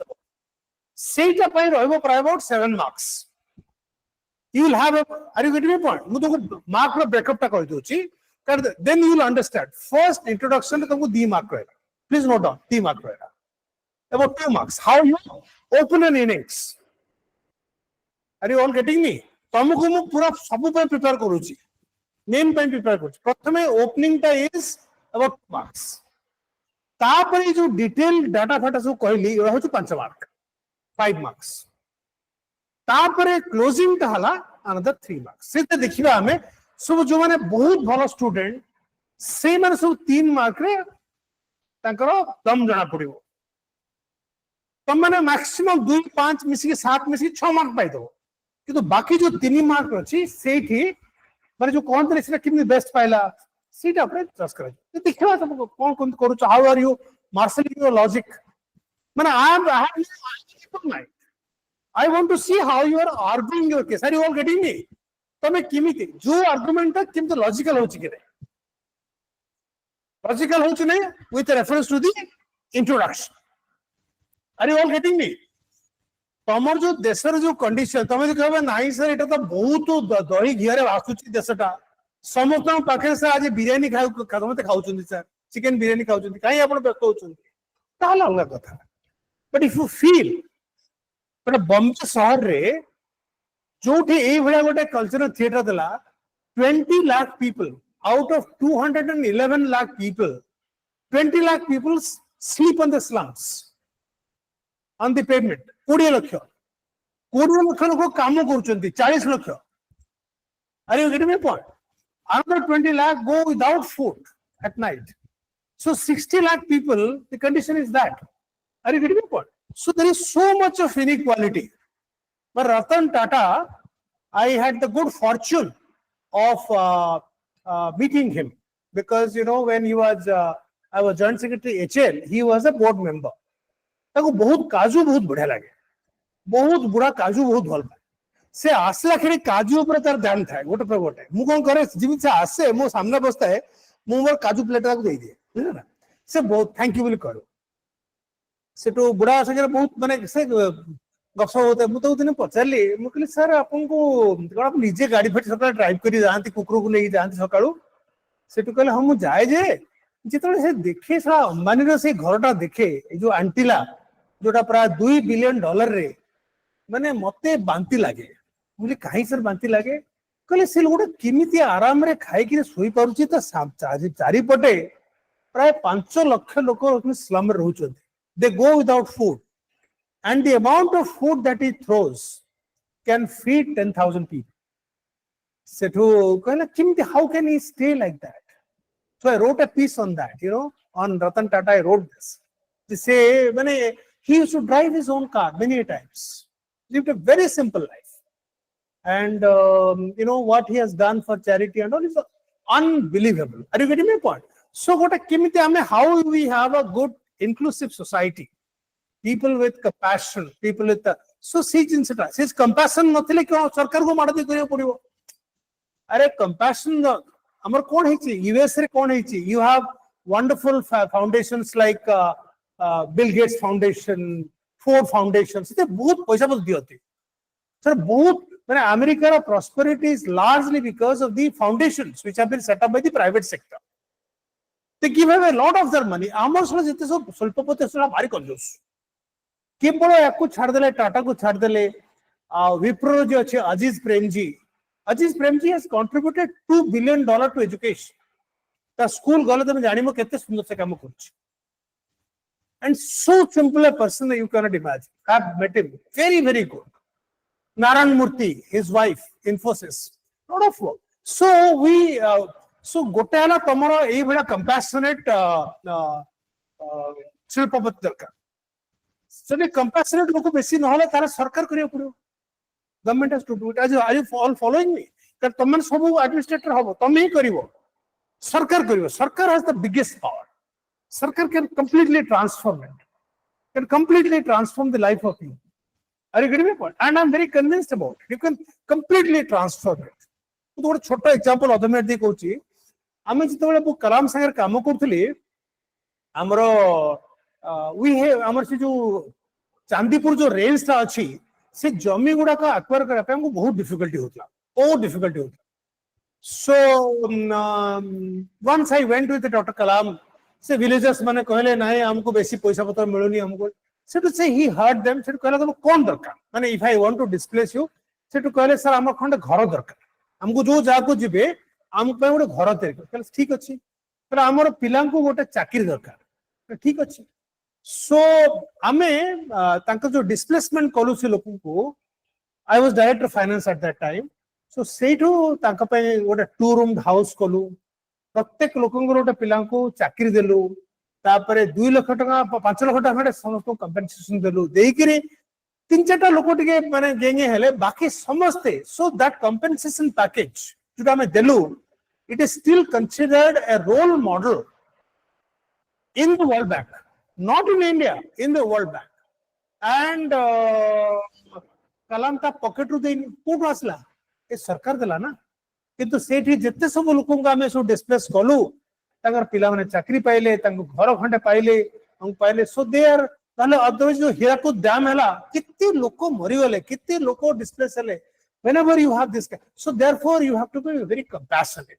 seita pai rohibo pray about 7 marks. You will have are you getting my point? Mu to mark ro breakup ta koi dochi then you will understand. First introduction tumko 2 mark rahega. Please note down 3 mark rahega. About 2 marks. How you open an innings. Are you all getting me? Tumko mu pura sabu pai prepare karuchi. Main pai prepare karuchi. Prathame opening ta is about 2 marks. तापरे जो detail data फाटा सब कहली era होछ 5 mark 5 marks तापरे closing ता हला another 3 marks सेते देखिबा हमें सब जो माने बहुत भलो स्टूडेंट से माने सब 3 मार्क रे तांकर दम जणा पड़िबो तम माने मैक्सिमम 2 5 मिसी 7 मिसी 6 मार्क पाइ दो किंतु बाकी जो 3 मार्क अछि सेठी माने जो कोन तरे से कितनी बेस्ट पाइला सीट अपने ट्रस्ट करें देखिबा सब कोन कोन करू how are you marshalling your logic माने I have I want to see how you are arguing your case. Are you all getting me? तमे किमिति जो आर्गुमेंट ता किमते लॉजिकल होची के लॉजिकल होची नै with reference to the introduction. Are you all getting me? तमर जो देशर जो कंडीशन तमे जो कहबा नाही सर एटा तो बहुत दही घियारे भासुची देशटा समस्त पाखे सर आज बिरियानी मत खाऊँ सर चिकेन बिरियानी खाऊँ कहीं आप व्यस्त होता अलग कथा but if you feel Bombay सहर रे जो गोटे कल्चरल थिएटर देला 20 lakh people out of 211 lakh people 20 lakh people sleep on the slums on the pavement 20 lakh लोग काम कर 40 lakh are you getting my point another 20 lakh go without food at night so 60 lakh people the condition is that are you getting my point so there is so much of inequality but Ratan Tata I had the good fortune of meeting him because when he was I was joint secretary HL he was a board member ताको बहुत काजू बहुत बढ़िया लगे बहुत बुरा काजू बहुत भल पाए से आसला खेड़ी काजू ऊपर तार ध्यान था गोटे पर गोटे मु कोन करे जिमि से आसे मो सामने बसता है मु मोर काजू प्लेट को दे दिए बुझला ना से बहुत थैंक यू बोली करो से तो बुढ़ा संगे बहुत माने से गप होते मु तो दिन पचारली मु कहली सर आपन को कोन आप निजे गाड़ी फट सकाळ ड्राइव करी जानती कुकुर को लेके जानती सकाळू से तो कहले हम जाए जे जितने से देखे सा अंबानी रो से घरटा देखे जो आंटिला जोटा प्राय $2 बिलियन रे माने मते बांती लागे बोले काहे सर बांती लागे कहले से लोगटा किमिति आराम रे खाई कि सोई पारुची त चारि पटे प्राय 5 लाख लोक स्लम रे रहउछन they go without food and the amount of food that he throws can feed 10,000 people se to कहले किमिति how can he stay like that so I wrote a piece on that on Ratan Tata I wrote this to say mane he used to drive his own car many times lived a very simple life and what he has done for charity and all is unbelievable are you getting my point so what a kimiti ame how we have a good inclusive society people with compassion people with so siege insta his compassion नथिले क्यों सरकार को माडती करियो पड़ियो अरे compassion हमर कोन हेछि US रे कोन हेछि you have wonderful foundations like Bill Gates Foundation Ford Foundation से बहुत पैसा बस दियते सर बहुत माने अमेरिका रा prosperity is largely because of the foundations which have been set up by the private sector they give away a lot of their money आमर सला जते सब स्वल्पपति सला भारी कंजूस केवल याको छाड़ देले टाटा को छाड़ देले विप्रो जो अच्छे Azim Premji has contributed $2 billion to education ता स्कूल गले तमे जानि मो केते सुंदर से काम करछ and so simple a person that you cannot imagine I've met him very good Narayan Murthy his wife Infosys lot of work so we so गोटेला तमरो एई बडा compassionate शिल्पपति दरकार सो कंपैशनेट लोक बेसी नहले तारा सरकार करियो पड़ो government has to do it आज are you all following me that तमन सब एडमिनिस्ट्रेटर हबो तमे ही करिवो सरकार हैज द बिगेस्ट पावर सरकार can completely transform the life of you are you getting me point and I am very convinced about it you can completely transform it तो गोटे छोटा एग्जांपल अदमेट दे कहूची आमे जितबेले बु कलाम संगे काम करथली हमरो we have हमर से जो चांदीपुर जो रेंज ता अछि से जमी गुडा का एक्वायर करे पे हमको बहुत डिफिकल्टी होता so once I went with Dr. Kalam से विलेजर्स माने कहले नाही हमको बेसी पैसा पत्र मिलुनी हमको से to say he heard them से कहला तुम कोन दरकार माने if I want to displace you से to कहले सर हमर खंड घर दरकार हमको जो जा को जिबे हम पे गोटे घर तैयार कहले ठीक अछि पर हमर पिलां को गोटे चाकरी दरकार ठीक अछि सो आमे तांका जो डिस्प्लेसमेंट कलु से लोक को I was director finance at that time so सेठो तांका पे गोटे 2 रूम हाउस कलु प्रत्येक लोकंगर गोटे पिलां को चाकरी देलु तापरे 2 लाख टका 5 लाख टका समस्त कंपेंसेशन देलु देइकरी 3-4टा लोक टिके माने गेंगे हेले बाकी समस्ते सो दैट कंपेंसेशन पैकेज जोटा हमें देलु it is still considered a role model in the World Bank not in India in the world bank and Kalam ta pocket ru deini कोट आसला ए सरकार देला ना किंतु सेठी जत्ते सब लोकन का हमें सो डिस्प्लेस कलु तांगर पिला माने चाकरी पाइले तांको घर खंडे पाइले हम पाइले सो दे आर ताले अदरवाइज जो हीराकुद डैम हैला कित्ते लोक मरि गले कित्ते लोक डिस्प्लेस हले whenever you have this, so therefore you have to be very compassionate.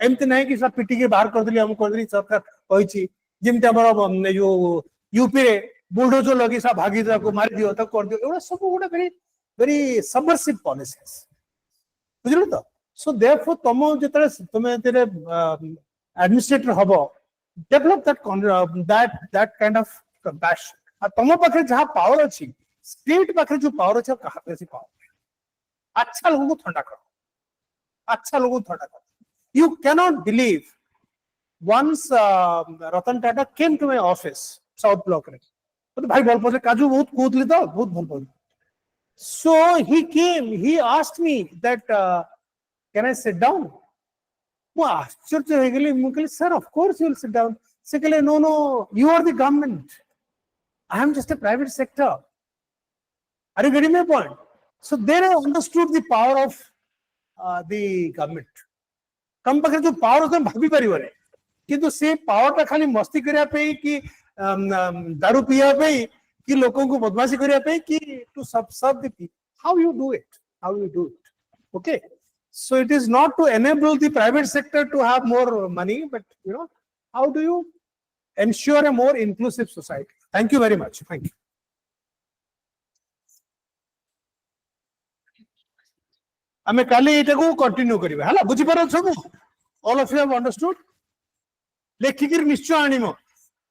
एमती नहीं कि सब पिटी के बाहर कर दिली हम कर दिली सरकार कहिछि जेमते हमर जो यूपी रे बुलडोजर लगी सब भागी को मार दियो त कर दियो एवढा सब गोटे वेरी वेरी सबवर्सिव पॉलिसीज बुझलो तो सो देयरफॉर तुम जेतले तुमे तेरे एडमिनिस्ट्रेटर हबो develop that kind of compassion आ तुम पाखे जहां पावर अछि स्टेट पाखे जो पावर अछि कहा पे पावर अच्छा लोगों को ठंडा करो अच्छा लोगों को ठंडा करो You cannot believe once Ratan Tata came to my office, South Block. But bhai bol pose kaju bahut koodli to bahut bol pose. So he came, he asked me that can I sit down? Well, आश्चर्य हो गई मुझे sir of course you will sit down. से कहले no you are the government. I am just a private sector. Are you getting my point? So then I understood the power of the government. कम पाखे जो power होता है भाभी परिवार है किंतु से पावर टा खाली मस्ती करिया पे कि दारू पिया पे कि लोगों को बदमाशी करिया पे कि टू सब the people how you do it okay so it is not to enable the private sector to have more money but you know how do you ensure a more inclusive society. Thank you very much. Thank you. आमे काली एटा को continue करिबा हला बुझी पारो सब all of you have understood लेखिक निश्चय आनिमो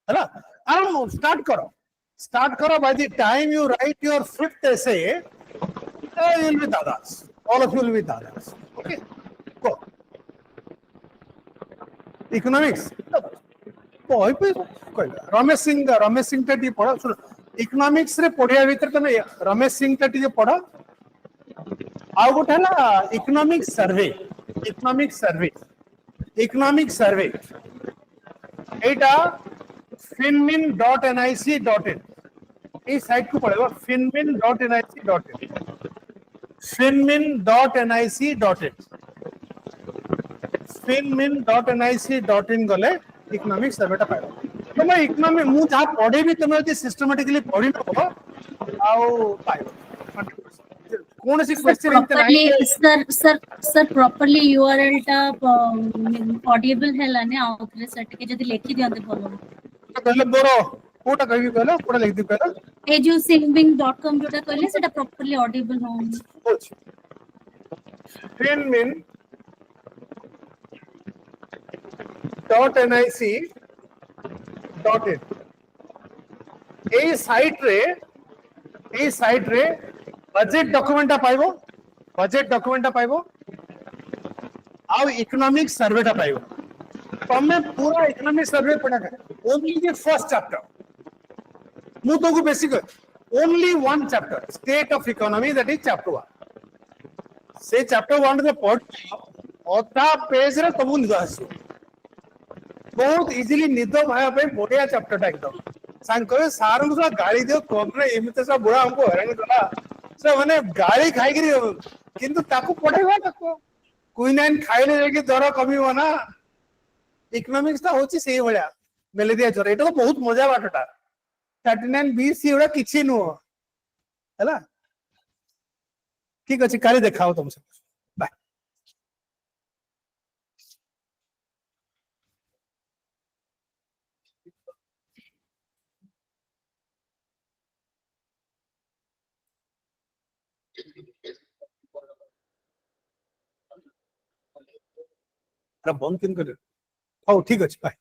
हला आराम स्टार्ट करो by the time you write your fifth essay you will be दादास all of you will be दादास ओके गो इकोनॉमिक्स कोई पे रमेश सिंह टी पढ़ा सुन इकोनॉमिक्स रे पढ़िया भीतर तमे रमेश सिंह टी पढ़ा आउ गोटे ना इकोनॉमिक सर्वे एटा finmin.nic.in ए साइट को पढ़ेगा finmin.nic.in finmin.nic.in गले इकोनॉमिक सर्वेटा पाइबो तमे इकोनॉमिक मु जहा पढ़े भी तमे जे सिस्टमैटिकली पढ़ी नबो आउ पाइबो कौन सी क्वेश्चन सर प्रॉपर्ली यूआरएल टा ऑडिबल हैला ने आउथरे सेट के जदी लेखि दियंते बोलो कहले बोरो कोटा कहबी कहलो कोटा लिख दी कहलो ए जो singbing.com जोटा कहले सेटा प्रॉपर्ली ऑडिबल हो finmin.nic.in ए साइट रे बजेट डॉक्यूमेंट पाइबो आउ इकोनॉमिक सर्वेटा पाइबो तमे पूरा इकोनॉमिक सर्वे पढ़ा कर ओनली द फर्स्ट चैप्टर मु तो को basic only one chapter state of economy that is chapter 1 से चैप्टर 1 रे पढ़ ओता पेज रे तमु निद आसी बहुत इजीली निद भाया पे बढ़िया चैप्टर एकदम सांग कहे सार को गाली दियो कम रे एमिते सब बुढ़ा हमको हैरान करा से माने गाली खाई गिरी किंतु ताको पढ़ेबा ताको क्विनाइन खाइले जेकी दर कमिबो ना इकोनॉमिक्स ता होची सेही भलिया मेलेरिया ज्वर एटा तो बहुत मजा बाटटा 39 20 एवडा किछि नो हैला ठीक अछि काली देखाओ तुम सब बाय बंद किन कर हो ठीक अछि बाय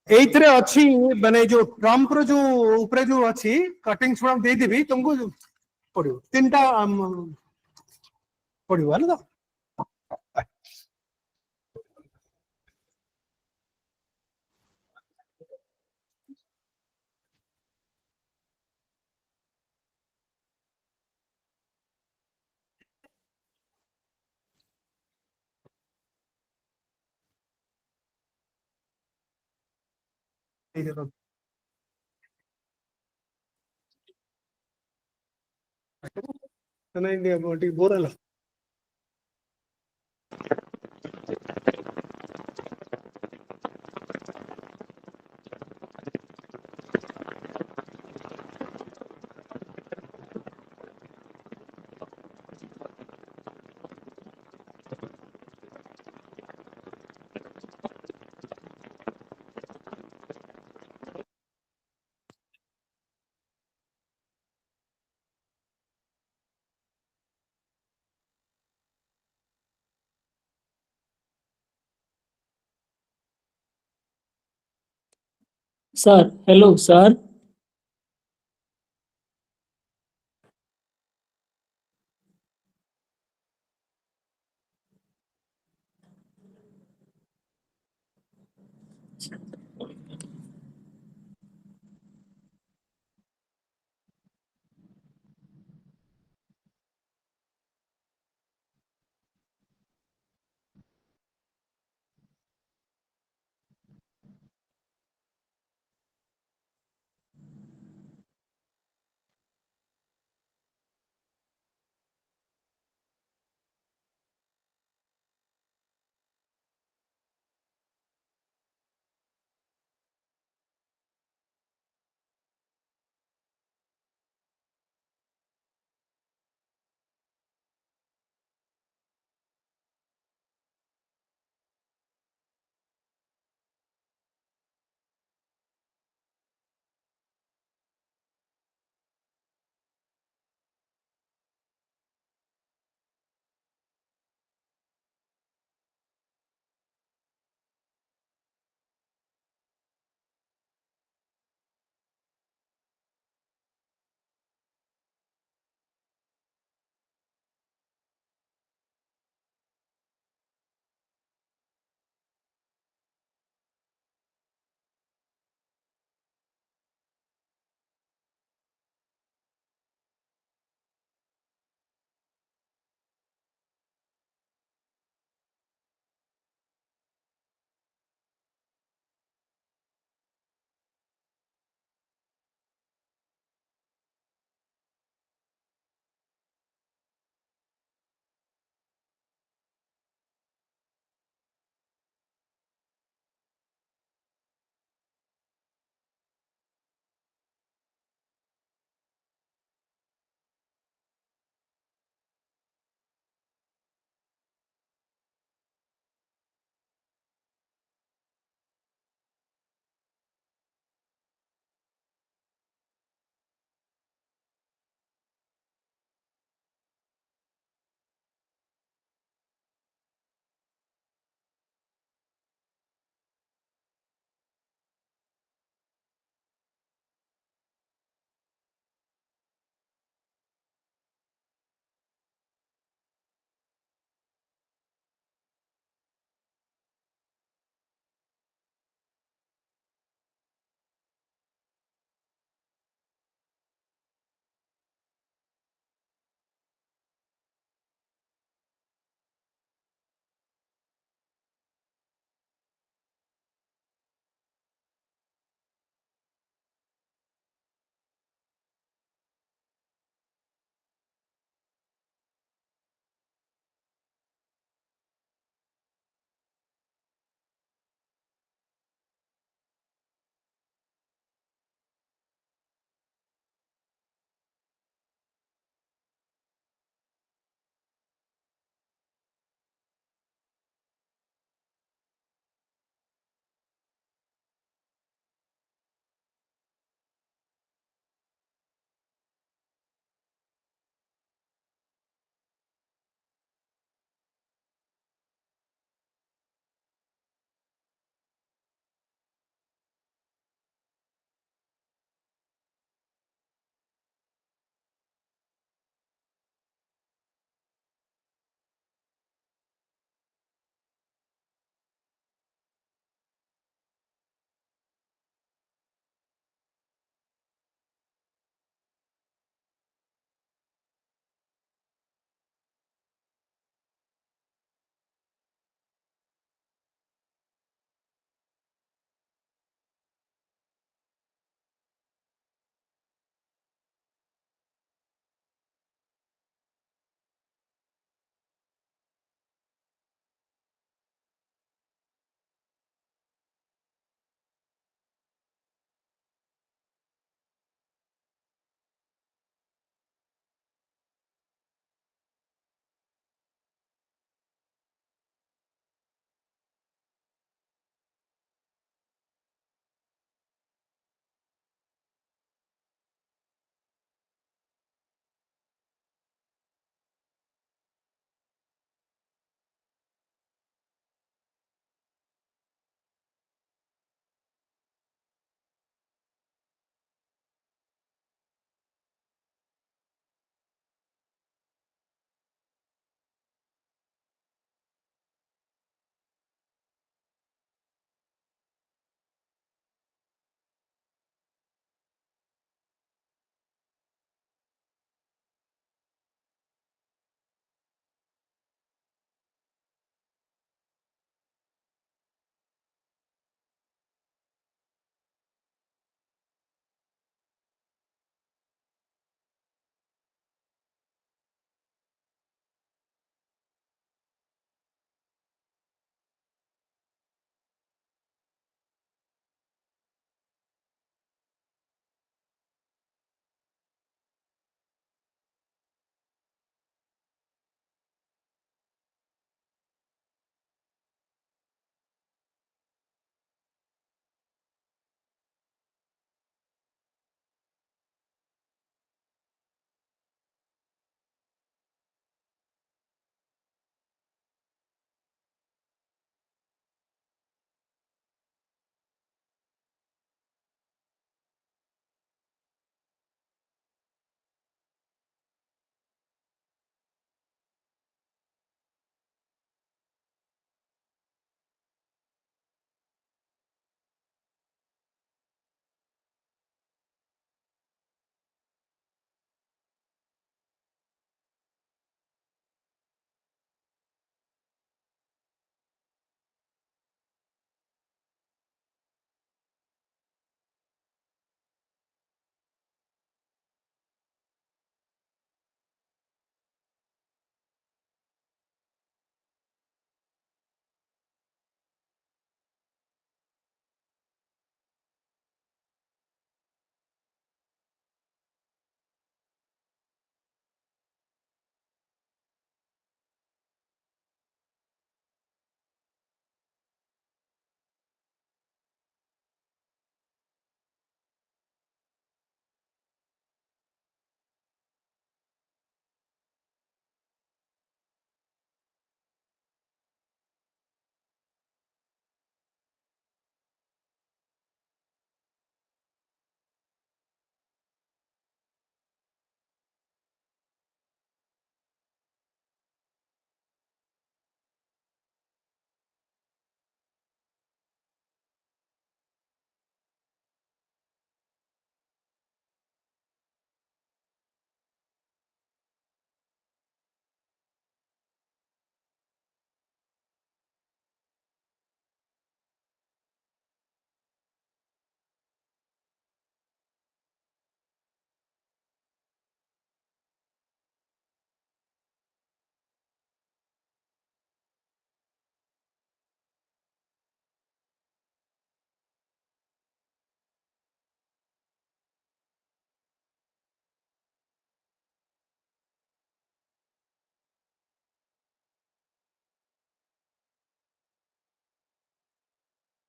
एइथरे अछि माने जो ट्रम्प रो जो ऊपर जो अछि कटिंग छुड़ा दे देबी तुमको पड़ियो तीनटा पड़ियो हला नहीं मोटी बोरल Sir, hello, sir.